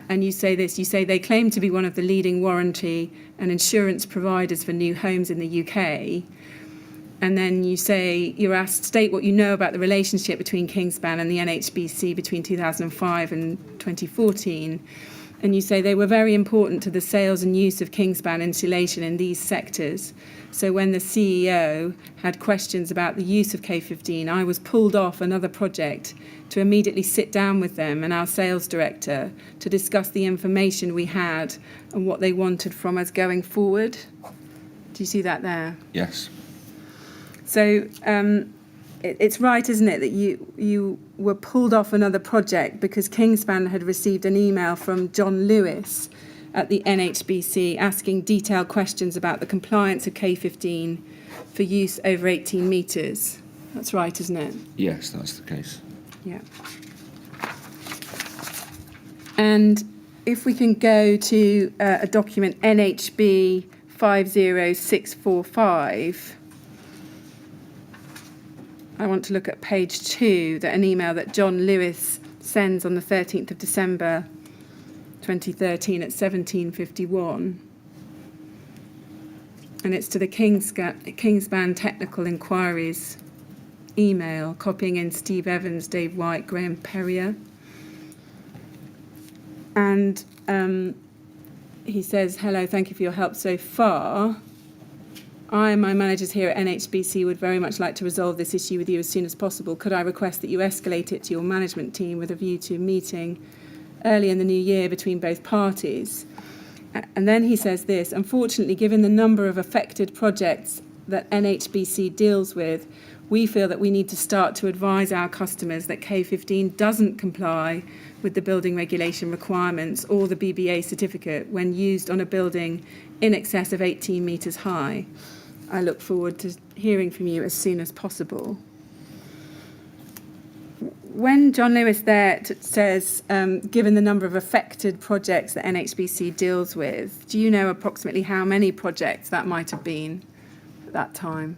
And you say this, you say they claim to be one of the leading warranty and insurance providers for new homes in the UK. And then you say, you're asked, state what you know about the relationship between Kingspan and the NHBC between 2005 and 2014. And you say they were very important to the sales and use of Kingspan insulation in these sectors. So when the CEO had questions about the use of K15, I was pulled off another project to immediately sit down with them and our sales director to discuss the information we had and what they wanted from us going forward. Do you see that there? Yes. So it's right, isn't it, that you were pulled off another project because Kingspan had received an email from John Lewis at the NHBC asking detailed questions about the compliance of K15 for use over 18 metres. That's right, isn't it? Yes, that's the case. Yeah. And if we can go to a document NHB 50645, I want to look at page 2, an email that John Lewis sends on the 13th of December 2013 at 17:51. And it's to the Kingspan Technical Inquiries email, copying in Steve Evans, Dave White, Graham Perrier. And he says, hello, thank you for your help so far. I and my managers here at NHBC would very much like to resolve this issue with you as soon as possible. Could I request that you escalate it to your management team with a view to a meeting early in the new year between both parties? And then he says this, unfortunately, given the number of affected projects that NHBC deals with, we feel that we need to start to advise our customers that K15 doesn't comply with the building regulation requirements or the BBA certificate when used on a building in excess of 18 metres high. I look forward to hearing from you as soon as possible. When John Lewis there says, given the number of affected projects that NHBC deals with, do you know approximately how many projects that might have been at that time?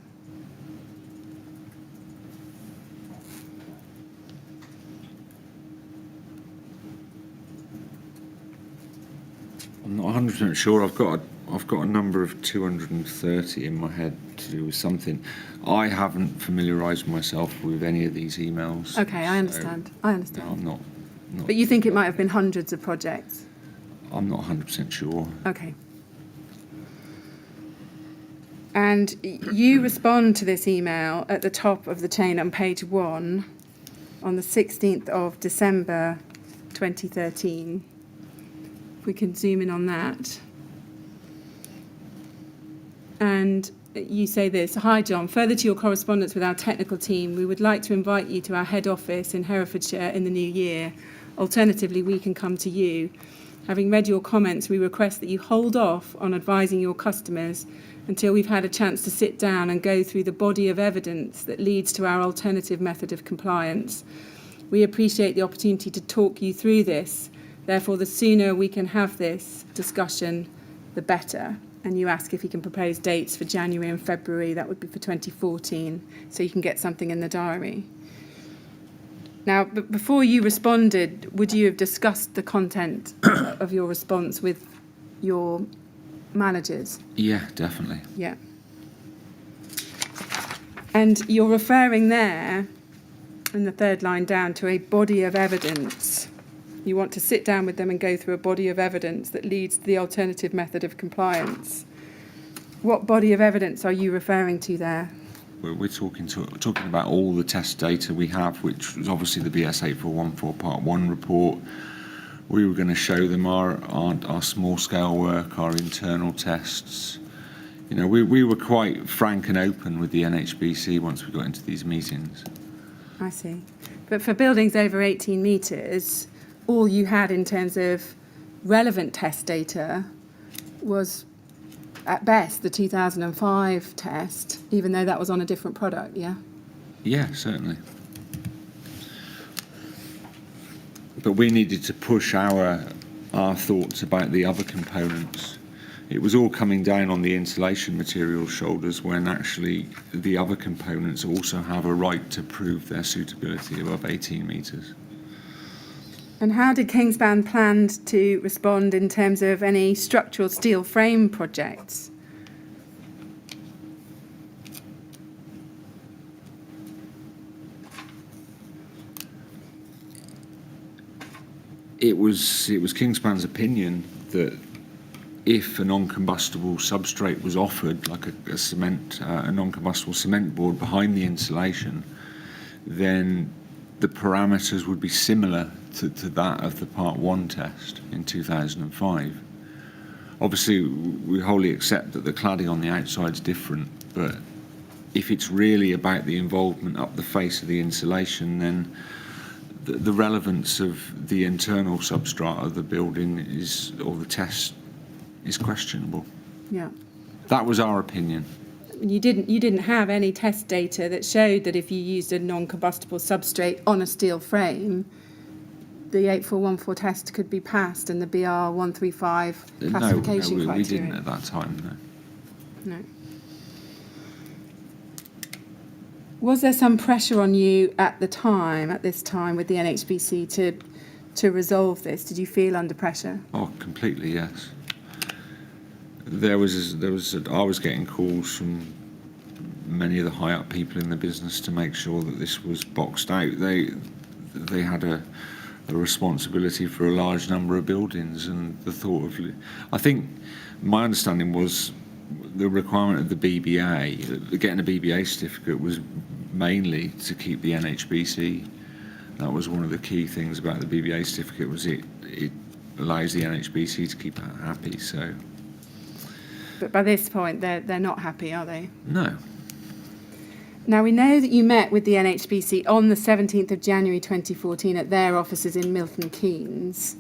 I'm not 100% sure. I've got a number of 230 in my head to do with something. I haven't familiarised myself with any of these emails. Okay, I understand. I understand. No, I'm not. But you think it might have been hundreds of projects? I'm not 100% sure. Okay. And you respond to this email at the top of the chain on page 1 on the 16th of December 2013. If we can zoom in on that. And you say this: "Hi John, further to your correspondence with our technical team, we would like to invite you to our head office in Herefordshire in the new year. Alternatively, we can come to you. Having read your comments, we request that you hold off on advising your customers until we've had a chance to sit down and go through the body of evidence that leads to our alternative method of compliance. We appreciate the opportunity to talk you through this. Therefore, the sooner we can have this discussion, the better." And you ask if you can propose dates for January and February. That would be for 2014, so you can get something in the diary. Now, before you responded, would you have discussed the content of your response with your managers? Yeah, definitely. Yeah. And you're referring there, in the third line down, to a body of evidence. You want to sit down with them and go through a body of evidence that leads to the alternative method of compliance. What body of evidence are you referring to there? We're talking about all the test data we have, which was obviously the BS 8414 Part 1 report. We were going to show them our small-scale work, our internal tests. You know, we were quite frank and open with the NHBC once we got into these meetings. I see. But for buildings over 18 metres, all you had in terms of relevant test data was, at best, the 2005 test, even though that was on a different product, yeah? Yeah, certainly. But we needed to push our thoughts about the other components. It was all coming down on the insulation material shoulders, when actually the other components also have a right to prove their suitability above 18 metres. And how did Kingspan plan to respond in terms of any structural steel frame projects? It was Kingspan's opinion that if a non-combustible substrate was offered, like a non-combustible cement board behind the insulation, then the parameters would be similar to that of the Part 1 test in 2005. Obviously, we wholly accept that the cladding on the outside is different, but if it's really about the involvement up the face of the insulation, then the relevance of the internal substrata of the building or the test is questionable. Yeah. That was our opinion. You didn't have any test data that showed that if you used a non-combustible substrate on a steel frame, the 8414 test could be passed and the BR 135 classification criteria. We didn't at that time, no. No. Was there some pressure on you at this time with the NHBC to resolve this? Did you feel under pressure? Oh, completely, yes. I was getting calls from many of the high up people in the business to make sure that this was boxed out. They had a responsibility for a large number of buildings, and the thought of, I think my understanding was the requirement of the BBA, getting a BBA certificate, was mainly to keep the NHBC. That was one of the key things about the BBA certificate, was it allows the NHBC to keep happy. So. But by this point, they're not happy, are they? No. Now, we know that you met with the NHBC on the 17th of January 2014 at their offices in Milton Keynes.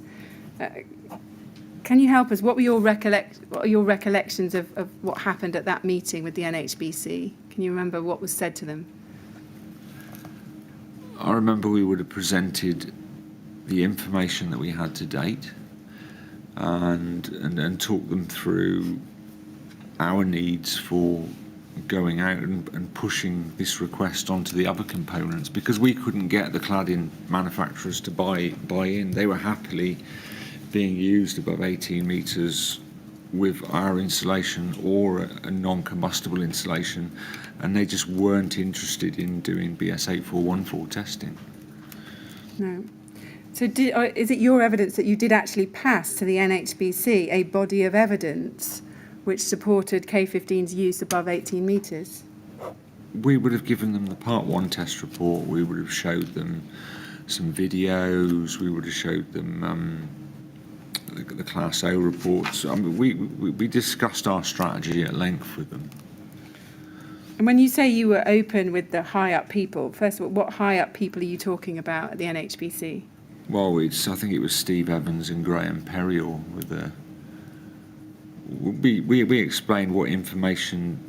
Can you help us? What were your recollections of what happened at that meeting with the NHBC? Can you remember what was said to them? I remember we would have presented the information that we had to date and talked them through our needs for going out and pushing this request onto the other components, because we couldn't get the cladding manufacturers to buy in. They were happily being used above 18 metres with our insulation or a non-combustible insulation, and they just weren't interested in doing BS 8414 testing. No. So is it your evidence that you did actually pass to the NHBC a body of evidence which supported K15's use above 18 metres? We would have given them the Part 1 test report. We would have showed them some videos. We would have showed them the Class O reports. I mean, we discussed our strategy at length with them. And when you say you were open with the high-up people, first of all, what high-up people are you talking about at the NHBC? Well, I think it was Steve Evans and Graham Perrior with the. We explained what information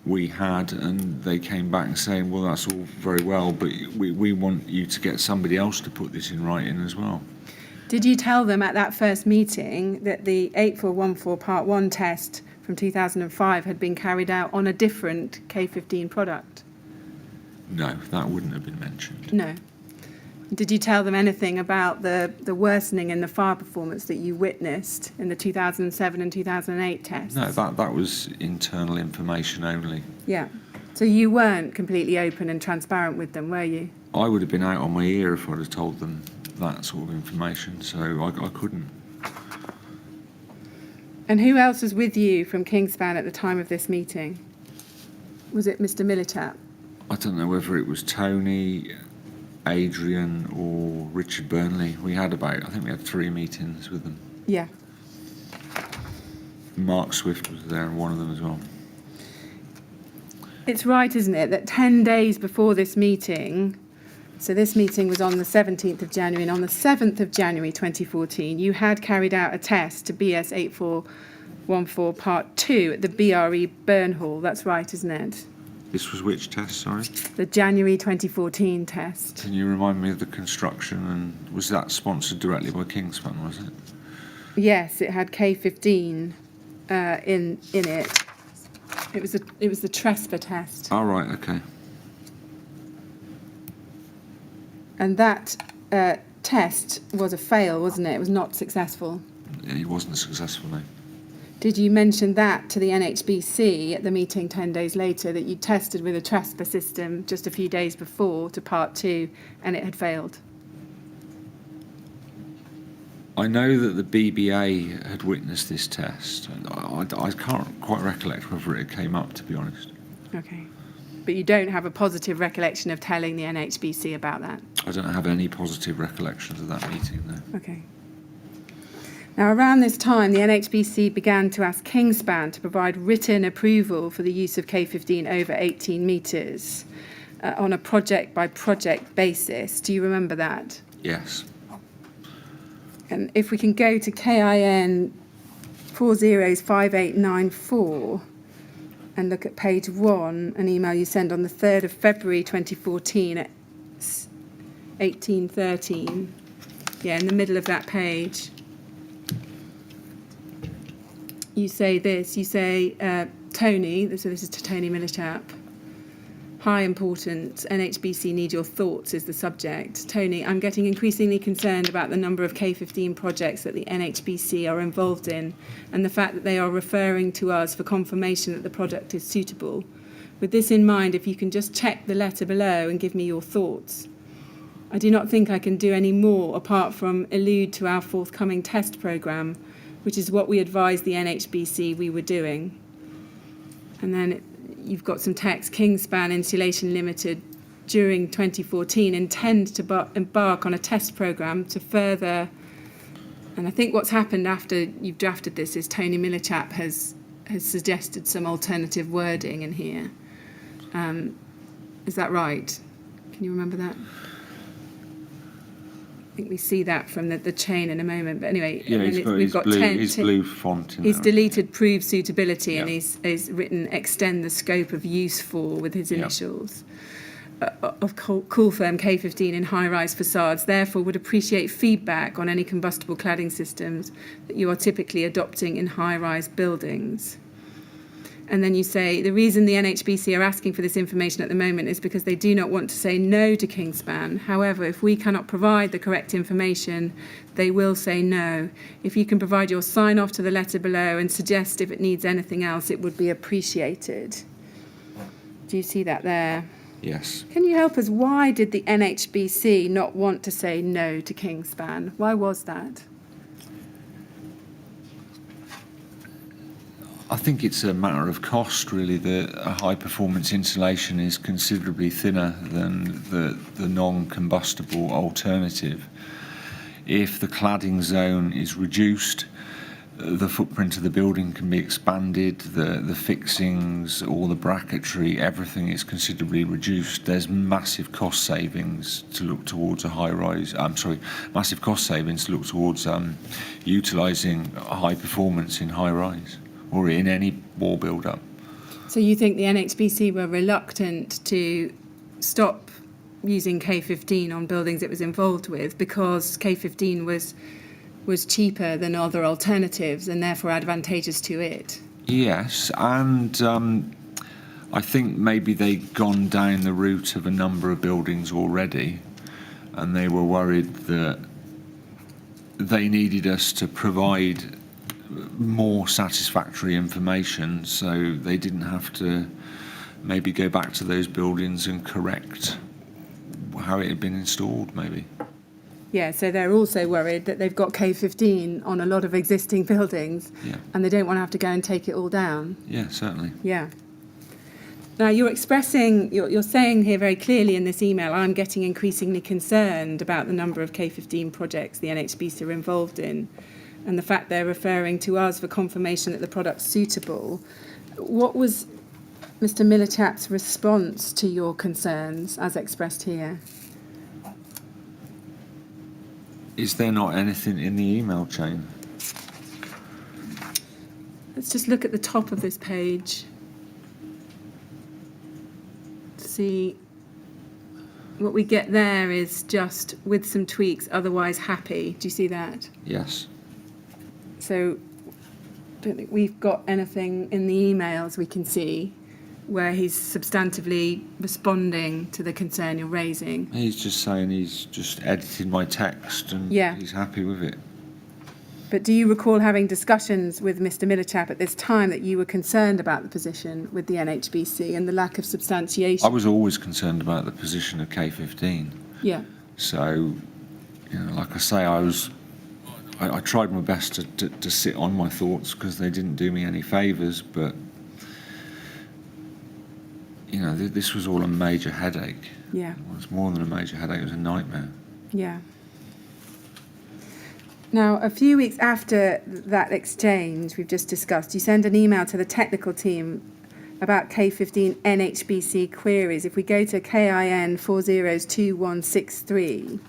we had, and they came back saying, well, that's all very well, but we want you to get somebody else to put this in writing as well. Did you tell them at that first meeting that the 8414 Part 1 test from 2005 had been carried out on a different K15 product? No, that wouldn't have been mentioned. No. Did you tell them anything about the worsening in the fire performance that you witnessed in the 2007 and 2008 tests? No, that was internal information only. Yeah. So you weren't completely open and transparent with them, were you? I would have been out on my ear if I'd have told them that sort of information, so I couldn't. And who else was with you from Kingspan at the time of this meeting? Was it Mr. Millichap? I don't know whether it was Tony, Adrian or Richard Burnley. I think we had 3 meetings with them. Yeah. Mark Swift was there, and one of them as well. It's right, isn't it, that 10 days before this meeting, so this meeting was on the 17th of January, and on the 7th of January 2014, you had carried out a test to BS 8414 Part 2 at the BRE Burn Hall. That's right, isn't it? This was which test, sorry? The January 2014 test. Can you remind me of the construction, and was that sponsored directly by Kingspan, was it? Yes, it had K15 in it. It was the TRESPA test. Oh, right, okay. And that test was a fail, wasn't it? It was not successful. Yeah, he wasn't successful, no. Did you mention that to the NHBC at the meeting 10 days later, that you tested with a TRESPA system just a few days before to Part 2 and it had failed? I know that the BBA had witnessed this test. I can't quite recollect whether it came up, to be honest. Okay. But you don't have a positive recollection of telling the NHBC about that? I don't have any positive recollections of that meeting, no. Okay. Now, around this time, the NHBC began to ask Kingspan to provide written approval for the use of K15 over 18 metres on a project-by-project basis. Do you remember that? Yes. And if we can go to KIN 405894 and look at page 1, an email you send on the 3rd of February 2014 at 1813. Yeah, in the middle of that page. You say this, Tony, so this is to Tony Millichap, high importance, NHBC need your thoughts is the subject. Tony, I'm getting increasingly concerned about the number of K15 projects that the NHBC are involved in and the fact that they are referring to us for confirmation that the product is suitable. With this in mind, if you can just check the letter below and give me your thoughts. I do not think I can do any more apart from allude to our forthcoming test programme, which is what we advised the NHBC we were doing. And then you've got some text. Kingspan Insulation Limited, during 2014, intend to embark on a test programme to further... And I think what's happened after you've drafted this is Tony Millichap has suggested some alternative wording in here. Is that right? Can you remember that? I think we see that from the chain in a moment. But anyway, Yeah, we've got his blue font in he's there. deleted prove suitability, Yeah. and he's written extend the scope of use for with his initials. Of cool firm K15 in high-rise facades, therefore would appreciate feedback on any combustible cladding systems that you are typically adopting in high-rise buildings. And then you say, the reason the NHBC are asking for this information at the moment is because they do not want to say no to Kingspan. However, if we cannot provide the correct information, they will say no. If you can provide your sign-off to the letter below and suggest if it needs anything else, it would be appreciated. Do you see that there? Yes. Can you help us? Why did the NHBC not want to say no to Kingspan? Why was that? I think it's a matter of cost, really. A high-performance insulation is considerably thinner than the non-combustible alternative. If the cladding zone is reduced, the footprint of the building can be expanded, the fixings, all the bracketry, everything is considerably reduced. There's massive cost savings to look towards a high-rise, massive cost savings to look towards utilising high performance in high-rise or in any wall build-up. So you think the NHBC were reluctant to stop using K15 on buildings it was involved with because K15 was cheaper than other alternatives and therefore advantageous to it? Yes, and I think maybe they'd gone down the route of a number of buildings already, and they were worried that they needed us to provide more satisfactory information, so they didn't have to maybe go back to those buildings and correct how it had been installed, maybe. Yeah, so they're also worried that they've got K15 on a lot of existing buildings, Yeah. and they don't want to have to go and take it all down. Yeah, certainly. Yeah. Now, you're saying here very clearly in this email, I'm getting increasingly concerned about the number of K15 projects the NHBC are involved in, and the fact they're referring to us for confirmation that the product's suitable. What was Mr. Millichap's response to your concerns as expressed here? Is there not anything in the email chain? Let's just look at the top of this page. See, what we get there is just with some tweaks, otherwise happy. Do you see that? Yes. So I don't think we've got anything in the emails we can see where he's substantively responding to the concern you're raising. He's just saying he's just edited my text and Yeah. he's happy with it. But do you recall having discussions with Mr. Millichap at this time that you were concerned about the position with the NHBC and the lack of substantiation? I was always concerned about the position of K15. Yeah. So, like I say, I tried my best to sit on my thoughts because they didn't do me any favours, but this was all a major headache. Yeah. It was more than a major headache, it was a nightmare. Yeah. Now, a few weeks after that exchange we've just discussed, you send an email to the technical team about K15 NHBC queries. If we go to KIN 402163,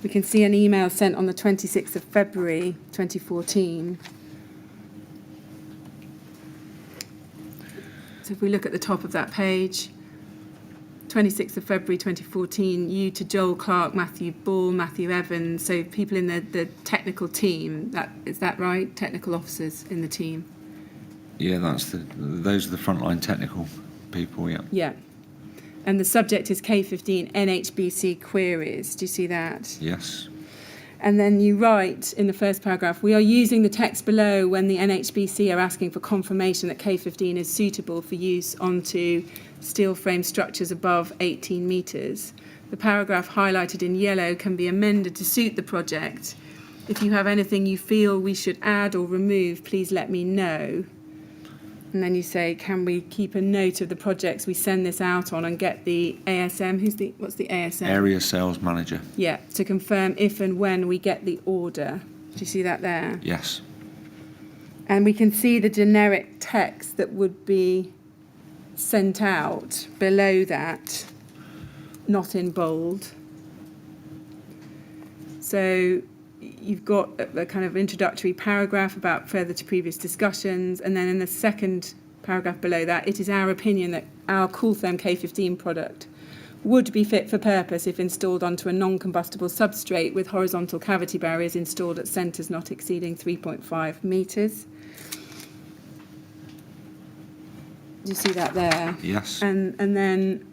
we can see an email sent on the 26th of February 2014. So if we look at the top of that page, 26th of February 2014, you to Joel Clark, Matthew Ball, Matthew Evans, so people in the technical team, is that right? Technical officers in the team? Yeah, those are the frontline technical people, yeah. Yeah. And the subject is K15 NHBC queries. Do you see that? Yes. And then you write in the first paragraph, we are using the text below when the NHBC are asking for confirmation that K15 is suitable for use onto steel frame structures above 18 metres. The paragraph highlighted in yellow can be amended to suit the project. If you have anything you feel we should add or remove, please let me know. And then you say, can we keep a note of the projects we send this out on and get the ASM? What's the ASM? Area Sales Manager. Yeah, to confirm if and when we get the order. Do you see that there? Yes. And we can see the generic text that would be sent out below that, not in bold. So you've got a kind of introductory paragraph about further to previous discussions, and then in the second paragraph below that, it is our opinion that our Cooltherm K15 product would be fit for purpose if installed onto a non-combustible substrate with horizontal cavity barriers installed at centres not exceeding 3.5 metres. Do you see that there? Yes. And then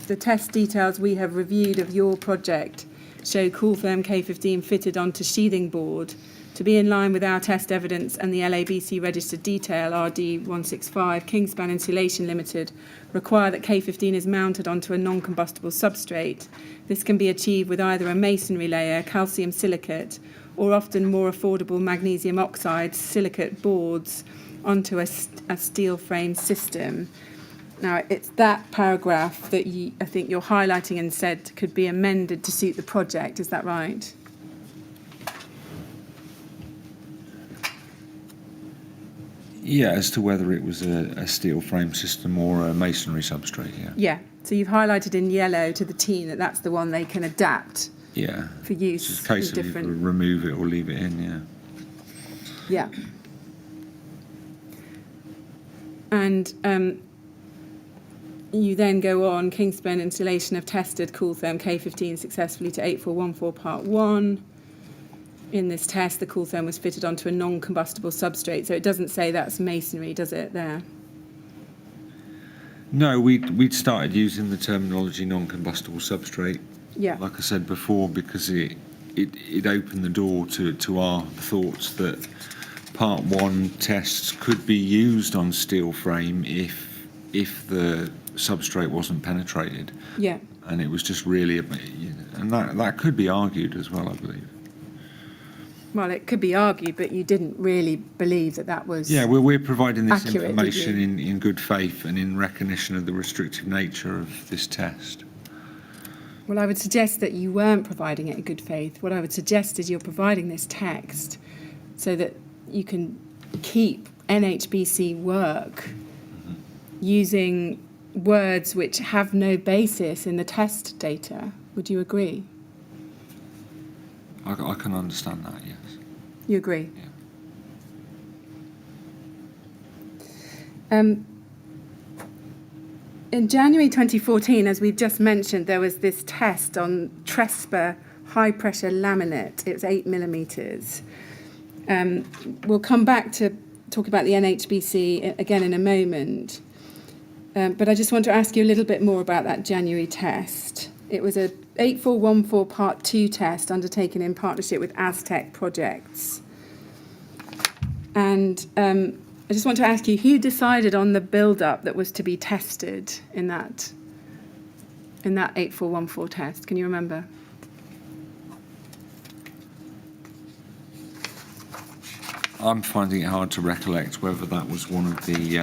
the test details we have reviewed of your project show Cooltherm K15 fitted onto sheathing board to be in line with our test evidence and the LABC registered detail RD165 Kingspan Insulation Limited require that K15 is mounted onto a non-combustible substrate. This can be achieved with either a masonry layer, calcium silicate, or often more affordable magnesium oxide silicate boards onto a steel frame system. Now, it's that paragraph that I think you're highlighting and said could be amended to suit the project. Is that right? Yeah, as to whether it was a steel frame system or a masonry substrate, yeah. Yeah. So you've highlighted in yellow to the team that that's the one they can adapt Yeah. for use. It's just a case in of different. you remove it or leave it in, yeah. Yeah. And you then go on, Kingspan installation of tested Cooltherm K15 successfully to 8414 Part 1. In this test, the Cooltherm was fitted onto a non-combustible substrate, so it doesn't say that's masonry, does it, there? No, we'd started using the terminology non-combustible substrate, Yeah. like I said before, because it opened the door to our thoughts that Part 1 tests could be used on steel frame if the substrate wasn't penetrated. Yeah. And it was just really, and that could be argued as well, I believe. Well, it could be argued, but you didn't really believe that was... Yeah, we're providing this accurate, information did in good faith and in recognition of the restrictive nature of this test. Well, I would suggest that you weren't providing it in good faith. What I would suggest is you're providing this text so that you can keep NHBC work using words which have no basis in the test data. Would you agree? I can understand that, yes. You agree? Yeah. In January 2014, as we've just mentioned, there was this test on Trespa high-pressure laminate. It was 8 millimetres. We'll come back to talk about the NHBC again in a moment. But I just want to ask you a little bit more about that January test. It was a 8414 Part 2 test undertaken in partnership with Aztec Projects. And I just want to ask you, who decided on the build-up that was to be tested in that 8414 test? Can you remember? I'm finding it hard to recollect whether that was one of the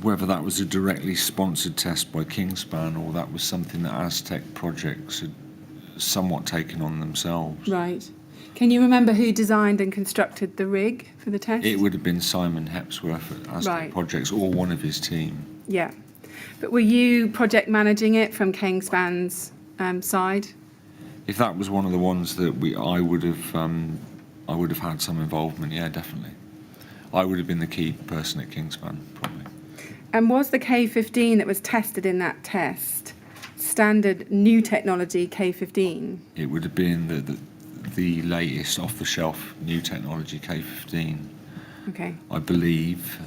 whether that was a directly sponsored test by Kingspan or that was something that Aztec Projects had somewhat taken on themselves. Right. Can you remember who designed and constructed the rig for the test? It would have been Simon Hepsworth at Aztec Right. Projects or one of his team. Yeah. But were you project managing it from Kingspan's side? If that was one of the ones that I would have had some involvement. Yeah, definitely. I would have been the key person at Kingspan, probably. And was the K15 that was tested in that test standard new technology K15? It would have been the latest off-the-shelf new technology K15. Okay. I believe.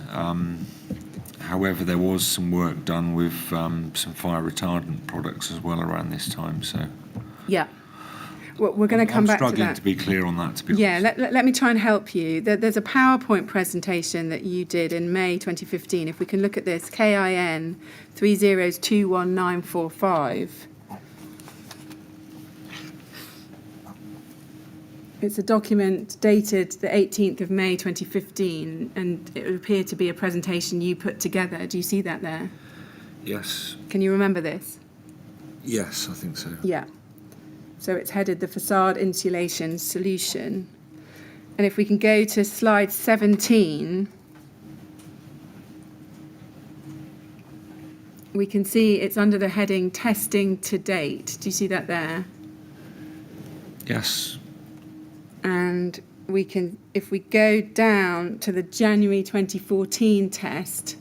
However, there was some work done with some fire retardant products as well around this time. So Yeah. Well, we're going to come back to that. I'm struggling to be clear on that, to be Yeah, honest. let me try and help you. There's a PowerPoint presentation that you did in May 2015. If we can look at this, KIN 3021945. It's a document dated the 18th of May 2015, and it would appear to be a presentation you put together. Do you see that there? Yes. Can you remember this? Yes, I think so. Yeah. So it's headed the facade insulation solution. And if we can go to slide 17, we can see it's under the heading testing to date. Do you see that there? Yes. And we can, if we go down to the January 2014 test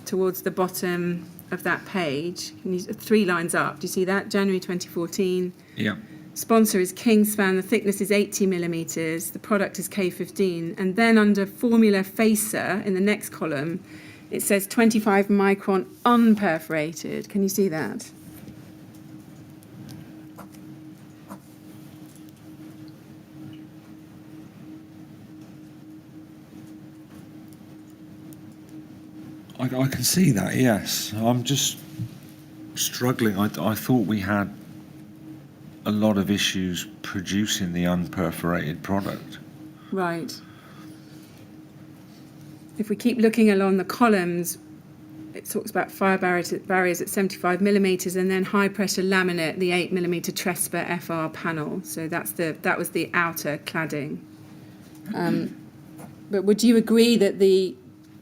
towards the bottom of that page, can you, 3 lines up, do you see that? January 2014. Yeah. Sponsor is Kingspan, the thickness is 80 millimetres, the product is K15, and then under formula facer in the next column, it says 25 micron unperforated. Can you see that? I can see that, yes. I'm just struggling. I thought we had a lot of issues producing the unperforated product. Right. if we keep looking along the columns, it talks about fire barriers at 75 millimetres and then high pressure laminate, the 8 millimetre Trespa FR panel. So that was the outer cladding. But would you agree that the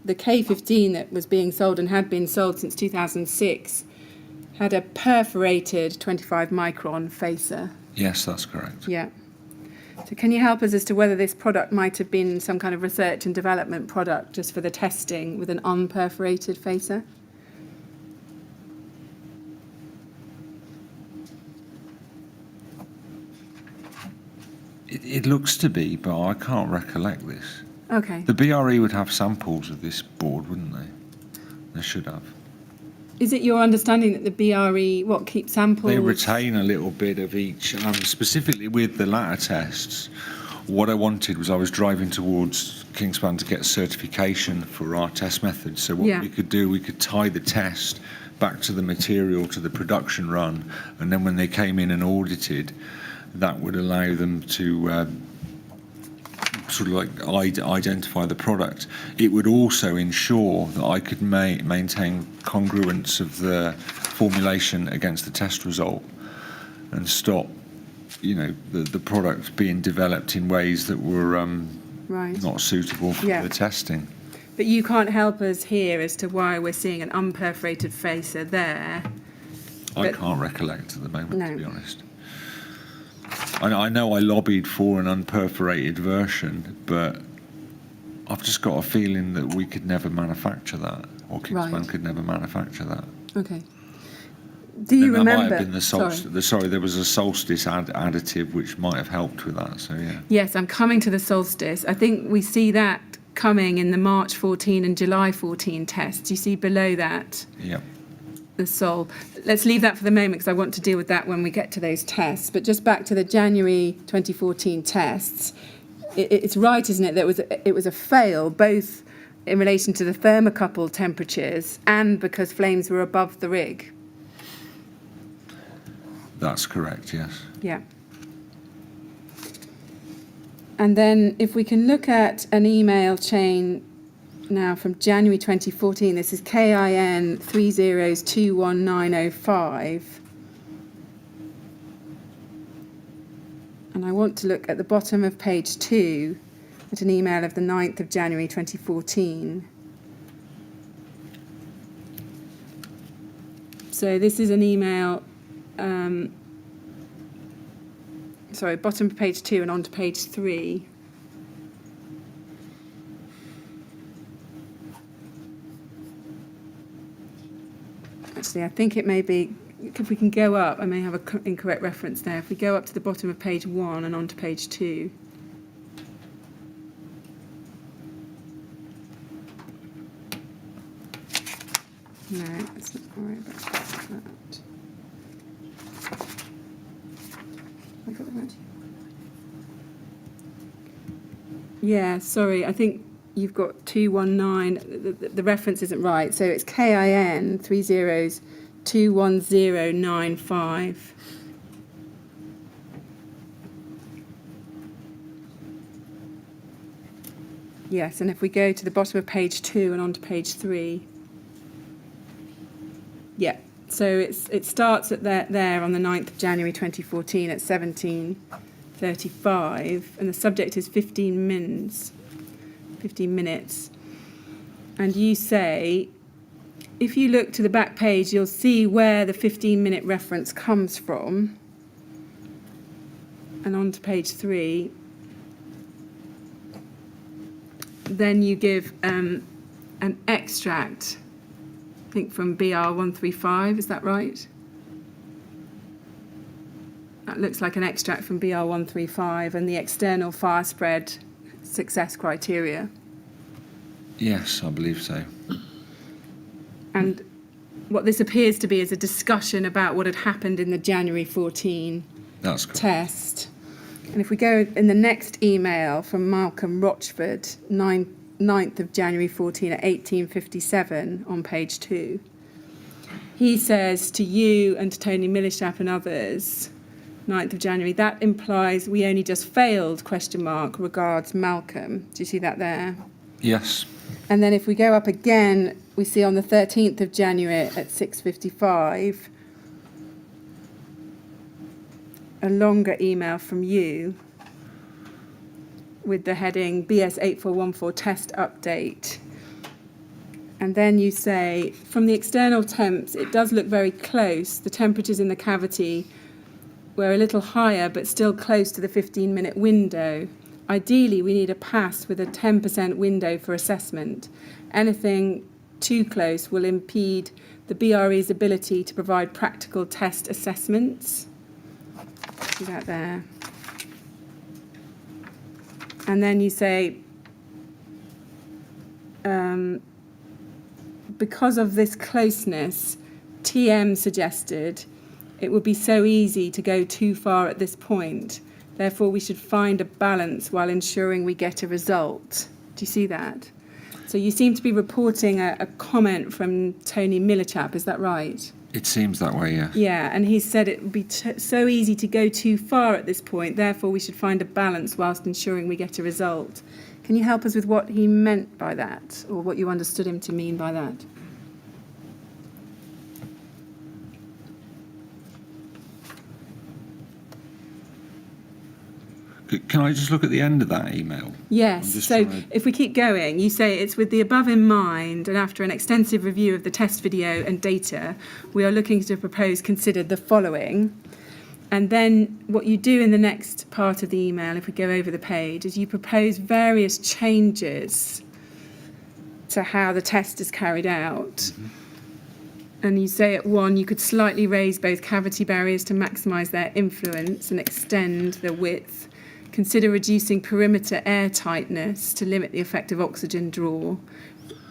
K15 that was being sold and had been sold since 2006 had a perforated 25 micron facer? Yes, that's correct. Yeah. So can you help us as to whether this product might have been some kind of research and development product just for the testing with an unperforated facer? It looks to be, but I can't recollect this. Okay. The BRE would have samples of this board, wouldn't they? They should have. Is it your understanding that the BRE, keep samples? They retain a little bit of each. Specifically with the latter tests, what I wanted was I was driving towards Kingspan to get certification for our test methods. So what we could do, we could tie the test back to the material, to the production run, and then when they came in and audited, that would allow them to sort of like identify the product. It would also ensure that I could maintain congruence of the formulation against the test result and stop, the product being developed in ways that were not suitable for the testing. But you can't help us here as to why we're seeing an unperforated facer there. I can't recollect at the moment, to be honest. I know I lobbied for an unperforated version, but I've just got a feeling that we could never manufacture that, or Kingspan could never manufacture that. Okay. Do you remember? That might have been the solstice. Sorry, there was a solstice additive which might have helped with that. So yeah. Yes, I'm coming to the solstice. I think we see that coming in the March 14 and July 14 tests. You see below that. Yeah. The Sol. Let's leave that for the moment because I want to deal with that when we get to those tests. But just back to the January 2014 tests, it's right, isn't it, that it was a fail, both in relation to the thermocouple temperatures and because flames were above the rig? That's correct, yes. Yeah. And then if we can look at an email chain now from January 2014, this is KIN 3021905. And I want to look at the bottom of page 2 at an email of the 9th of January 2014. So this is an email, bottom of page 2 and on to page 3. Actually, I think it may be, if we can go up, I may have an incorrect reference there. If we go up to the bottom of page 1 and on to page 2. No, that's not all right about that. I got that right? Yeah, sorry, I think you've got 219, the reference isn't right, so it's KIN 3021095. Yes, and if we go to the bottom of page 2 and on to page 3. Yeah, so it starts at there on the 9th of January 2014 at 17:35, and the subject is 15 minutes. And you say, if you look to the back page, you'll see where the 15-minute reference comes from. And on to page 3. Then you give an extract, I think from BR135, is that right? That looks like an extract from BR135 and the external fire spread success criteria. Yes, I believe so. And what this appears to be is a discussion about what had happened in the January 14 test. And if we go in the next email from Malcolm Rochford, 9th of January 14 at 18:57 on page 2, he says to you and to Tony Millishap and others, 9th of January, that implies we only just failed, regards Malcolm. Do you see that there? Yes. And then if we go up again, we see on the 13th of January at 6:55, a longer email from you with the heading BS 8414 test update. And then you say, from the external temps, it does look very close. The temperatures in the cavity were a little higher, but still close to the 15-minute window. Ideally, we need a pass with a 10% window for assessment. Anything too close will impede the BRE's ability to provide practical test assessments. See that there. And then you say, because of this closeness, TM suggested it would be so easy to go too far at this point. Therefore, we should find a balance while ensuring we get a result. Do you see that? So you seem to be reporting a comment from Tony Millichap, is that right? It seems that way, yeah. Yeah, and he said it would be so easy to go too far at this point, therefore we should find a balance whilst ensuring we get a result. Can you help us with what he meant by that, or what you understood him to mean by that? Can I just look at the end of that email? Yes, so trying to... if we keep going, you say it's with the above in mind and after an extensive review of the test video and data, we are looking to consider the following. And then what you do in the next part of the email, if we go over the page, is you propose various changes to how the test is carried out. Mm-hmm. And you say at 1, you could slightly raise both cavity barriers to maximise their influence and extend the width. Consider reducing perimeter air tightness to limit the effect of oxygen draw.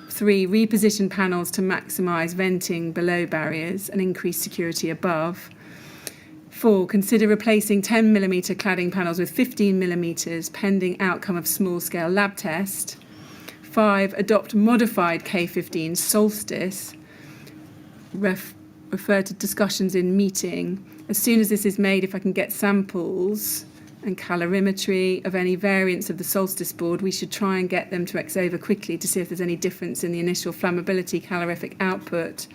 3, reposition panels to maximise venting below barriers and increase security above. 4, consider replacing 10mm cladding panels with 15mm pending outcome of small-scale lab test. 5, adopt modified K15 solstice. Refer to discussions in meeting. As soon as this is made, if I can get samples and calorimetry of any variants of the solstice board, we should try and get them to X over quickly to see if there's any difference in the initial flammability calorific output,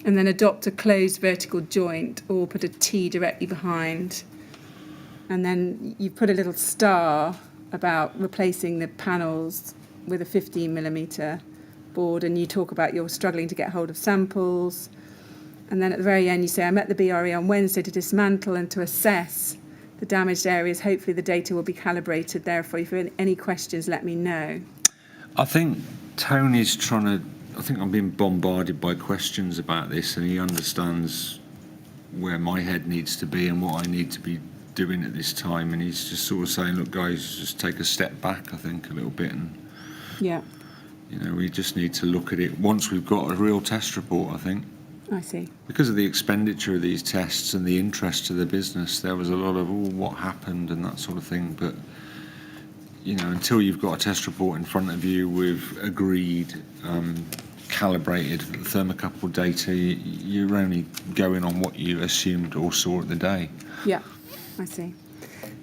and then adopt a closed vertical joint or put a T directly behind. And then you put a little star about replacing the panels with a 15mm board, and you talk about you're struggling to get hold of samples. And then at the very end you say, I met the BRE on Wednesday to dismantle and to assess the damaged areas. Hopefully the data will be calibrated. Therefore, if you have any questions, let me know. I think Tony's I think I'm being bombarded by questions about this, and he understands where my head needs to be and what I need to be doing at this time, and he's just sort of saying, look guys, just take a step back, I think, a little bit, and yeah, you know, we just need to look at it once we've got a real test report, I think. I see. Because of the expenditure of these tests and the interest to the business, there was a lot of, what happened and that sort of thing. But, you know, until you've got a test report in front of you with agreed, calibrated thermocouple data, you're only going on what you assumed or saw at the day. Yeah, I see.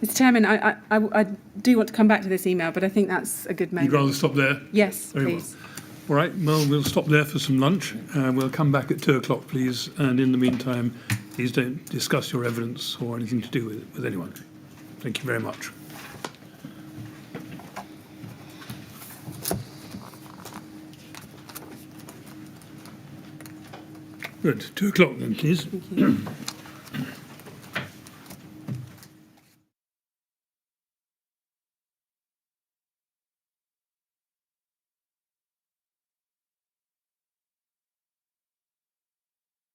Mr. Chairman, I do want to come back to this email, but I think that's a good moment. You'd rather stop there? Yes, Very please. well. All right, well, we'll stop there for some lunch. We'll come back at 2 o'clock, please. And in the meantime, please don't discuss your evidence or anything to do with anyone. Thank you very much. Good. 2 o'clock then, please. Thank you.